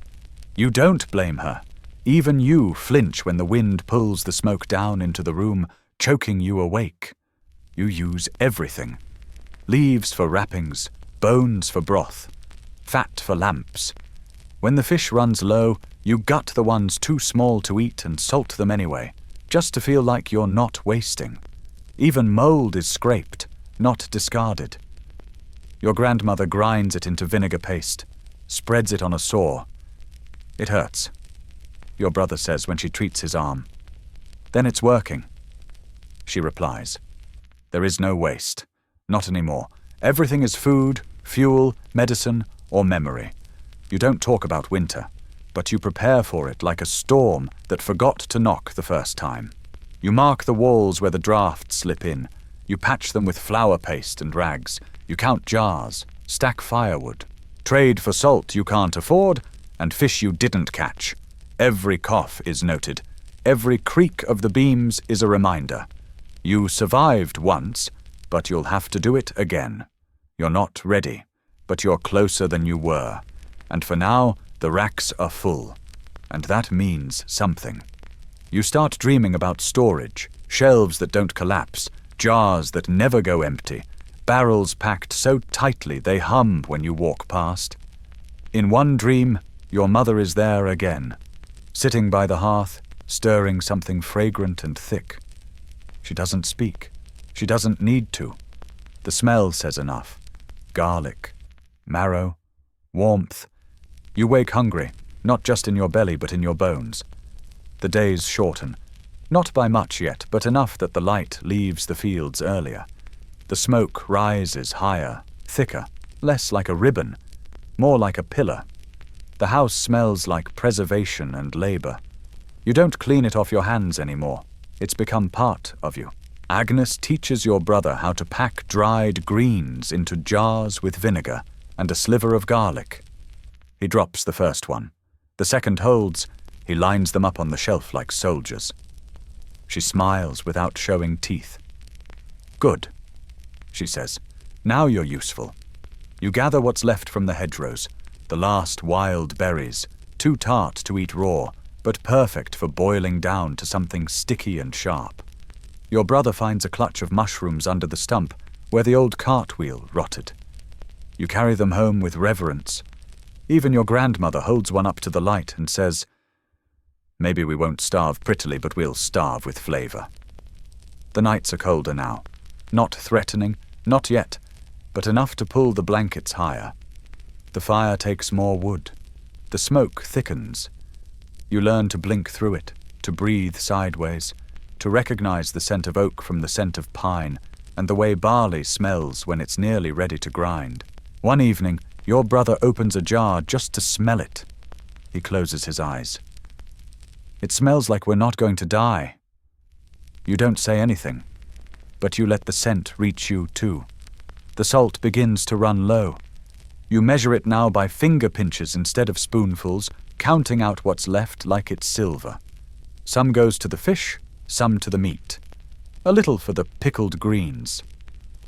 You don't blame her. Even you flinch when the wind pulls the smoke down into the room, choking you awake. You use everything. Leaves for wrappings, bones for broth, fat for lamps. When the fish runs low, you gut the ones too small to eat and salt them anyway, just to feel like you're not wasting. Even mold is scraped, not discarded. Your grandmother grinds it into vinegar paste, spreads it on a sore. It hurts, your brother says when she treats his arm. Then it's working, she replies. There is no waste, not anymore. Everything is food, fuel, medicine, or memory. You don't talk about winter, but you prepare for it like a storm that forgot to knock the first time. You mark the walls where the drafts slip in. You patch them with flour paste and rags. You count jars, stack firewood, trade for salt you can't afford, and fish you didn't catch. Every cough is noted. Every creak of the beams is a reminder. You survived once, but you'll have to do it again. You're not ready, but you're closer than you were. And for now, the racks are full. And that means something. You start dreaming about storage, shelves that don't collapse, jars that never go empty, barrels packed so tightly they hum when you walk past. In one dream, your mother is there again, sitting by the hearth, stirring something fragrant and thick. She doesn't speak. She doesn't need to. The smell says enough. Garlic, marrow, warmth. You wake hungry, not just in your belly but in your bones. The days shorten, not by much yet, but enough that the light leaves the fields earlier. The smoke rises higher, thicker, less like a ribbon, more like a pillar. The house smells like preservation and labor. You don't clean it off your hands anymore. It's become part of you. Agnes teaches your brother how to pack dried greens into jars with vinegar and a sliver of garlic. He drops the first one. The second holds. He lines them up on the shelf like soldiers. She smiles without showing teeth. Good, she says. Now you're useful. You gather what's left from the hedgerows, the last wild berries, too tart to eat raw, but perfect for boiling down to something sticky and sharp. Your brother finds a clutch of mushrooms under the stump where the old cartwheel rotted. You carry them home with reverence. Even your grandmother holds one up to the light and says, "Maybe we won't starve prettily, but we'll starve with flavor." The nights are colder now. Not threatening, not yet, but enough to pull the blankets higher. The fire takes more wood. The smoke thickens. You learn to blink through it, to breathe sideways, to recognize the scent of oak from the scent of pine, and the way barley smells when it's nearly ready to grind. One evening, your brother opens a jar just to smell it. He closes his eyes. It smells like we're not going to die. You don't say anything, but you let the scent reach you too. The salt begins to run low. You measure it now by finger pinches instead of spoonfuls, counting out what's left like it's silver. Some goes to the fish, some to the meat. A little for the pickled greens.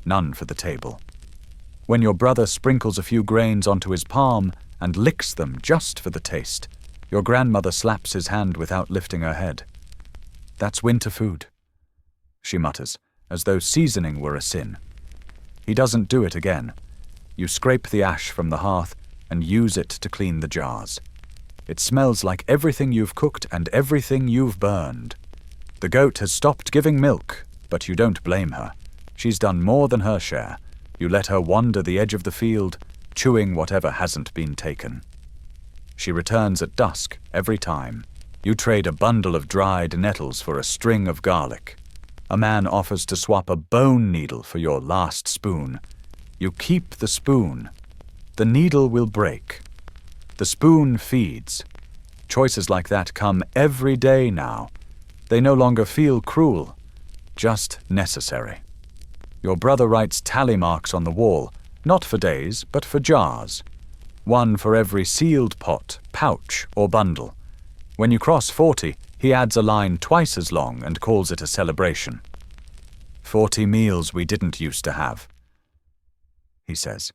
None for the table. When your brother sprinkles a few grains onto his palm and licks them just for the taste, your grandmother slaps his hand without lifting her head. "That's winter food," she mutters, as though seasoning were a sin. He doesn't do it again. You scrape the ash from the hearth and use it to clean the jars. It smells like everything you've cooked and everything you've burned. The goat has stopped giving milk, but you don't blame her. She's done more than her share. You let her wander the edge of the field, chewing whatever hasn't been taken. She returns at dusk every time. You trade a bundle of dried nettles for a string of garlic. A man offers to swap a bone needle for your last spoon. You keep the spoon. The needle will break. The spoon feeds. Choices like that come every day now. They no longer feel cruel, just necessary. Your brother writes tally marks on the wall, not for days, but for jars. One for every sealed pot, pouch, or bundle. When you cross 40, he adds a line twice as long and calls it a celebration. 40 meals we didn't used to have, he says.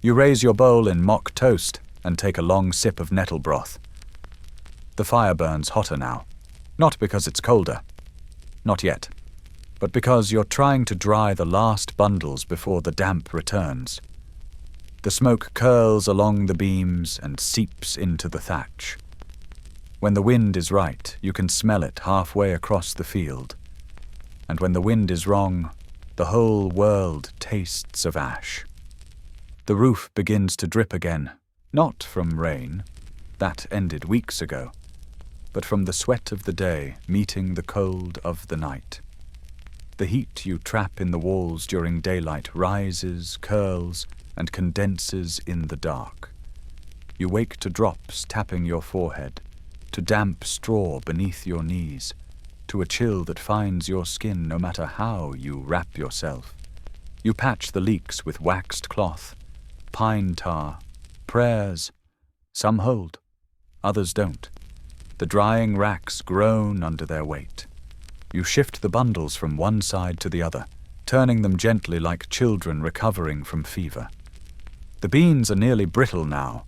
You raise your bowl in mock toast and take a long sip of nettle broth. The fire burns hotter now, not because it's colder, not yet, but because you're trying to dry the last bundles before the damp returns. The smoke curls along the beams and seeps into the thatch. When the wind is right, you can smell it halfway across the field. and when the wind is wrong, the whole world tastes of ash. The roof begins to drip again, not from rain, that ended weeks ago, but from the sweat of the day meeting the cold of the night. The heat you trap in the walls during daylight rises, curls, and condenses in the dark. You wake to drops tapping your forehead, to damp straw beneath your knees, to a chill that finds your skin no matter how you wrap yourself. You patch the leaks with waxed cloth, pine tar, prayers. Some hold, others don't. The drying racks groan under their weight. You shift the bundles from one side to the other, turning them gently like children recovering from fever. The beans are nearly brittle now.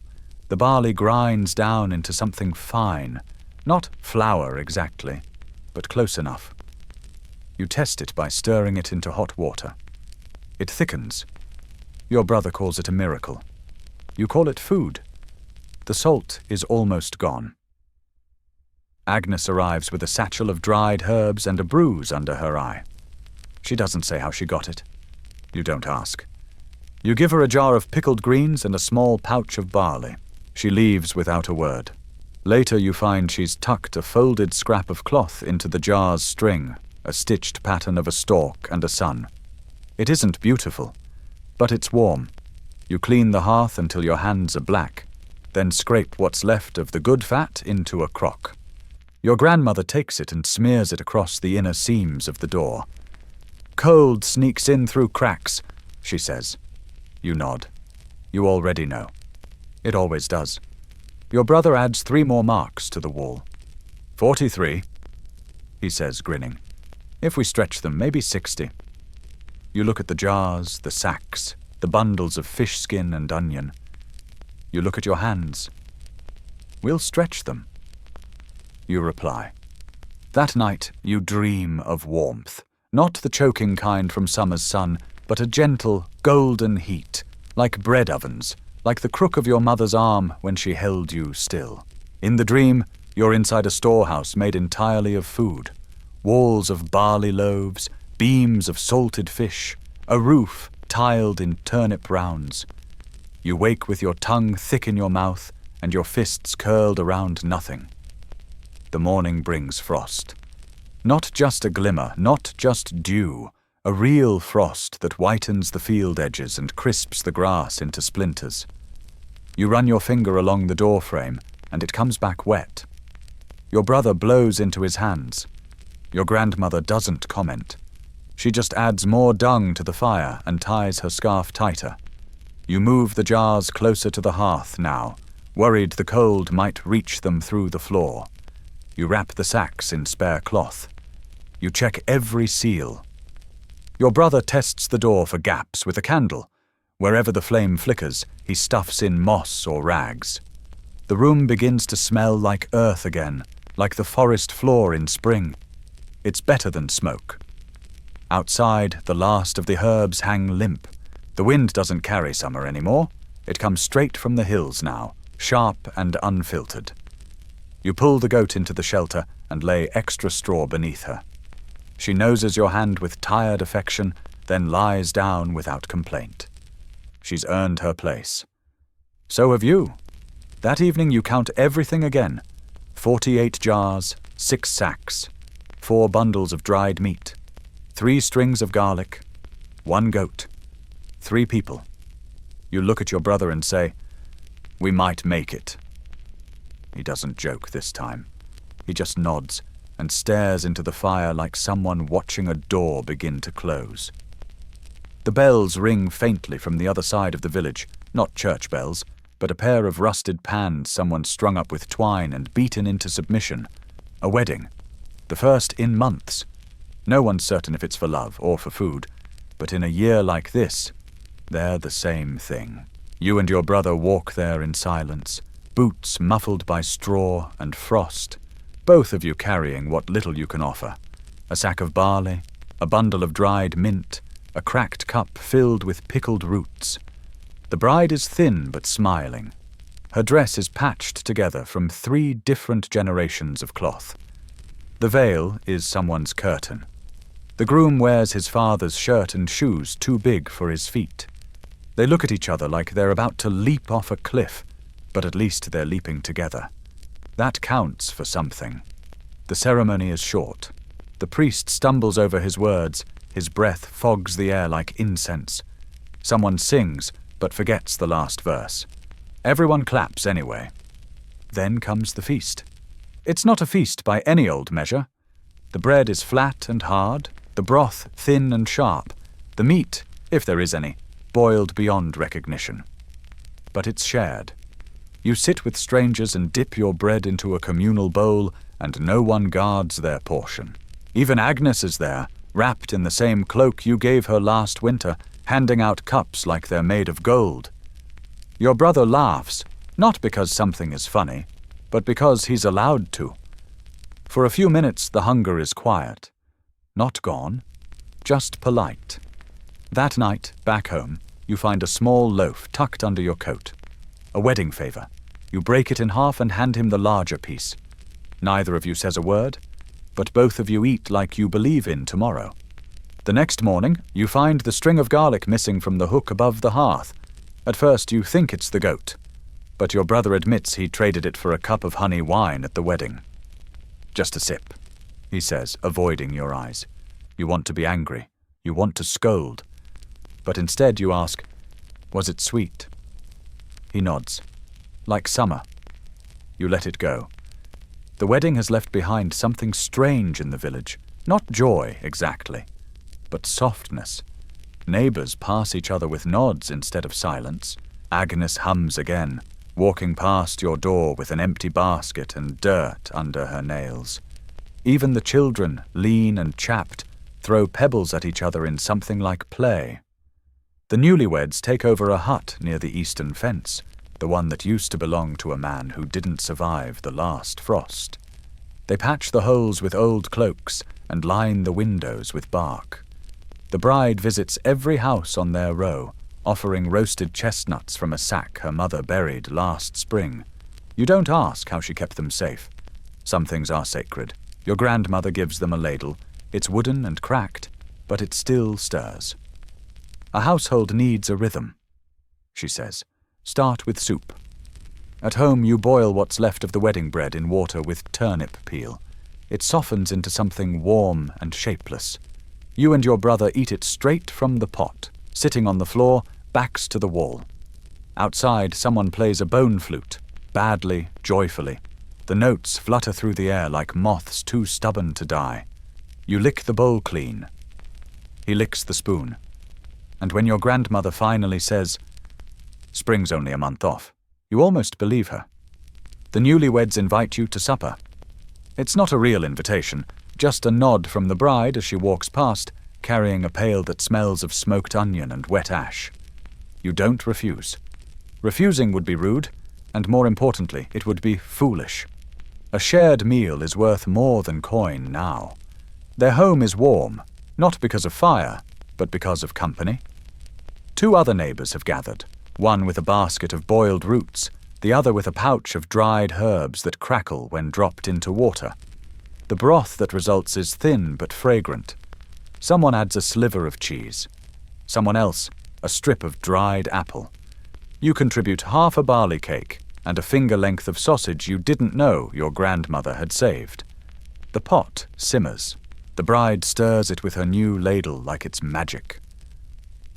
The barley grinds down into something fine, not flour exactly, but close enough. You test it by stirring it into hot water. It thickens. Your brother calls it a miracle. You call it food. The salt is almost gone. Agnes arrives with a satchel of dried herbs and a bruise under her eye. She doesn't say how she got it. You don't ask. You give her a jar of pickled greens and a small pouch of barley. She leaves without a word. Later you find she's tucked a folded scrap of cloth into the jar's string, a stitched pattern of a stork and a sun. It isn't beautiful, but it's warm. You clean the hearth until your hands are black, then scrape what's left of the good fat into a crock. Your grandmother takes it and smears it across the inner seams of the door. "Cold sneaks in through cracks," she says. You nod. You already know. It always does. Your brother adds 3 more marks to the wall. 43, he says, grinning. If we stretch them, maybe 60. You look at the jars, the sacks, the bundles of fish skin and onion. You look at your hands. We'll stretch them. You reply. That night you dream of warmth, not the choking kind from summer's sun, but a gentle, golden heat, like bread ovens, like the crook of your mother's arm when she held you still. In the dream, you're inside a storehouse made entirely of food, walls of barley loaves, beams of salted fish, a roof tiled in turnip rounds. You wake with your tongue thick in your mouth and your fists curled around nothing. The morning brings frost. Not just a glimmer, not just dew, a real frost that whitens the field edges and crisps the grass into splinters. You run your finger along the doorframe, and it comes back wet. Your brother blows into his hands. Your grandmother doesn't comment. She just adds more dung to the fire and ties her scarf tighter. You move the jars closer to the hearth now, worried the cold might reach them through the floor. You wrap the sacks in spare cloth. You check every seal. Your brother tests the door for gaps with a candle. Wherever the flame flickers, he stuffs in moss or rags. The room begins to smell like earth again, like the forest floor in spring. It's better than smoke. Outside, the last of the herbs hang limp. The wind doesn't carry summer anymore. It comes straight from the hills now, sharp and unfiltered. You pull the goat into the shelter and lay extra straw beneath her. She noses your hand with tired affection, then lies down without complaint. She's earned her place. So have you. That evening you count everything again. 48 jars, 6 sacks, 4 bundles of dried meat, 3 strings of garlic, 1 goat, 3 people. You look at your brother and say, "We might make it." He doesn't joke this time. He just nods and stares into the fire like someone watching a door begin to close. The bells ring faintly from the other side of the village, not church bells, but a pair of rusted pans someone strung up with twine and beaten into submission. A wedding. The first in months. No one's certain if it's for love or for food, but in a year like this, they're the same thing. You and your brother walk there in silence, boots muffled by straw and frost, both of you carrying what little you can offer. A sack of barley, a bundle of dried mint, a cracked cup filled with pickled roots. The bride is thin but smiling. Her dress is patched together from 3 different generations of cloth. The veil is someone's curtain. The groom wears his father's shirt and shoes too big for his feet. They look at each other like they're about to leap off a cliff, but at least they're leaping together. That counts for something. The ceremony is short. The priest stumbles over his words. His breath fogs the air like incense. Someone sings, but forgets the last verse. Everyone claps anyway. Then comes the feast. It's not a feast by any old measure. The bread is flat and hard, the broth thin and sharp, the meat, if there is any, boiled beyond recognition. But it's shared. You sit with strangers and dip your bread into a communal bowl, and no one guards their portion. Even Agnes is there, wrapped in the same cloak you gave her last winter, handing out cups like they're made of gold. Your brother laughs, not because something is funny, but because he's allowed to. For a few minutes the hunger is quiet. Not gone, just polite. That night, back home, you find a small loaf tucked under your coat. A wedding favor. You break it in half and hand him the larger piece. Neither of you says a word, but both of you eat like you believe in tomorrow. The next morning, you find the string of garlic missing from the hook above the hearth. At first you think it's the goat, but your brother admits he traded it for a cup of honey wine at the wedding. Just a sip, he says, avoiding your eyes. You want to be angry. You want to scold. But instead you ask, was it sweet? He nods. Like summer. You let it go. The wedding has left behind something strange in the village. Not joy, exactly, but softness. Neighbors pass each other with nods instead of silence. Agnes hums again, walking past your door with an empty basket and dirt under her nails. Even the children, lean and chapped, throw pebbles at each other in something like play. The newlyweds take over a hut near the eastern fence, the one that used to belong to a man who didn't survive the last frost. They patch the holes with old cloaks and line the windows with bark. The bride visits every house on their row, offering roasted chestnuts from a sack her mother buried last spring. You don't ask how she kept them safe. Some things are sacred. Your grandmother gives them a ladle. It's wooden and cracked, but it still stirs. A household needs a rhythm, she says. Start with soup. At home you boil what's left of the wedding bread in water with turnip peel. It softens into something warm and shapeless. You and your brother eat it straight from the pot, sitting on the floor, backs to the wall. Outside, someone plays a bone flute, badly, joyfully. The notes flutter through the air like moths too stubborn to die. You lick the bowl clean. He licks the spoon. And when your grandmother finally says, "Spring's only a month off," you almost believe her. The newlyweds invite you to supper. It's not a real invitation, just a nod from the bride as she walks past, carrying a pail that smells of smoked onion and wet ash. You don't refuse. Refusing would be rude, and more importantly, it would be foolish. A shared meal is worth more than coin now. Their home is warm, not because of fire, but because of company. 2 other neighbors have gathered, one with a basket of boiled roots, the other with a pouch of dried herbs that crackle when dropped into water. The broth that results is thin but fragrant. Someone adds a sliver of cheese. Someone else, a strip of dried apple. You contribute half a barley cake and a finger length of sausage you didn't know your grandmother had saved. The pot simmers. The bride stirs it with her new ladle like it's magic.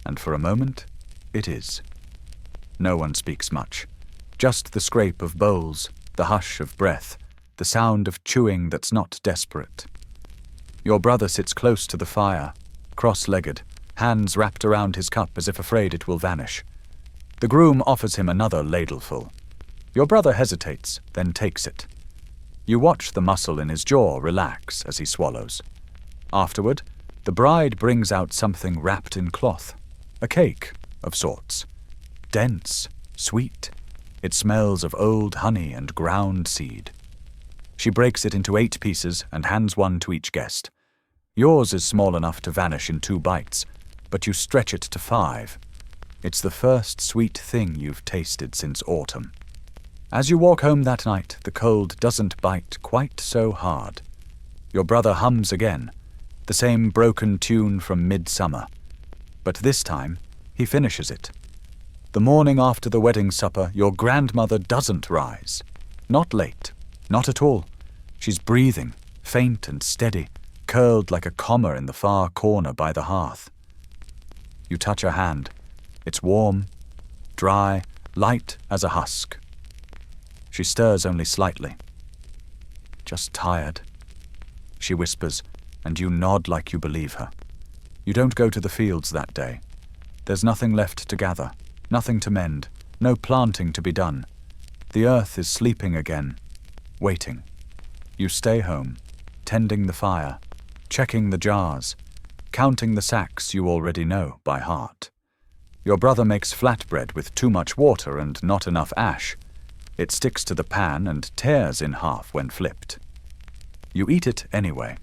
And for a moment, it is. No one speaks much. Just the scrape of bowls, the hush of breath, the sound of chewing that's not desperate. Your brother sits close to the fire, cross-legged, hands wrapped around his cup as if afraid it will vanish. The groom offers him another ladleful. Your brother hesitates, then takes it. You watch the muscle in his jaw relax as he swallows. Afterward, the bride brings out something wrapped in cloth. A cake, of sorts. Dense, sweet. It smells of old honey and ground seed. She breaks it into 8 pieces and hands one to each guest. Yours is small enough to vanish in 2 bites, but you stretch it to 5. It's the first sweet thing you've tasted since autumn. As you walk home that night, the cold doesn't bite quite so hard. Your brother hums again. the same broken tune from midsummer. But this time, he finishes it. The morning after the wedding supper, your grandmother doesn't rise. Not late, not at all. She's breathing, faint and steady, curled like a comma in the far corner by the hearth. You touch her hand. It's warm, dry, light as a husk. She stirs only slightly. Just tired, she whispers, and you nod like you believe her. You don't go to the fields that day. There's nothing left to gather, nothing to mend, no planting to be done. The earth is sleeping again, waiting. You stay home, tending the fire, checking the jars, counting the sacks you already know by heart. Your brother makes flatbread with too much water and not enough ash. It sticks to the pan and tears in half when flipped. You eat it anyway.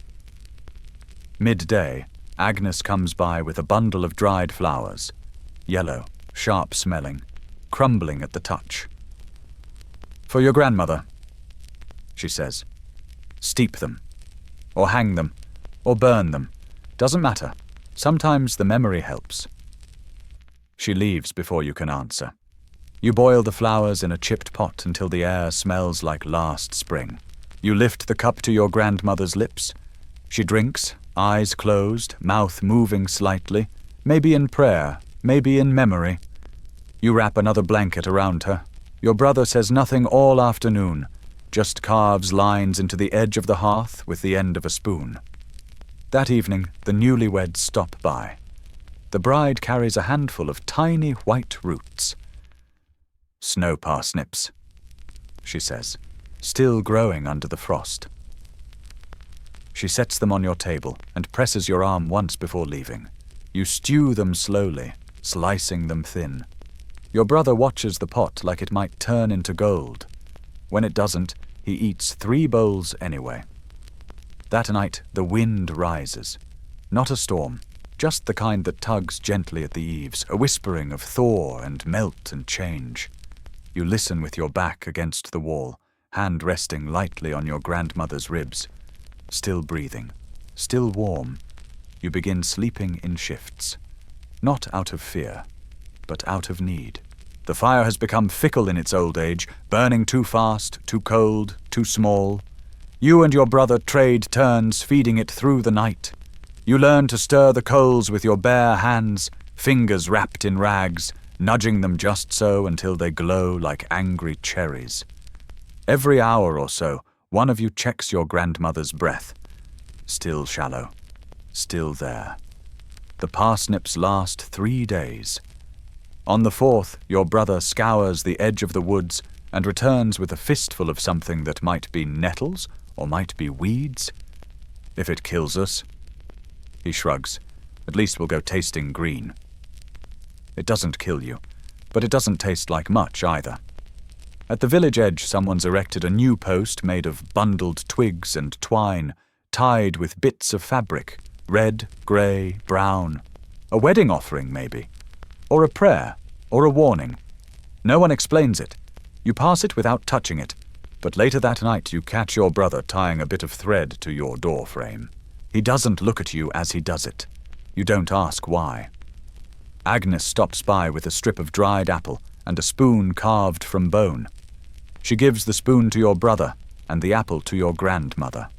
Midday, Agnes comes by with a bundle of dried flowers, yellow, sharp-smelling, crumbling at the touch. "For your grandmother," she says. "Steep them, or hang them, or burn them. Doesn't matter. Sometimes the memory helps." She leaves before you can answer. You boil the flowers in a chipped pot until the air smells like last spring. You lift the cup to your grandmother's lips. She drinks, eyes closed, mouth moving slightly, maybe in prayer, maybe in memory. You wrap another blanket around her. Your brother says nothing all afternoon, just carves lines into the edge of the hearth with the end of a spoon. That evening, the newlyweds stop by. The bride carries a handful of tiny white roots. "Snow parsnips," she says, still growing under the frost. She sets them on your table and presses your arm once before leaving. You stew them slowly, slicing them thin. Your brother watches the pot like it might turn into gold. When it doesn't, he eats 3 bowls anyway. That night, the wind rises. Not a storm, just the kind that tugs gently at the eaves, a whispering of thaw and melt and change. You listen with your back against the wall, hand resting lightly on your grandmother's ribs. Still breathing, still warm. You begin sleeping in shifts. Not out of fear, but out of need. The fire has become fickle in its old age, burning too fast, too cold, too small. You and your brother trade turns, feeding it through the night. You learn to stir the coals with your bare hands, fingers wrapped in rags, nudging them just so until they glow like angry cherries. Every hour or so, one of you checks your grandmother's breath. Still shallow, still there. The parsnips last 3 days. On the 4th, your brother scours the edge of the woods and returns with a fistful of something that might be nettles or might be weeds. "If it kills us," he shrugs, "at least we'll go tasting green." It doesn't kill you, but it doesn't taste like much either. At the village edge, someone's erected a new post made of bundled twigs and twine, tied with bits of fabric, red, grey, brown. A wedding offering, maybe. Or a prayer, or a warning. No one explains it. You pass it without touching it, but later that night you catch your brother tying a bit of thread to your door frame. He doesn't look at you as he does it. You don't ask why. Agnes stops by with a strip of dried apple and a spoon carved from bone. She gives the spoon to your brother and the apple to your grandmother.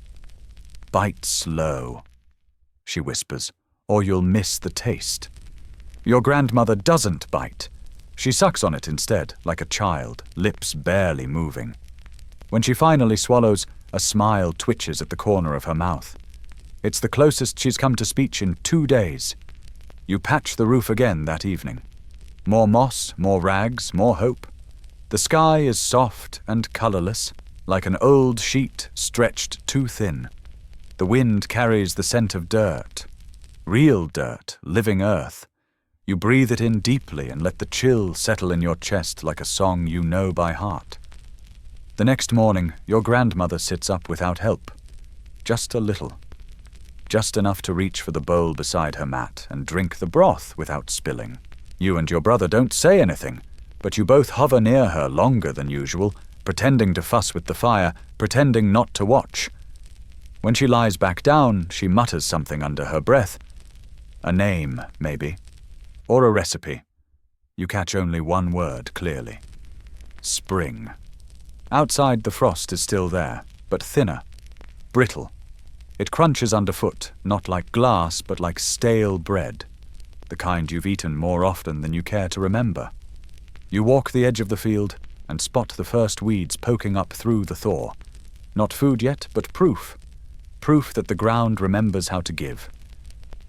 "Bite slow," she whispers, "or you'll miss the taste." Your grandmother doesn't bite. She sucks on it instead, like a child, lips barely moving. When she finally swallows, a smile twitches at the corner of her mouth. It's the closest she's come to speech in 2 days. You patch the roof again that evening. More moss, more rags, more hope. The sky is soft and colourless, like an old sheet stretched too thin. The wind carries the scent of dirt. Real dirt, living earth. You breathe it in deeply and let the chill settle in your chest like a song you know by heart. The next morning, your grandmother sits up without help. Just a little. Just enough to reach for the bowl beside her mat and drink the broth without spilling. You and your brother don't say anything, but you both hover near her longer than usual, pretending to fuss with the fire, pretending not to watch. When she lies back down, she mutters something under her breath. A name, maybe. Or a recipe. You catch only one word clearly. Spring. Outside, the frost is still there, but thinner, brittle. It crunches underfoot, not like glass, but like stale bread, the kind you've eaten more often than you care to remember. You walk the edge of the field and spot the first weeds poking up through the thaw. Not food yet, but proof. Proof that the ground remembers how to give.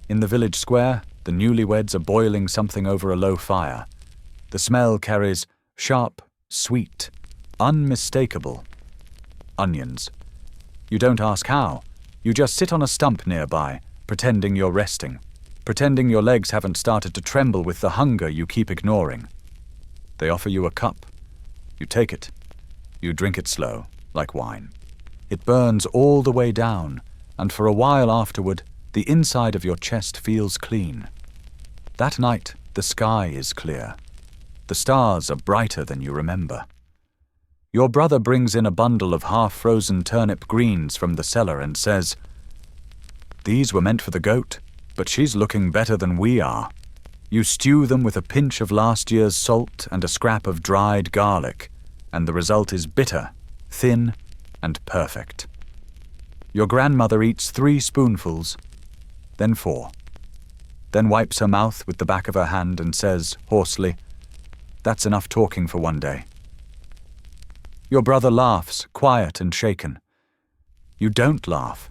In the village square, the newlyweds are boiling something over a low fire. The smell carries sharp, sweet, unmistakable onions. You don't ask how. You just sit on a stump nearby, pretending you're resting, pretending your legs haven't started to tremble with the hunger you keep ignoring. They offer you a cup. You take it. You drink it slow, like wine. It burns all the way down, and for a while afterward, the inside of your chest feels clean. That night, the sky is clear. The stars are brighter than you remember. Your brother brings in a bundle of half-frozen turnip greens from the cellar and says, "These were meant for the goat, but she's looking better than we are." You stew them with a pinch of last year's salt and a scrap of dried garlic, and the result is bitter, thin, and perfect. Your grandmother eats 3 spoonfuls, then 4, then wipes her mouth with the back of her hand and says, hoarsely, "That's enough talking for one day." Your brother laughs, quiet and shaken. You don't laugh.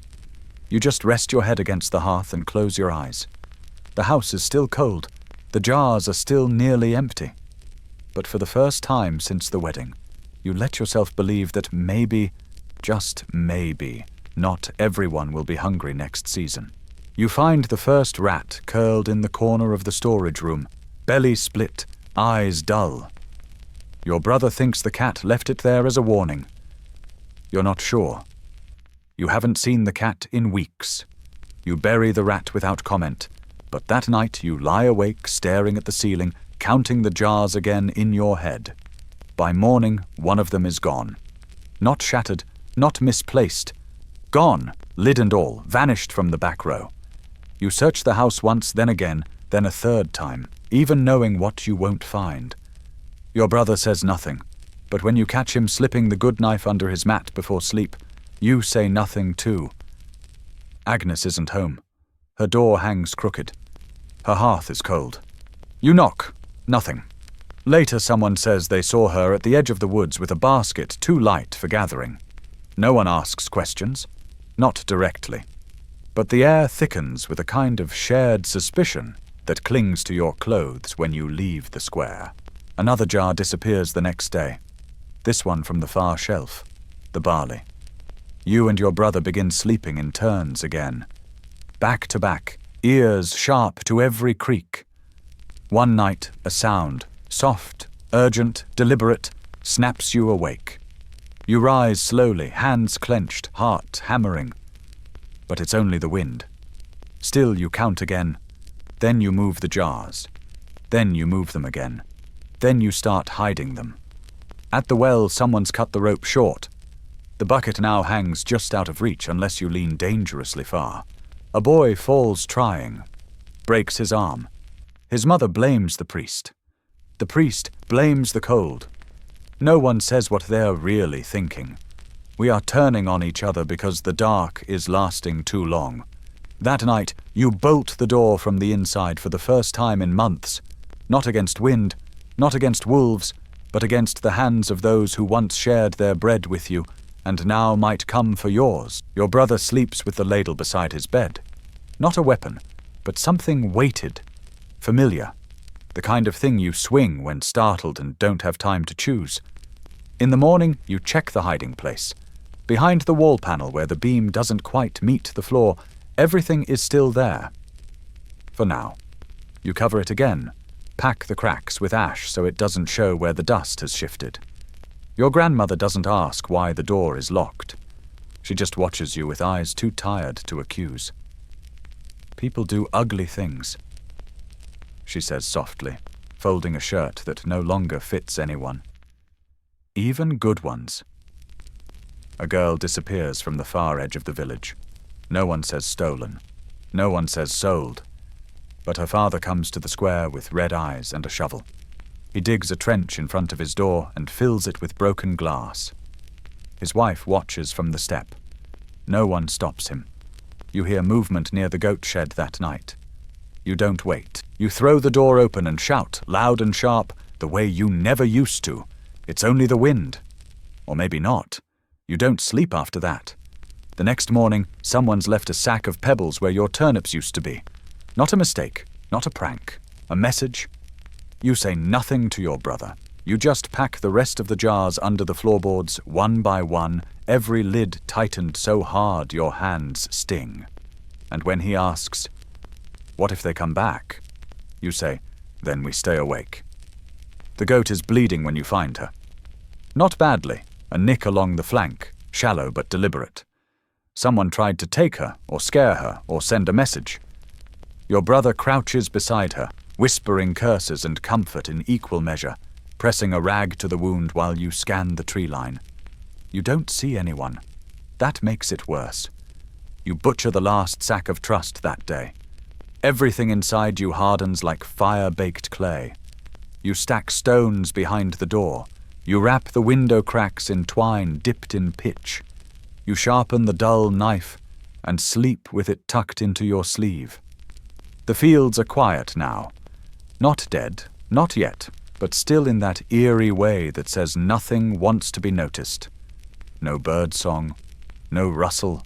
You just rest your head against the hearth and close your eyes. The house is still cold. The jars are still nearly empty. But for the first time since the wedding, you let yourself believe that maybe, just maybe, not everyone will be hungry next season. You find the first rat curled in the corner of the storage room, belly split, eyes dull. Your brother thinks the cat left it there as a warning. You're not sure. You haven't seen the cat in weeks. You bury the rat without comment, but that night you lie awake staring at the ceiling, counting the jars again in your head. By morning, one of them is gone. Not shattered, not misplaced. Gone, lid and all, vanished from the back row. You search the house once, then again, then a third time, even knowing what you won't find. Your brother says nothing, but when you catch him slipping the good knife under his mat before sleep, you say nothing too. Agnes isn't home. Her door hangs crooked. Her hearth is cold. You knock. Nothing. Later someone says they saw her at the edge of the woods with a basket too light for gathering. No one asks questions. Not directly. But the air thickens with a kind of shared suspicion that clings to your clothes when you leave the square. Another jar disappears the next day. This one from the far shelf. The barley. You and your brother begin sleeping in turns again. Back to back, ears sharp to every creak. One night, a sound, soft, urgent, deliberate, snaps you awake. You rise slowly, hands clenched, heart hammering. But it's only the wind. Still you count again. Then you move the jars. Then you move them again. Then you start hiding them. At the well, someone's cut the rope short. The bucket now hangs just out of reach unless you lean dangerously far. A boy falls trying, breaks his arm. His mother blames the priest. The priest blames the cold. No one says what they're really thinking. We are turning on each other because the dark is lasting too long. That night, you bolt the door from the inside for the first time in months, not against wind, not against wolves, but against the hands of those who once shared their bread with you, and now might come for yours. Your brother sleeps with the ladle beside his bed. Not a weapon, but something weighted, familiar, the kind of thing you swing when startled and don't have time to choose. In the morning, you check the hiding place. Behind the wall panel where the beam doesn't quite meet the floor, everything is still there. For now. You cover it again, pack the cracks with ash so it doesn't show where the dust has shifted. Your grandmother doesn't ask why the door is locked. She just watches you with eyes too tired to accuse. People do ugly things, she says softly, folding a shirt that no longer fits anyone. Even good ones. A girl disappears from the far edge of the village. No one says stolen. No one says sold. But her father comes to the square with red eyes and a shovel. He digs a trench in front of his door and fills it with broken glass. His wife watches from the step. No one stops him. You hear movement near the goat shed that night. You don't wait. You throw the door open and shout, loud and sharp, the way you never used to. It's only the wind. Or maybe not. You don't sleep after that. The next morning, someone's left a sack of pebbles where your turnips used to be. Not a mistake, not a prank, a message. You say nothing to your brother. You just pack the rest of the jars under the floorboards, one by one, every lid tightened so hard your hands sting. And when he asks, "What if they come back?" you say, "Then we stay awake." The goat is bleeding when you find her. Not badly, a nick along the flank, shallow but deliberate. Someone tried to take her, or scare her, or send a message. Your brother crouches beside her, whispering curses and comfort in equal measure, pressing a rag to the wound while you scan the tree line. You don't see anyone. That makes it worse. You butcher the last sack of trust that day. Everything inside you hardens like fire-baked clay. You stack stones behind the door. You wrap the window cracks in twine dipped in pitch. You sharpen the dull knife and sleep with it tucked into your sleeve. The fields are quiet now. Not dead, not yet, but still in that eerie way that says nothing wants to be noticed. No bird song, no rustle.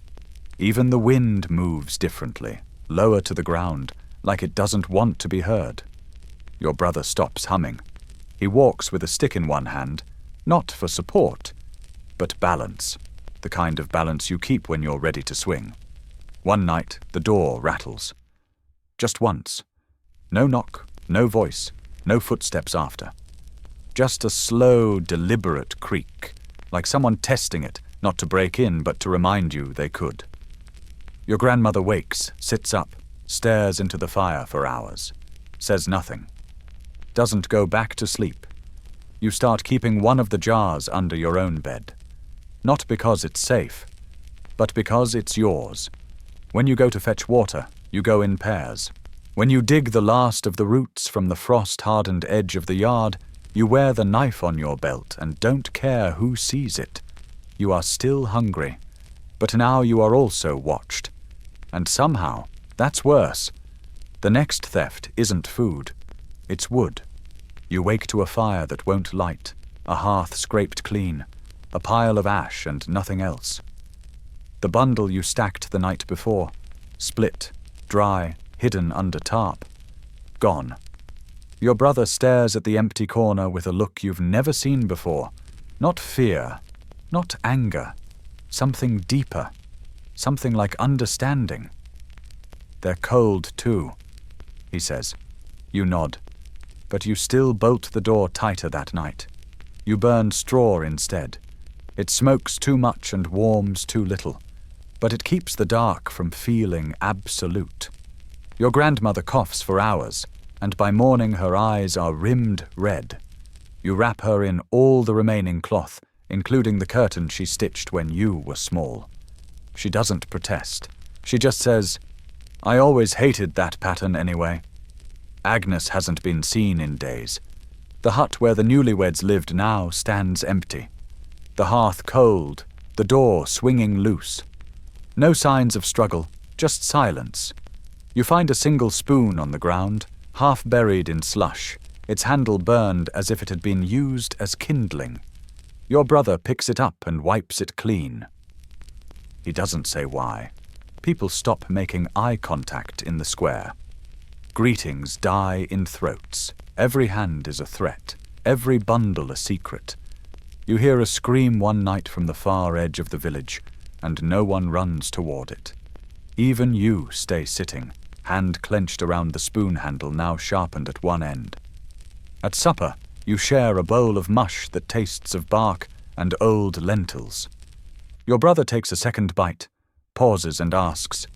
Even the wind moves differently, lower to the ground, like it doesn't want to be heard. Your brother stops humming. He walks with a stick in one hand, not for support, but balance, the kind of balance you keep when you're ready to swing. One night, the door rattles. Just once. No knock, no voice, no footsteps after. Just a slow, deliberate creak, like someone testing it, not to break in, but to remind you they could. Your grandmother wakes, sits up, stares into the fire for hours, says nothing, doesn't go back to sleep. You start keeping one of the jars under your own bed. Not because it's safe, but because it's yours. When you go to fetch water, you go in pairs. When you dig the last of the roots from the frost-hardened edge of the yard, you wear the knife on your belt and don't care who sees it. You are still hungry, but now you are also watched. And somehow, that's worse. The next theft isn't food, it's wood. You wake to a fire that won't light, a hearth scraped clean, a pile of ash and nothing else. The bundle you stacked the night before, split, dry, hidden under tarp, gone. Your brother stares at the empty corner with a look you've never seen before. Not fear, not anger, something deeper, something like understanding. "They're cold too," he says. You nod, but you still bolt the door tighter that night. You burn straw instead. It smokes too much and warms too little, but it keeps the dark from feeling absolute. Your grandmother coughs for hours, and by morning her eyes are rimmed red. You wrap her in all the remaining cloth, including the curtain she stitched when you were small. She doesn't protest. She just says, "I always hated that pattern anyway." Agnes hasn't been seen in days. The hut where the newlyweds lived now stands empty. The hearth cold, the door swinging loose. No signs of struggle, just silence. You find a single spoon on the ground, half buried in slush, its handle burned as if it had been used as kindling. Your brother picks it up and wipes it clean. He doesn't say why. People stop making eye contact in the square. Greetings die in throats. Every hand is a threat, every bundle a secret. You hear a scream one night from the far edge of the village, and no one runs toward it. Even you stay sitting, hand clenched around the spoon handle now sharpened at one end. At supper, you share a bowl of mush that tastes of bark and old lentils. Your brother takes a second bite, pauses and asks,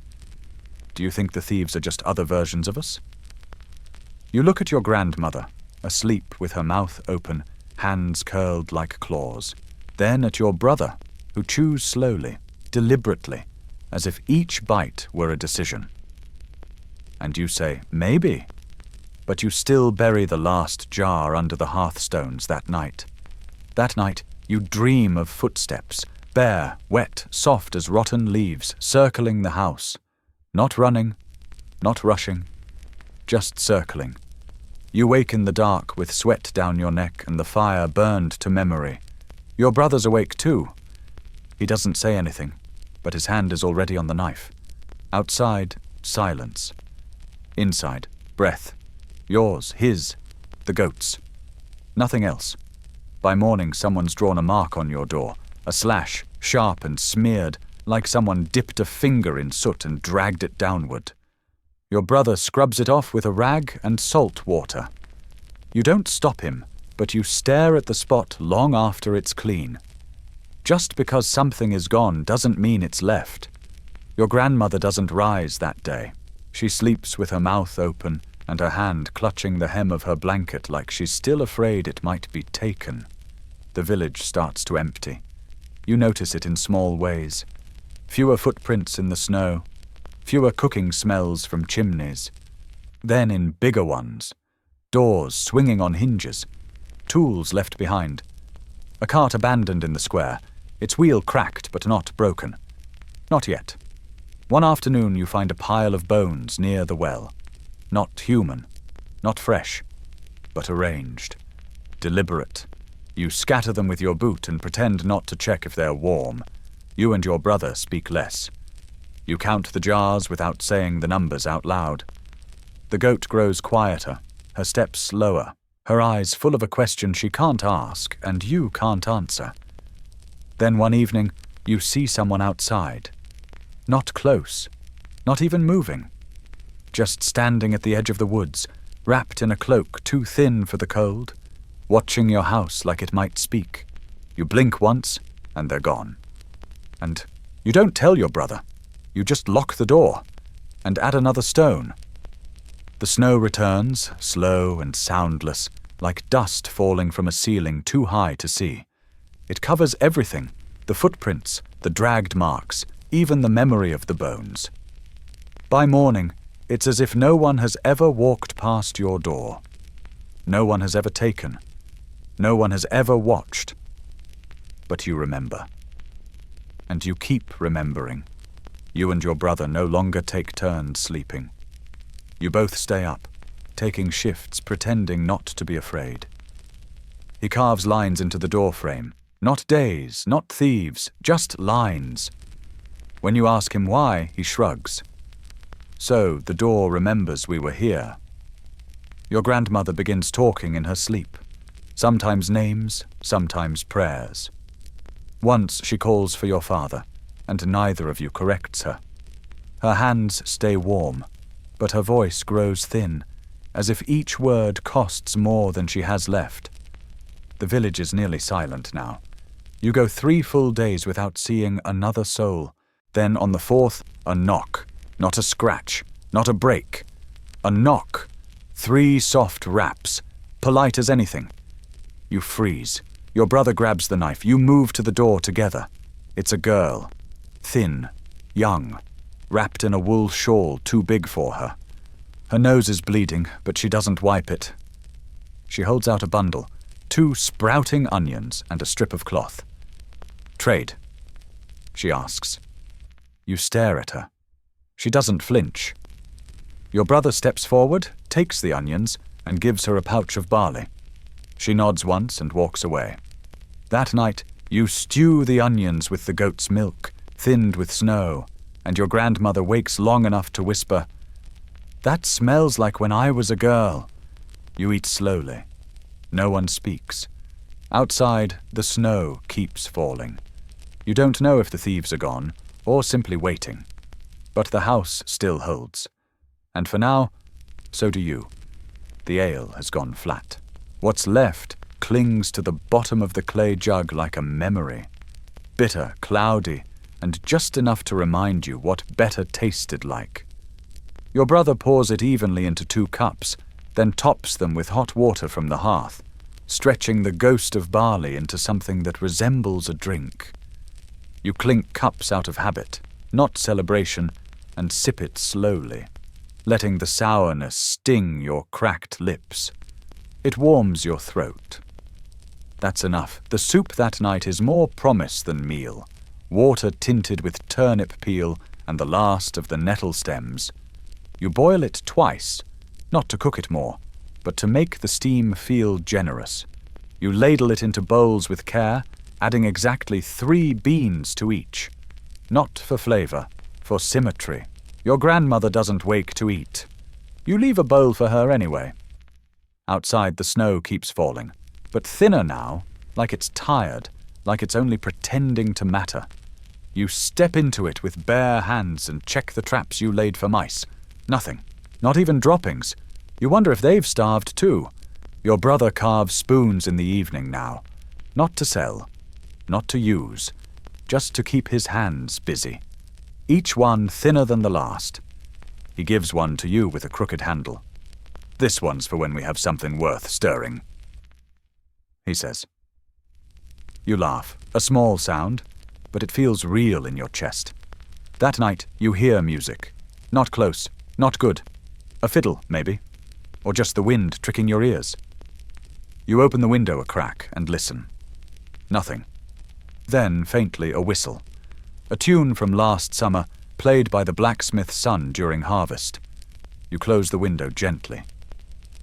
"Do you think the thieves are just other versions of us?" You look at your grandmother, asleep with her mouth open, hands curled like claws. Then at your brother, who chews slowly, deliberately, as if each bite were a decision. And you say, maybe, but you still bury the last jar under the hearthstones that night. That night, you dream of footsteps, bare, wet, soft as rotten leaves, circling the house. Not running, not rushing, just circling. You wake in the dark with sweat down your neck and the fire burned to memory. Your brother's awake too. He doesn't say anything, but his hand is already on the knife. Outside, silence. Inside, breath. Yours, his, the goat's. Nothing else. By morning, someone's drawn a mark on your door, a slash, sharp and smeared, like someone dipped a finger in soot and dragged it downward. Your brother scrubs it off with a rag and salt water. You don't stop him, but you stare at the spot long after it's clean. Just because something is gone doesn't mean it's left. Your grandmother doesn't rise that day. She sleeps with her mouth open and her hand clutching the hem of her blanket like she's still afraid it might be taken. The village starts to empty. You notice it in small ways. Fewer footprints in the snow. Fewer cooking smells from chimneys. Then in bigger ones. Doors swinging on hinges. Tools left behind. A cart abandoned in the square. Its wheel cracked but not broken. Not yet. One afternoon you find a pile of bones near the well. Not human. Not fresh. But arranged. Deliberate. You scatter them with your boot and pretend not to check if they're warm. You and your brother speak less. You count the jars without saying the numbers out loud. The goat grows quieter, her steps slower, her eyes full of a question she can't ask and you can't answer. Then one evening, you see someone outside. Not close, not even moving. Just standing at the edge of the woods, wrapped in a cloak too thin for the cold, watching your house like it might speak. You blink once, and they're gone. And you don't tell your brother. You just lock the door and add another stone. The snow returns, slow and soundless, like dust falling from a ceiling too high to see. It covers everything, the footprints, the dragged marks, even the memory of the bones. By morning, it's as if no one has ever walked past your door. No one has ever taken. No one has ever watched. But you remember. And you keep remembering. You and your brother no longer take turns sleeping. You both stay up, taking shifts, pretending not to be afraid. He carves lines into the doorframe. Not days, not thieves, just lines. When you ask him why, he shrugs. So the door remembers we were here. Your grandmother begins talking in her sleep. Sometimes names, sometimes prayers. Once she calls for your father, and neither of you corrects her. Her hands stay warm, but her voice grows thin, as if each word costs more than she has left. The village is nearly silent now. You go 3 full days without seeing another soul. Then on the 4th, a knock. Not a scratch, not a break. A knock. 3 soft raps, polite as anything. You freeze. Your brother grabs the knife. You move to the door together. It's a girl. Thin, young, wrapped in a wool shawl too big for her. Her nose is bleeding, but she doesn't wipe it. She holds out a bundle, 2 sprouting onions and a strip of cloth. "Trade?" she asks. You stare at her. She doesn't flinch. Your brother steps forward, takes the onions, and gives her a pouch of barley. She nods once and walks away. That night, you stew the onions with the goat's milk, thinned with snow, and your grandmother wakes long enough to whisper, "That smells like when I was a girl." You eat slowly. No one speaks. Outside, the snow keeps falling. You don't know if the thieves are gone, or simply waiting. But the house still holds. And for now, so do you. The ale has gone flat. What's left clings to the bottom of the clay jug like a memory. Bitter, cloudy, and just enough to remind you what better tasted like. Your brother pours it evenly into 2 cups, then tops them with hot water from the hearth, stretching the ghost of barley into something that resembles a drink. You clink cups out of habit. not celebration, and sip it slowly, letting the sourness sting your cracked lips. It warms your throat. That's enough. The soup that night is more promise than meal, water tinted with turnip peel and the last of the nettle stems. You boil it twice, not to cook it more, but to make the steam feel generous. You ladle it into bowls with care, adding exactly 3 beans to each. Not for flavor, for symmetry. Your grandmother doesn't wake to eat. You leave a bowl for her anyway. Outside the snow keeps falling, but thinner now, like it's tired, like it's only pretending to matter. You step into it with bare hands and check the traps you laid for mice. Nothing. Not even droppings. You wonder if they've starved too. Your brother carves spoons in the evening now. Not to sell. Not to use. Just to keep his hands busy. Each one thinner than the last. He gives one to you with a crooked handle. This one's for when we have something worth stirring, he says. You laugh. A small sound, but it feels real in your chest. That night, you hear music. Not close. Not good. A fiddle, maybe. Or just the wind tricking your ears. You open the window a crack and listen. Nothing. Then, faintly, a whistle. A tune from last summer, played by the blacksmith's son during harvest. You close the window gently.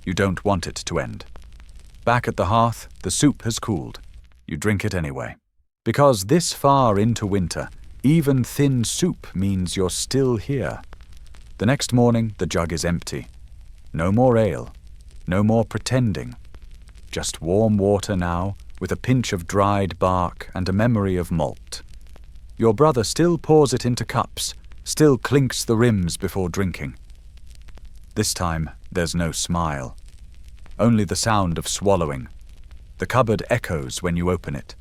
You don't want it to end. Back at the hearth, the soup has cooled. You drink it anyway. Because this far into winter, even thin soup means you're still here. The next morning, the jug is empty. No more ale. No more pretending. Just warm water now, with a pinch of dried bark and a memory of malt. Your brother still pours it into cups, still clinks the rims before drinking. This time, there's no smile. Only the sound of swallowing. The cupboard echoes when you open it.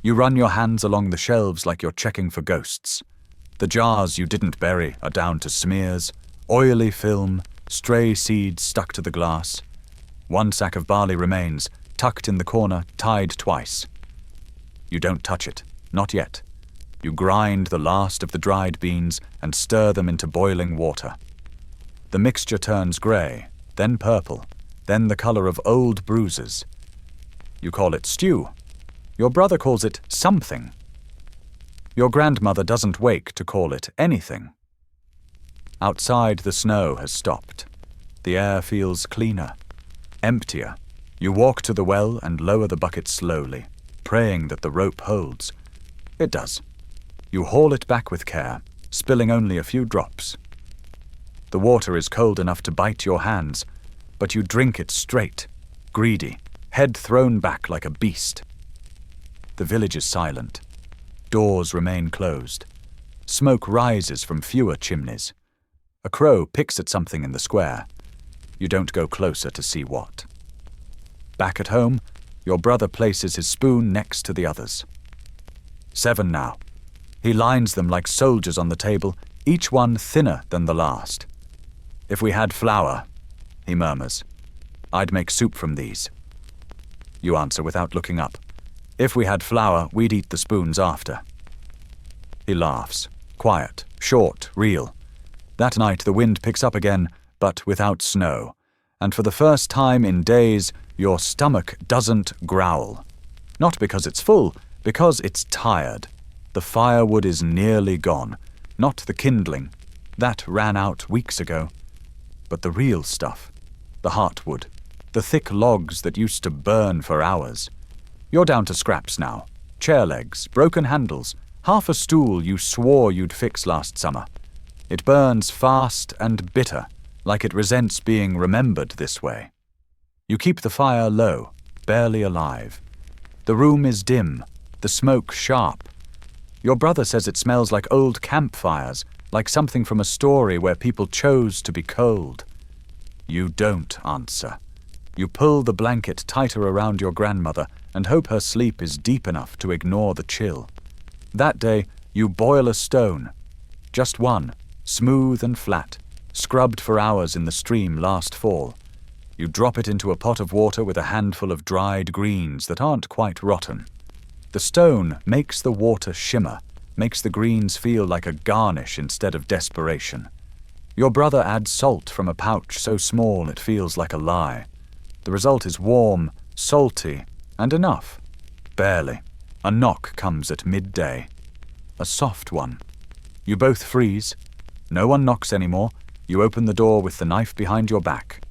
You run your hands along the shelves like you're checking for ghosts. The jars you didn't bury are down to smears, oily film, stray seeds stuck to the glass. 1 sack of barley remains, tucked in the corner, tied twice. You don't touch it, not yet. You grind the last of the dried beans and stir them into boiling water. The mixture turns grey, then purple, then the colour of old bruises. You call it stew. Your brother calls it something. Your grandmother doesn't wake to call it anything. Outside, the snow has stopped. The air feels cleaner, emptier. You walk to the well and lower the bucket slowly, praying that the rope holds. It does. You haul it back with care, spilling only a few drops. The water is cold enough to bite your hands, but you drink it straight, greedy, head thrown back like a beast. The village is silent. Doors remain closed. Smoke rises from fewer chimneys. A crow picks at something in the square. You don't go closer to see what. Back at home, your brother places his spoon next to the others. 7 now. He lines them like soldiers on the table, each one thinner than the last. If we had flour, he murmurs, I'd make soup from these. You answer without looking up. If we had flour, we'd eat the spoons after. He laughs, quiet, short, real. That night the wind picks up again, but without snow, and for the first time in days, your stomach doesn't growl. Not because it's full, because it's tired. The firewood is nearly gone, not the kindling. That ran out weeks ago. But the real stuff, the heartwood, the thick logs that used to burn for hours. You're down to scraps now. Chair legs, broken handles, half a stool you swore you'd fix last summer. It burns fast and bitter, like it resents being remembered this way. You keep the fire low, barely alive. The room is dim, the smoke sharp. Your brother says it smells like old campfires, like something from a story where people chose to be cold. You don't answer. You pull the blanket tighter around your grandmother and hope her sleep is deep enough to ignore the chill. That day, you boil a stone. Just one, smooth and flat, scrubbed for hours in the stream last fall. You drop it into a pot of water with a handful of dried greens that aren't quite rotten. The stone makes the water shimmer, makes the greens feel like a garnish instead of desperation. Your brother adds salt from a pouch so small it feels like a lie. The result is warm, salty, and enough. Barely. A knock comes at midday. A soft one. You both freeze. No one knocks anymore. You open the door with the knife behind your back.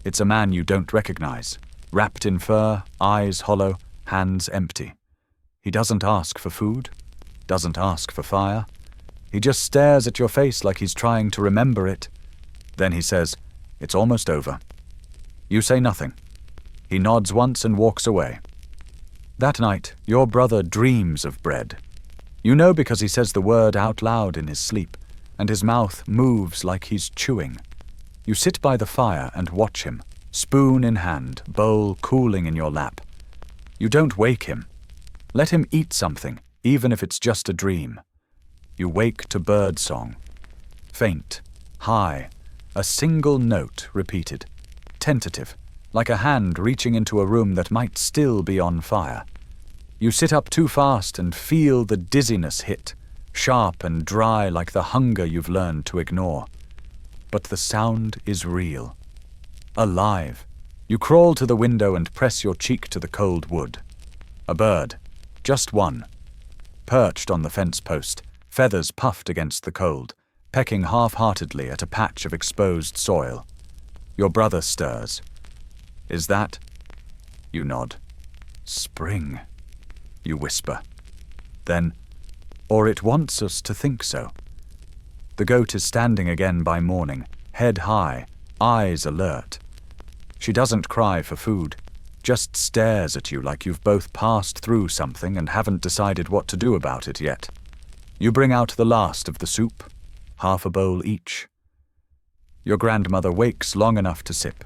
It's a man you don't recognize, wrapped in fur, eyes hollow, hands empty. He doesn't ask for food, doesn't ask for fire. He just stares at your face like he's trying to remember it. Then he says, "It's almost over." You say nothing. He nods once and walks away. That night, your brother dreams of bread. You know because he says the word out loud in his sleep, and his mouth moves like he's chewing. You sit by the fire and watch him, spoon in hand, bowl cooling in your lap. You don't wake him. Let him eat something, even if it's just a dream. You wake to bird song. Faint, high, a single note repeated. Tentative, like a hand reaching into a room that might still be on fire. You sit up too fast and feel the dizziness hit, sharp and dry like the hunger you've learned to ignore. But the sound is real. Alive. You crawl to the window and press your cheek to the cold wood. A bird. Just one. Perched on the fence post, feathers puffed against the cold, pecking half-heartedly at a patch of exposed soil. Your brother stirs. "Is that?" You nod. "Spring," you whisper. Then, "Or it wants us to think so." The goat is standing again by morning, head high, eyes alert. She doesn't cry for food, just stares at you like you've both passed through something and haven't decided what to do about it yet. You bring out the last of the soup, half a bowl each. Your grandmother wakes long enough to sip.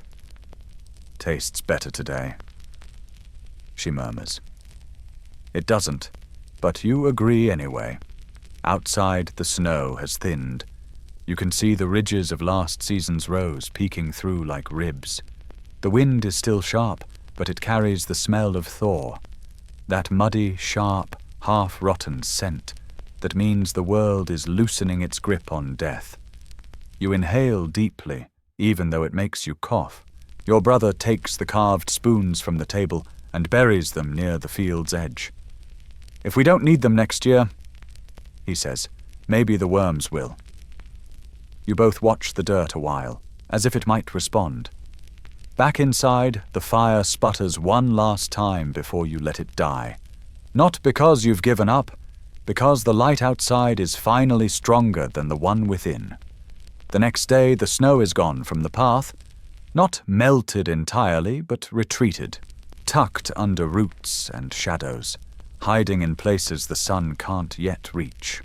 "Tastes better today," she murmurs. It doesn't, but you agree anyway. Outside, the snow has thinned. You can see the ridges of last season's rose peeking through like ribs. The wind is still sharp, but it carries the smell of thaw. That muddy, sharp, half-rotten scent that means the world is loosening its grip on death. You inhale deeply, even though it makes you cough. Your brother takes the carved spoons from the table and buries them near the field's edge. "If we don't need them next year," he says, "maybe the worms will." You both watch the dirt a while, as if it might respond. Back inside, the fire sputters one last time before you let it die. Not because you've given up, because the light outside is finally stronger than the one within. The next day, the snow is gone from the path, not melted entirely, but retreated, tucked under roots and shadows, hiding in places the sun can't yet reach.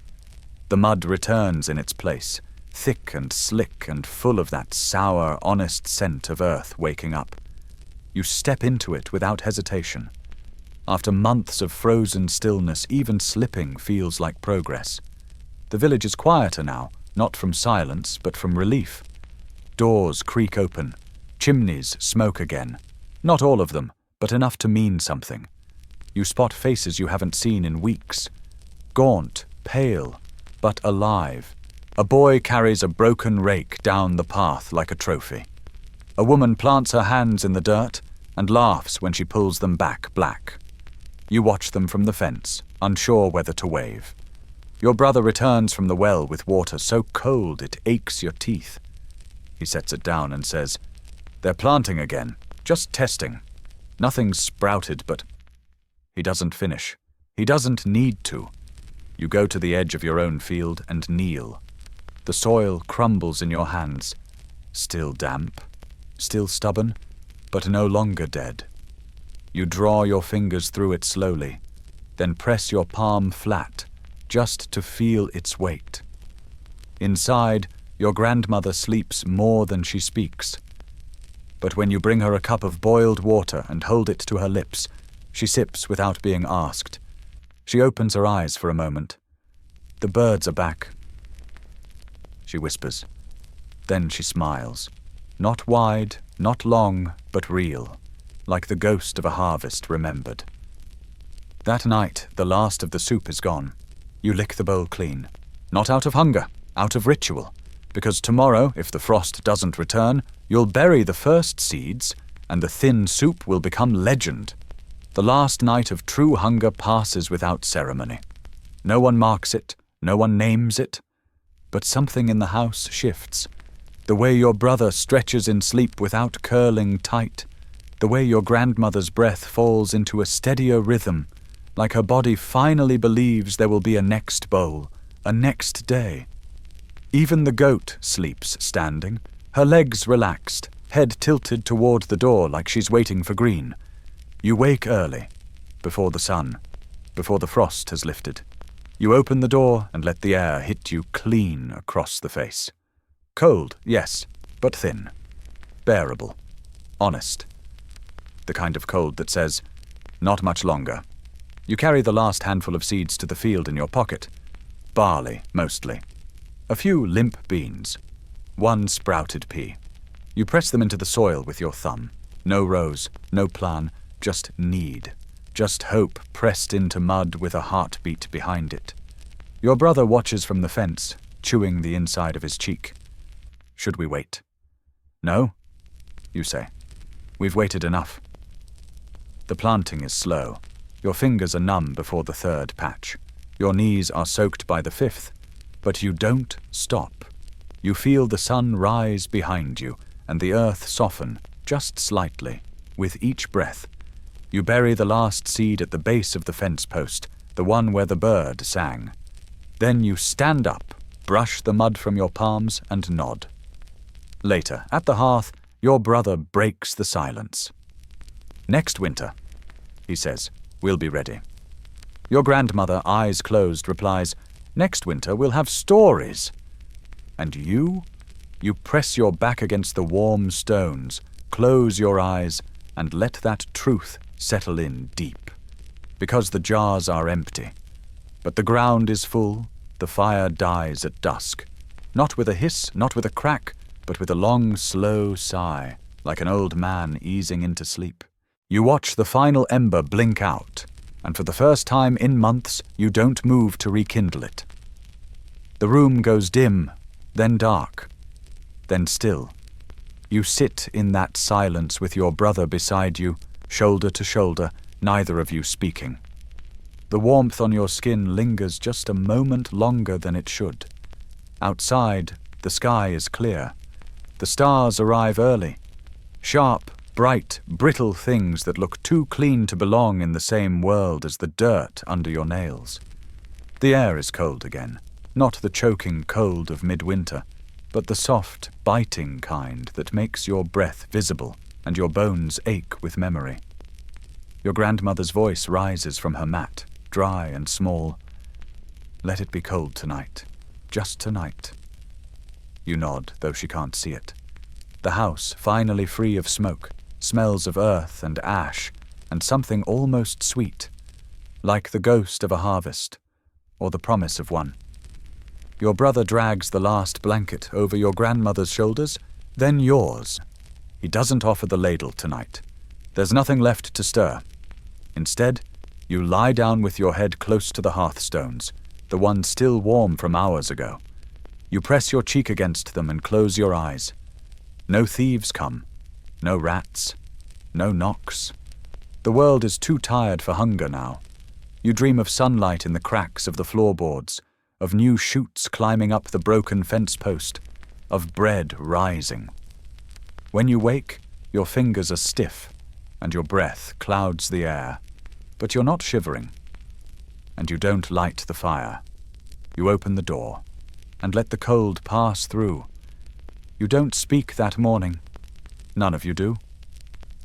The mud returns in its place, thick and slick and full of that sour, honest scent of earth waking up. You step into it without hesitation. After months of frozen stillness, even slipping feels like progress. The village is quieter now, not from silence, but from relief. Doors creak open. Chimneys smoke again. Not all of them, but enough to mean something. You spot faces you haven't seen in weeks. Gaunt, pale, but alive. A boy carries a broken rake down the path like a trophy. A woman plants her hands in the dirt and laughs when she pulls them back black. You watch them from the fence, unsure whether to wave. Your brother returns from the well with water so cold it aches your teeth. He sets it down and says, "They're planting again, just testing. Nothing's sprouted, but..." He doesn't finish. He doesn't need to. You go to the edge of your own field and kneel. The soil crumbles in your hands, still damp, still stubborn, but no longer dead. You draw your fingers through it slowly, then press your palm flat, just to feel its weight. Inside, your grandmother sleeps more than she speaks. But when you bring her a cup of boiled water and hold it to her lips, she sips without being asked. She opens her eyes for a moment. "The birds are back," she whispers. Then she smiles. Not wide, not long, but real, like the ghost of a harvest remembered. That night, the last of the soup is gone. You lick the bowl clean. Not out of hunger, out of ritual. Because tomorrow, if the frost doesn't return, you'll bury the first seeds, and the thin soup will become legend. The last night of true hunger passes without ceremony. No one marks it, no one names it. But something in the house shifts. The way your brother stretches in sleep without curling tight. The way your grandmother's breath falls into a steadier rhythm, like her body finally believes there will be a next bowl, a next day. Even the goat sleeps standing, her legs relaxed, head tilted toward the door like she's waiting for green. You wake early, before the sun, before the frost has lifted. You open the door and let the air hit you clean across the face. Cold, yes, but thin. Bearable. Honest. The kind of cold that says, not much longer. You carry the last handful of seeds to the field in your pocket. Barley, mostly. A few limp beans. One sprouted pea. You press them into the soil with your thumb. No rows, no plan, just need. Just hope pressed into mud with a heartbeat behind it. Your brother watches from the fence, chewing the inside of his cheek. Should we wait? No, you say. We've waited enough. The planting is slow. Your fingers are numb before the third patch. Your knees are soaked by the fifth. But you don't stop. You feel the sun rise behind you and the earth soften, just slightly, with each breath. You bury the last seed at the base of the fence post, the one where the bird sang. Then you stand up, brush the mud from your palms, and nod. Later, at the hearth, your brother breaks the silence. Next winter, he says, we'll be ready. Your grandmother, eyes closed, replies, next winter we'll have stories. And you press your back against the warm stones, close your eyes, and let that truth settle in deep. Because the jars are empty. But the ground is full, the fire dies at dusk. Not with a hiss, not with a crack, but with a long, slow sigh, like an old man easing into sleep. You watch the final ember blink out, and for the first time in months, you don't move to rekindle it. The room goes dim, then dark, then still. You sit in that silence with your brother beside you, shoulder to shoulder, neither of you speaking. The warmth on your skin lingers just a moment longer than it should. Outside, the sky is clear. The stars arrive early. Sharp, bright, brittle things that look too clean to belong in the same world as the dirt under your nails. The air is cold again, not the choking cold of midwinter, but the soft, biting kind that makes your breath visible and your bones ache with memory. Your grandmother's voice rises from her mat, dry and small. Let it be cold tonight, just tonight. You nod, though she can't see it. The house, finally free of smoke, smells of earth and ash, and something almost sweet, like the ghost of a harvest, or the promise of one. Your brother drags the last blanket over your grandmother's shoulders, then yours. He doesn't offer the ladle tonight. There's nothing left to stir. Instead, you lie down with your head close to the hearthstones, the ones still warm from hours ago. You press your cheek against them and close your eyes. No thieves come. No rats. No knocks. The world is too tired for hunger now. You dream of sunlight in the cracks of the floorboards, of new shoots climbing up the broken fence post, of bread rising. When you wake, your fingers are stiff, and your breath clouds the air. But you're not shivering, and you don't light the fire. You open the door, and let the cold pass through. You don't speak that morning. None of you do.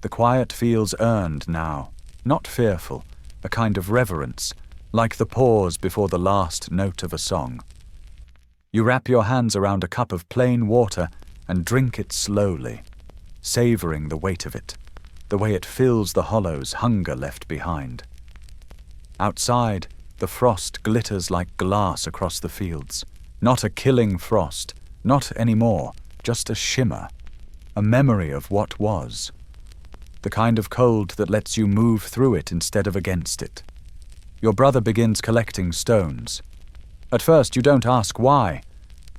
The quiet feels earned now, not fearful, a kind of reverence, like the pause before the last note of a song. You wrap your hands around a cup of plain water and drink it slowly, savoring the weight of it, the way it fills the hollows hunger left behind. Outside, the frost glitters like glass across the fields. Not a killing frost, not anymore, just a shimmer, a memory of what was. The kind of cold that lets you move through it instead of against it. Your brother begins collecting stones, At first you don't ask why.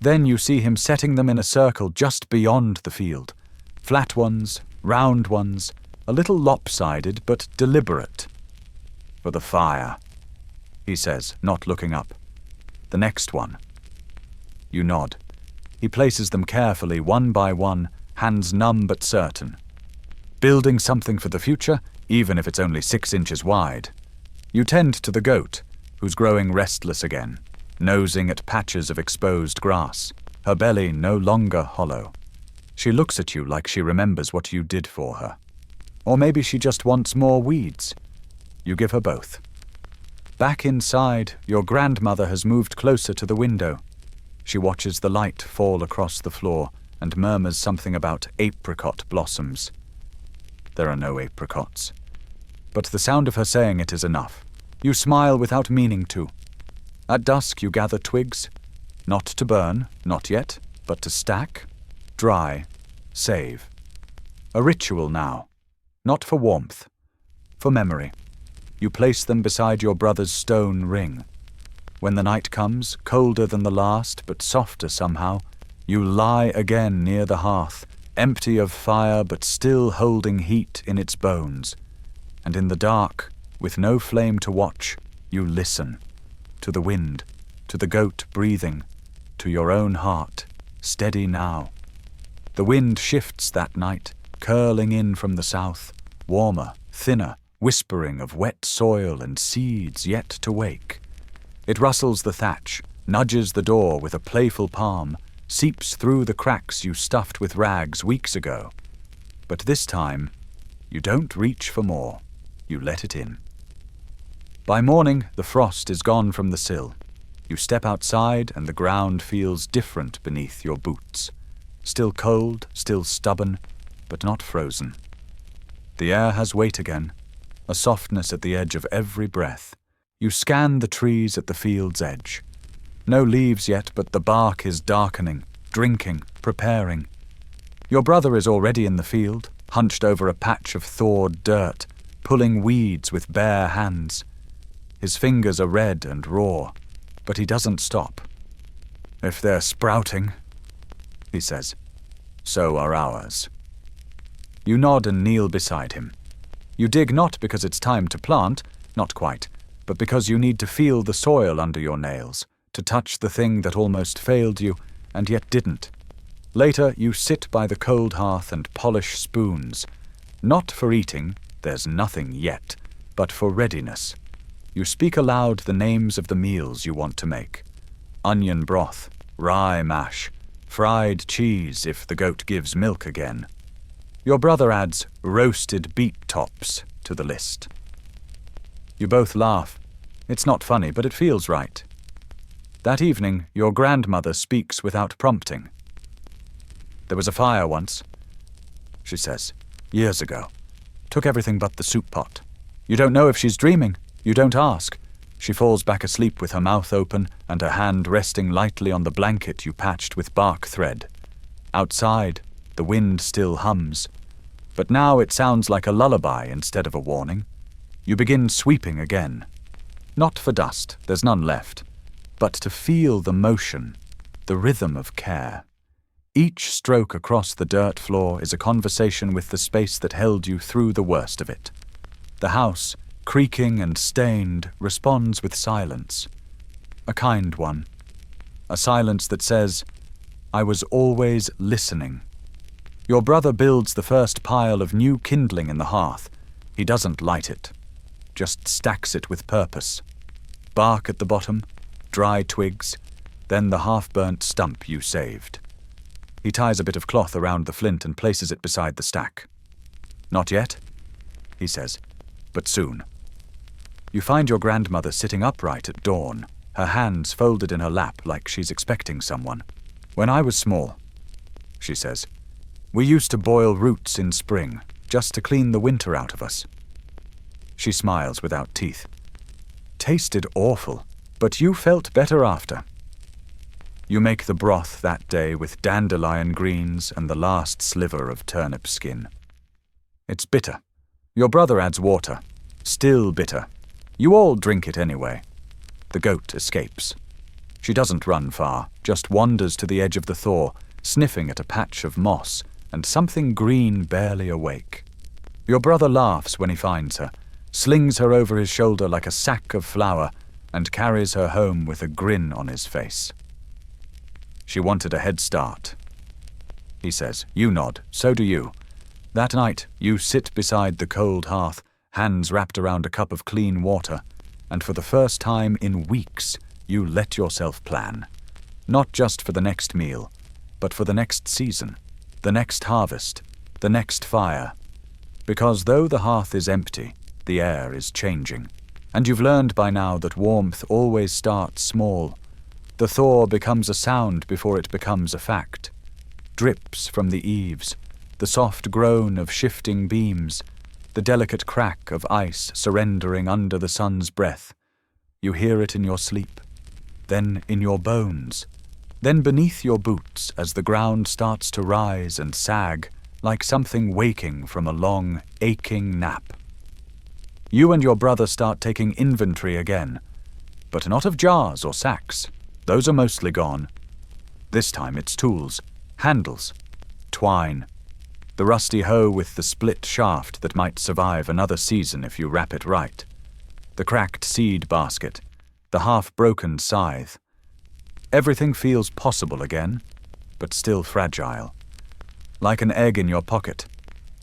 Then you see him setting them in a circle just beyond the field. Flat ones, round ones, a little lopsided but deliberate. For the fire, he says, not looking up. The next one. You nod. He places them carefully, one by one, hands numb but certain. Building something for the future, even if it's only 6 inches wide. You tend to the goat, who's growing restless again, nosing at patches of exposed grass, her belly no longer hollow. She looks at you like she remembers what you did for her. Or maybe she just wants more weeds. You give her both. Back inside, your grandmother has moved closer to the window. She watches the light fall across the floor and murmurs something about apricot blossoms. There are no apricots. But the sound of her saying it is enough. You smile without meaning to. At dusk you gather twigs, not to burn, not yet, but to stack, dry, save. A ritual now, not for warmth, for memory. You place them beside your brother's stone ring. When the night comes, colder than the last, but softer somehow, you lie again near the hearth, empty of fire but still holding heat in its bones. And in the dark, with no flame to watch, you listen. To the wind, to the goat breathing, to your own heart, steady now. The wind shifts that night, curling in from the south, warmer, thinner, whispering of wet soil and seeds yet to wake. It rustles the thatch, nudges the door with a playful palm, seeps through the cracks you stuffed with rags weeks ago. But this time, you don't reach for more. You let it in. By morning, the frost is gone from the sill. You step outside and the ground feels different beneath your boots. Still cold, still stubborn, but not frozen. The air has weight again, a softness at the edge of every breath. You scan the trees at the field's edge. No leaves yet, but the bark is darkening, drinking, preparing. Your brother is already in the field, hunched over a patch of thawed dirt, pulling weeds with bare hands. His fingers are red and raw, but he doesn't stop. If they're sprouting, he says, so are ours. You nod and kneel beside him. You dig not because it's time to plant, not quite, but because you need to feel the soil under your nails, to touch the thing that almost failed you and yet didn't. Later, you sit by the cold hearth and polish spoons, not for eating, there's nothing yet, but for readiness. You speak aloud the names of the meals you want to make. Onion broth, rye mash, fried cheese if the goat gives milk again. Your brother adds roasted beet tops to the list. You both laugh. It's not funny, but it feels right. That evening, your grandmother speaks without prompting. There was a fire once, she says, years ago. Took everything but the soup pot. You don't know if she's dreaming. You don't ask. She falls back asleep with her mouth open and her hand resting lightly on the blanket you patched with bark thread. Outside, the wind still hums. But now it sounds like a lullaby instead of a warning. You begin sweeping again. Not for dust, there's none left, but to feel the motion, the rhythm of care. Each stroke across the dirt floor is a conversation with the space that held you through the worst of it. The house, creaking and stained, responds with silence. A kind one. A silence that says, I was always listening. Your brother builds the first pile of new kindling in the hearth. He doesn't light it, just stacks it with purpose. Bark at the bottom, dry twigs, then the half-burnt stump you saved. He ties a bit of cloth around the flint and places it beside the stack. Not yet, he says, but soon. You find your grandmother sitting upright at dawn, her hands folded in her lap like she's expecting someone. When I was small, she says, we used to boil roots in spring, just to clean the winter out of us. She smiles without teeth. Tasted awful, but you felt better after. You make the broth that day with dandelion greens and the last sliver of turnip skin. It's bitter. Your brother adds water. Still bitter. You all drink it anyway. The goat escapes. She doesn't run far, just wanders to the edge of the thaw, sniffing at a patch of moss and something green barely awake. Your brother laughs when he finds her, slings her over his shoulder like a sack of flour, and carries her home with a grin on his face. She wanted a head start, he says. You nod, so do you. That night, you sit beside the cold hearth, hands wrapped around a cup of clean water, and for the first time in weeks, you let yourself plan. Not just for the next meal, but for the next season, the next harvest, the next fire. Because though the hearth is empty, the air is changing. And you've learned by now that warmth always starts small. The thaw becomes a sound before it becomes a fact. Drips from the eaves, the soft groan of shifting beams, the delicate crack of ice surrendering under the sun's breath. You hear it in your sleep, then in your bones, then beneath your boots as the ground starts to rise and sag like something waking from a long, aching nap. You and your brother start taking inventory again, but not of jars or sacks. Those are mostly gone. This time it's tools, handles, twine, the rusty hoe with the split shaft that might survive another season if you wrap it right, the cracked seed basket, the half-broken scythe. Everything feels possible again, but still fragile. Like an egg in your pocket.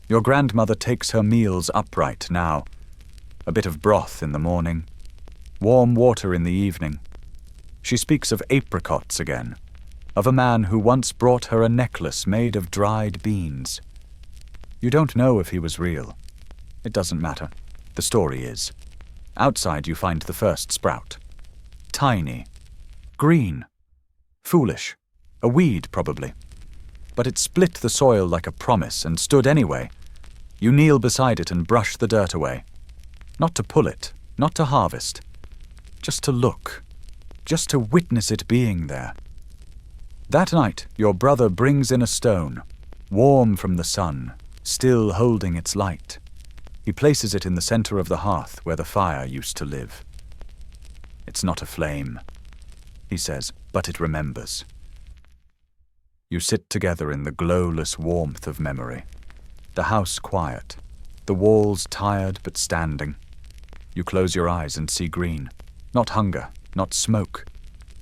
Your grandmother takes her meals upright now. A bit of broth in the morning, warm water in the evening. She speaks of apricots again, of a man who once brought her a necklace made of dried beans. You don't know if he was real. It doesn't matter. The story is. Outside you find the first sprout. Tiny. Green. Foolish. A weed, probably. But it split the soil like a promise and stood anyway. You kneel beside it and brush the dirt away. Not to pull it, not to harvest. Just to look. Just to witness it being there. That night, your brother brings in a stone, warm from the sun, still holding its light. He places it in the center of the hearth where the fire used to live. It's not a flame, he says, but it remembers. You sit together in the glowless warmth of memory. The house quiet, the walls tired but standing. You close your eyes and see green. Not hunger, not smoke,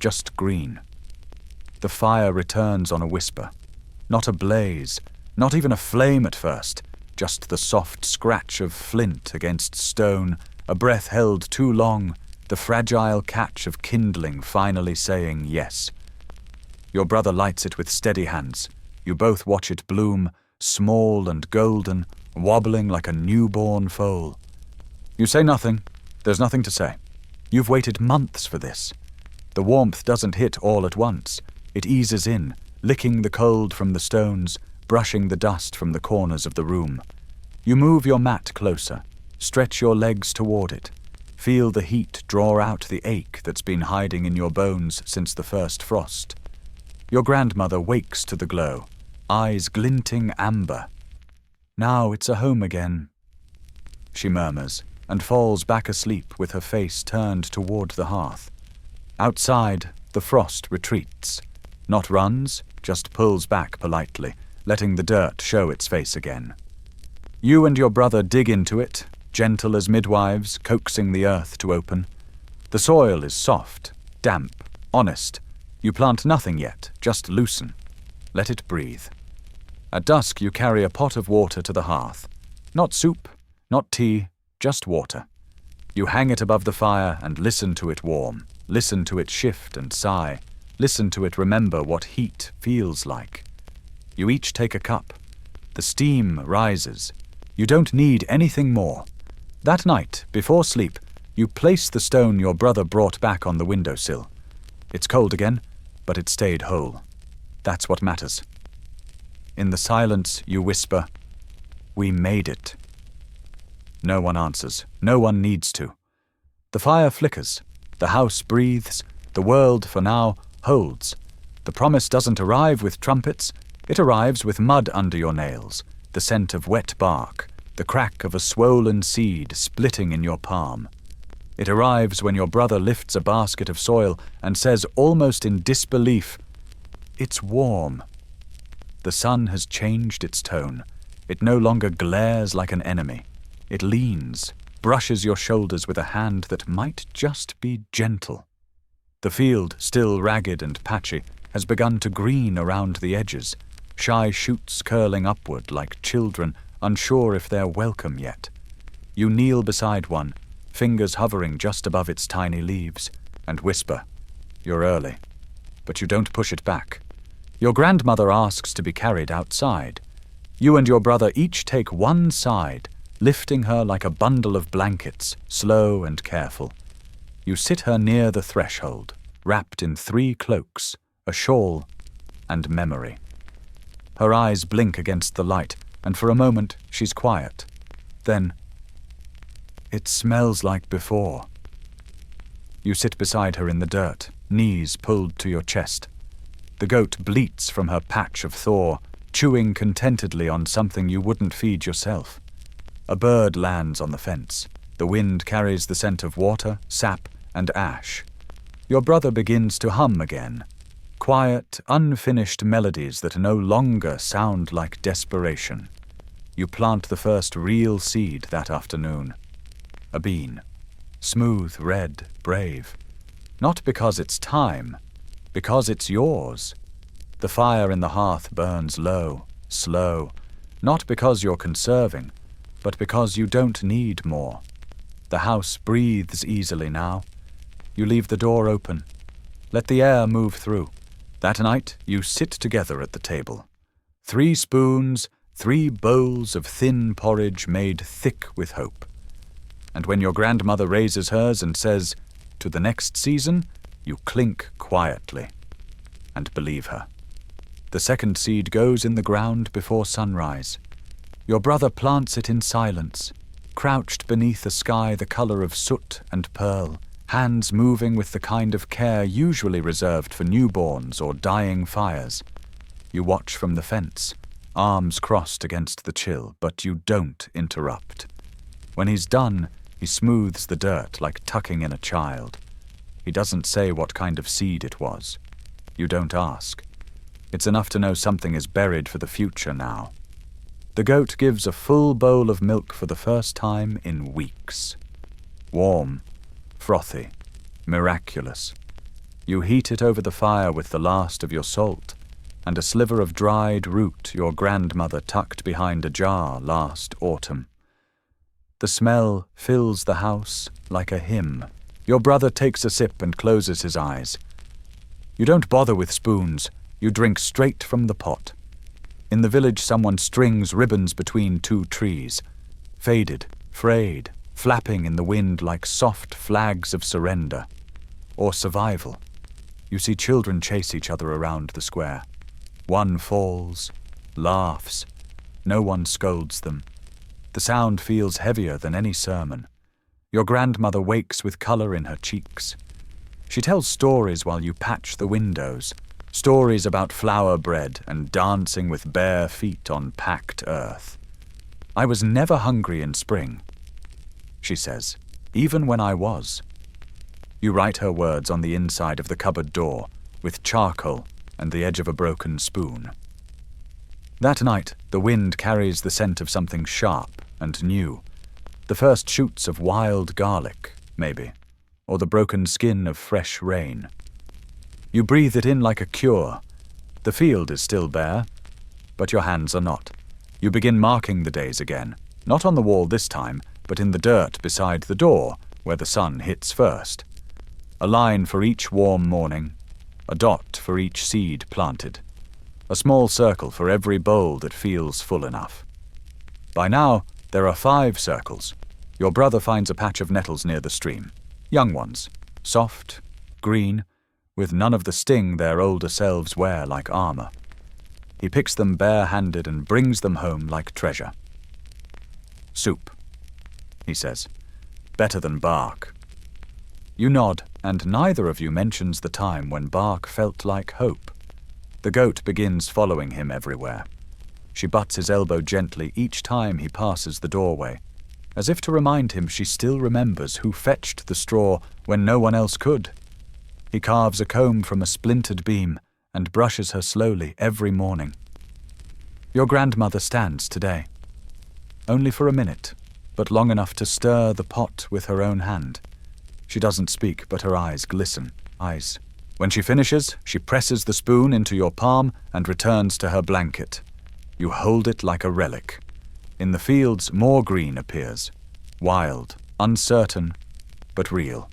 just green. The fire returns on a whisper. Not a blaze, not even a flame at first, just the soft scratch of flint against stone, a breath held too long, the fragile catch of kindling finally saying yes. Your brother lights it with steady hands. You both watch it bloom, small and golden, wobbling like a newborn foal. You say nothing. There's nothing to say. You've waited months for this. The warmth doesn't hit all at once. It eases in, licking the cold from the stones, brushing the dust from the corners of the room. You move your mat closer, stretch your legs toward it, feel the heat draw out the ache that's been hiding in your bones since the first frost. Your grandmother wakes to the glow, eyes glinting amber. Now it's a home again, she murmurs, and falls back asleep with her face turned toward the hearth. Outside, the frost retreats. Not runs, just pulls back politely, letting the dirt show its face again. You and your brother dig into it, gentle as midwives, coaxing the earth to open. The soil is soft, damp, honest. You plant nothing yet, just loosen. Let it breathe. At dusk you carry a pot of water to the hearth. Not soup, not tea, just water. You hang it above the fire and listen to it warm. Listen to it shift and sigh. Listen to it remember what heat feels like. You each take a cup. The steam rises. You don't need anything more. That night, before sleep, you place the stone your brother brought back on the windowsill. It's cold again, but it stayed whole. That's what matters. In the silence, you whisper, "We made it." No one answers. No one needs to. The fire flickers. The house breathes. The world, for now, holds. The promise doesn't arrive with trumpets. It arrives with mud under your nails, the scent of wet bark, the crack of a swollen seed splitting in your palm. It arrives when your brother lifts a basket of soil and says almost in disbelief, "It's warm." The sun has changed its tone. It no longer glares like an enemy. It leans, brushes your shoulders with a hand that might just be gentle. The field, still ragged and patchy, has begun to green around the edges, shy shoots curling upward like children unsure if they're welcome yet. You kneel beside one, fingers hovering just above its tiny leaves, and whisper, "You're early." But you don't push it back. Your grandmother asks to be carried outside. You and your brother each take one side, lifting her like a bundle of blankets, slow and careful. You sit her near the threshold, wrapped in 3 cloaks, a shawl, and memory. Her eyes blink against the light, and for a moment she's quiet. Then, "It smells like before." You sit beside her in the dirt, knees pulled to your chest. The goat bleats from her patch of thaw, chewing contentedly on something you wouldn't feed yourself. A bird lands on the fence. The wind carries the scent of water, sap, and ash. Your brother begins to hum again. Quiet, unfinished melodies that no longer sound like desperation. You plant the first real seed that afternoon. A bean. Smooth, red, brave. Not because it's time, because it's yours. The fire in the hearth burns low, slow, not because you're conserving, but because you don't need more. The house breathes easily now. You leave the door open. Let the air move through. That night, you sit together at the table. 3 spoons, 3 bowls of thin porridge made thick with hope. And when your grandmother raises hers and says, "To the next season," you clink quietly and believe her. The second seed goes in the ground before sunrise. Your brother plants it in silence, crouched beneath a sky the color of soot and pearl, hands moving with the kind of care usually reserved for newborns or dying fires. You watch from the fence, arms crossed against the chill, but you don't interrupt. When he's done, he smooths the dirt like tucking in a child. He doesn't say what kind of seed it was. You don't ask. It's enough to know something is buried for the future now. The goat gives a full bowl of milk for the first time in weeks. Warm, frothy, miraculous. You heat it over the fire with the last of your salt and a sliver of dried root your grandmother tucked behind a jar last autumn. The smell fills the house like a hymn. Your brother takes a sip and closes his eyes. You don't bother with spoons. You drink straight from the pot. In the village, someone strings ribbons between 2 trees, faded, frayed, flapping in the wind like soft flags of surrender or survival. You see children chase each other around the square. One falls, laughs. No one scolds them. The sound feels heavier than any sermon. Your grandmother wakes with color in her cheeks. She tells stories while you patch the windows, stories about flour bread and dancing with bare feet on packed earth. "I was never hungry in spring," she says, "even when I was." You write her words on the inside of the cupboard door with charcoal and the edge of a broken spoon. That night, the wind carries the scent of something sharp and new. The first shoots of wild garlic, maybe, or the broken skin of fresh rain. You breathe it in like a cure. The field is still bare, but your hands are not. You begin marking the days again, not on the wall this time, but in the dirt beside the door, where the sun hits first. A line for each warm morning, a dot for each seed planted, a small circle for every bowl that feels full enough. By now, there are 5 circles. Your brother finds a patch of nettles near the stream, young ones, soft, green, with none of the sting their older selves wear like armor. He picks them bare-handed and brings them home like treasure. "Soup," he says. "Better than bark." You nod, and neither of you mentions the time when bark felt like hope. The goat begins following him everywhere. She butts his elbow gently each time he passes the doorway. as if to remind him she still remembers who fetched the straw when no one else could. He carves a comb from a splintered beam and brushes her slowly every morning. Your grandmother stands today. Only for a minute, but long enough to stir the pot with her own hand. She doesn't speak, but her eyes glisten. Eyes. When she finishes, she presses the spoon into your palm and returns to her blanket. You hold it like a relic. In the fields, more green appears. Wild, uncertain, but real.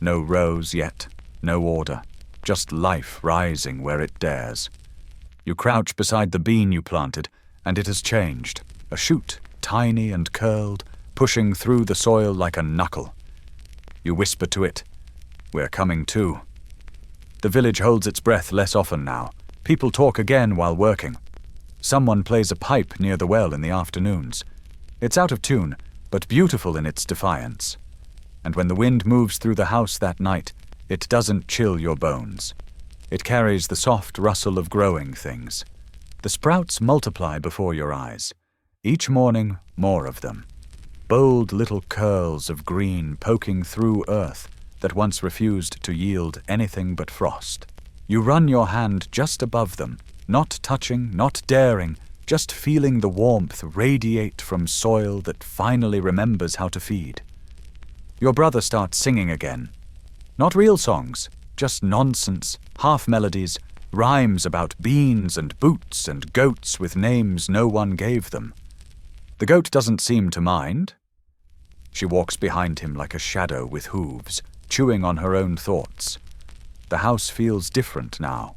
No rose yet, no order. Just life rising where it dares. You crouch beside the bean you planted, and it has changed. A shoot, tiny and curled, pushing through the soil like a knuckle. You whisper to it, "We're coming too." The village holds its breath less often now. People talk again while working. Someone plays a pipe near the well in the afternoons. It's out of tune, but beautiful in its defiance. And when the wind moves through the house that night, it doesn't chill your bones. It carries the soft rustle of growing things. The sprouts multiply before your eyes. Each morning, more of them. Bold little curls of green poking through earth that once refused to yield anything but frost. You run your hand just above them, not touching, not daring, just feeling the warmth radiate from soil that finally remembers how to feed. Your brother starts singing again. Not real songs, just nonsense, half melodies, rhymes about beans and boots and goats with names no one gave them. The goat doesn't seem to mind. She walks behind him like a shadow with hooves, chewing on her own thoughts. The house feels different now.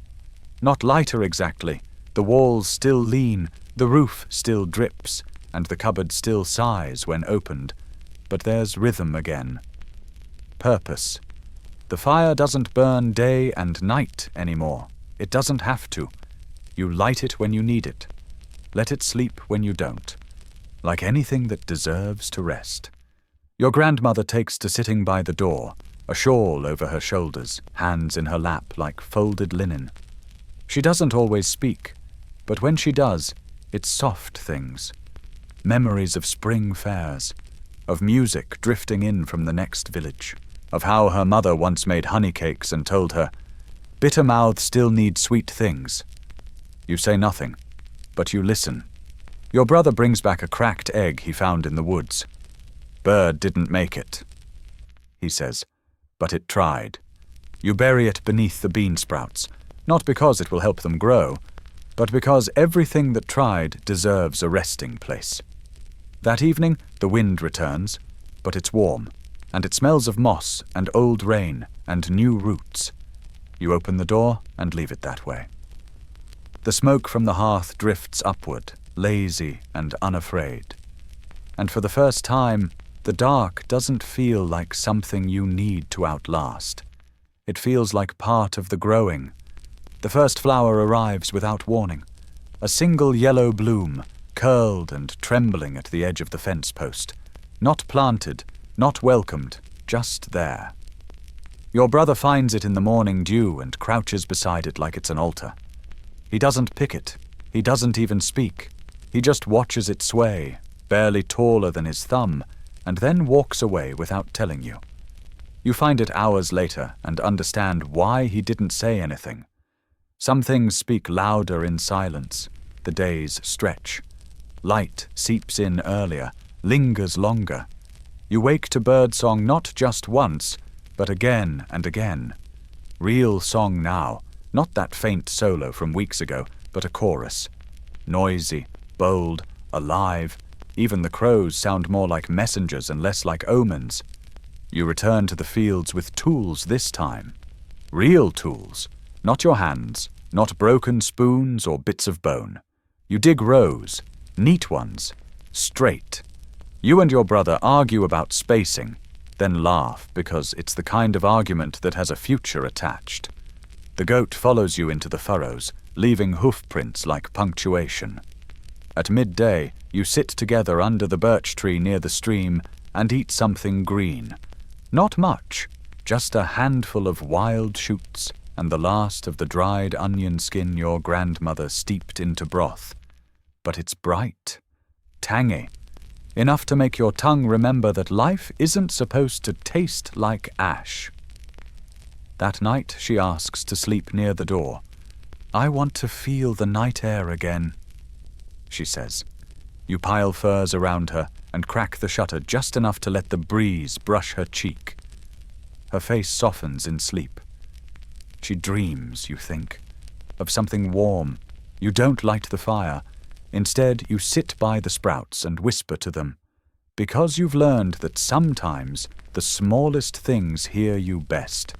Not lighter exactly. The walls still lean, the roof still drips, and the cupboard still sighs when opened. But there's rhythm again. Purpose. The fire doesn't burn day and night anymore. It doesn't have to. You light it when you need it. Let it sleep when you don't. Like anything that deserves to rest. Your grandmother takes to sitting by the door, a shawl over her shoulders, hands in her lap like folded linen. She doesn't always speak, but when she does, it's soft things. Memories of spring fairs, of music drifting in from the next village, of how her mother once made honey cakes and told her, "Bitter mouths still need sweet things." You say nothing, but you listen. Your brother brings back a cracked egg he found in the woods. "Bird didn't make it," he says, "but it tried." You bury it beneath the bean sprouts, not because it will help them grow, but because everything that tried deserves a resting place. That evening, the wind returns, but it's warm, and it smells of moss and old rain and new roots. You open the door and leave it that way. The smoke from the hearth drifts upward, lazy and unafraid. And for the first time, the dark doesn't feel like something you need to outlast. It feels like part of the growing. The first flower arrives without warning. A single yellow bloom, curled and trembling at the edge of the fence post. Not planted, not welcomed, just there. Your brother finds it in the morning dew and crouches beside it like it's an altar. He doesn't pick it. He doesn't even speak. He just watches it sway, barely taller than his thumb, and then walks away without telling you. You find it hours later and understand why he didn't say anything. Some things speak louder in silence. The days stretch. Light seeps in earlier, lingers longer. You wake to birdsong not just once, but again and again. Real song now, not that faint solo from weeks ago, but a chorus. Noisy, bold, alive. Even the crows sound more like messengers and less like omens. You return to the fields with tools this time. Real tools. Not your hands, not broken spoons or bits of bone. You dig rows, neat ones, straight. You and your brother argue about spacing, then laugh because it's the kind of argument that has a future attached. The goat follows you into the furrows, leaving hoof prints like punctuation. At midday, you sit together under the birch tree near the stream and eat something green. Not much, just a handful of wild shoots and the last of the dried onion skin your grandmother steeped into broth. But it's bright, tangy. enough to make your tongue remember that life isn't supposed to taste like ash. That night she asks to sleep near the door. "I want to feel the night air again," she says. You pile furs around her and crack the shutter just enough to let the breeze brush her cheek. Her face softens in sleep. She dreams, you think, of something warm. You don't light the fire. Instead, you sit by the sprouts and whisper to them, because you've learned that sometimes the smallest things hear you best.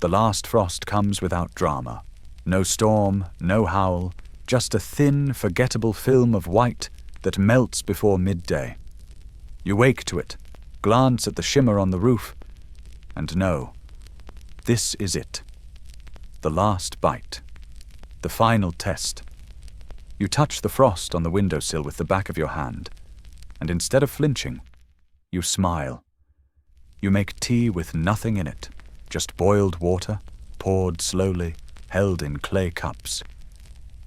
The last frost comes without drama. No storm, no howl, just a thin, forgettable film of white that melts before midday. You wake to it, glance at the shimmer on the roof, and know, this is it. The last bite. The final test. You touch the frost on the windowsill with the back of your hand, and instead of flinching, you smile. You make tea with nothing in it, just boiled water, poured slowly, held in clay cups.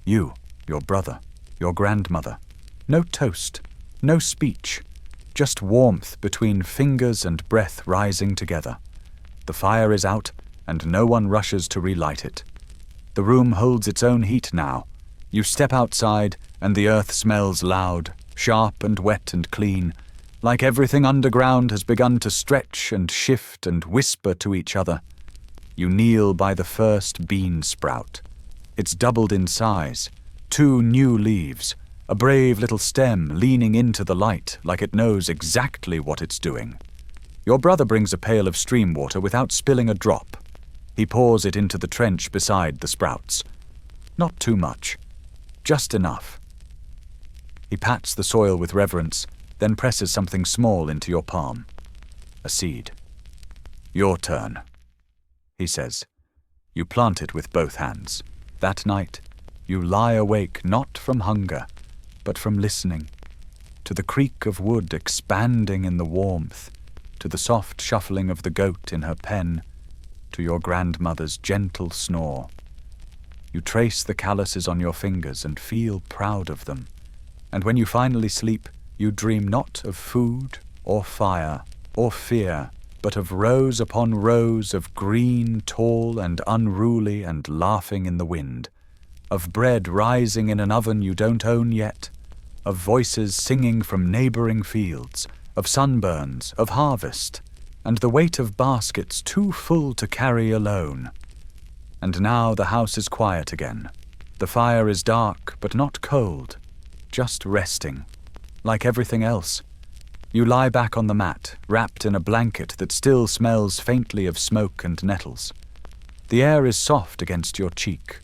You, your brother, your grandmother. No toast, no speech, just warmth between fingers and breath rising together. The fire is out, and no one rushes to relight it. The room holds its own heat now. You step outside, and the earth smells loud, sharp and wet and clean, like everything underground has begun to stretch and shift and whisper to each other. You kneel by the first bean sprout. It's doubled in size, 2 new leaves, a brave little stem leaning into the light like it knows exactly what it's doing. Your brother brings a pail of stream water without spilling a drop. He pours it into the trench beside the sprouts. Not too much, just enough. He pats the soil with reverence, then presses something small into your palm. A seed. "Your turn," he says. You plant it with both hands. That night, you lie awake not from hunger, but from listening, to the creak of wood expanding in the warmth, to the soft shuffling of the goat in her pen, to your grandmother's gentle snore. You trace the calluses on your fingers and feel proud of them. And when you finally sleep, you dream not of food or fire or fear, but of rows upon rows of green, tall and unruly and laughing in the wind, of bread rising in an oven you don't own yet, of voices singing from neighboring fields, of sunburns, of harvest, and the weight of baskets too full to carry alone. And now the house is quiet again. The fire is dark, but not cold, just resting. Like everything else, you lie back on the mat, wrapped in a blanket that still smells faintly of smoke and nettles. The air is soft against your cheek.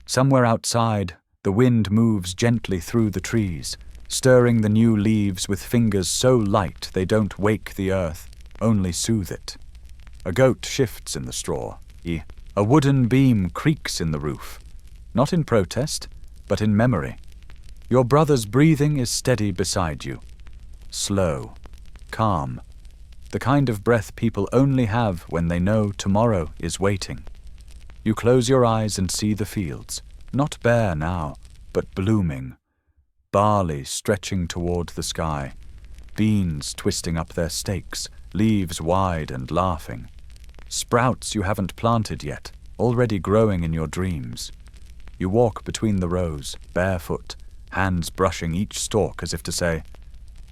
Somewhere outside, the wind moves gently through the trees, stirring the new leaves with fingers so light they don't wake the earth, only soothe it. A goat shifts in the straw. A wooden beam creaks in the roof, not in protest, but in memory. Your brother's breathing is steady beside you. Slow, calm, the kind of breath people only have when they know tomorrow is waiting. You close your eyes and see the fields, not bare now, but blooming. Barley stretching toward the sky, beans twisting up their stakes, leaves wide and laughing. Sprouts you haven't planted yet, already growing in your dreams. You walk between the rows, barefoot, hands brushing each stalk as if to say,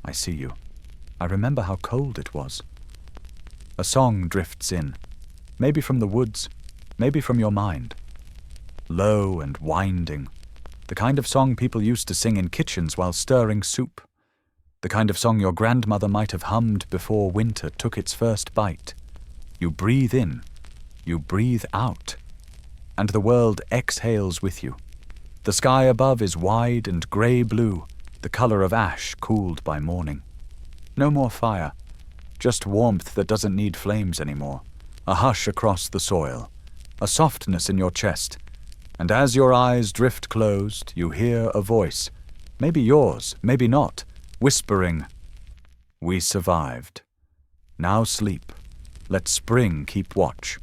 "I see you. I remember how cold it was." A song drifts in, maybe from the woods, maybe from your mind. Low and winding, the kind of song people used to sing in kitchens while stirring soup. The kind of song your grandmother might have hummed before winter took its first bite. You breathe in, you breathe out, and the world exhales with you. The sky above is wide and grey-blue, the colour of ash cooled by morning. No more fire, just warmth that doesn't need flames anymore. A hush across the soil, a softness in your chest, and as your eyes drift closed, you hear a voice, maybe yours, maybe not, whispering, "We survived. Now sleep. Let spring keep watch."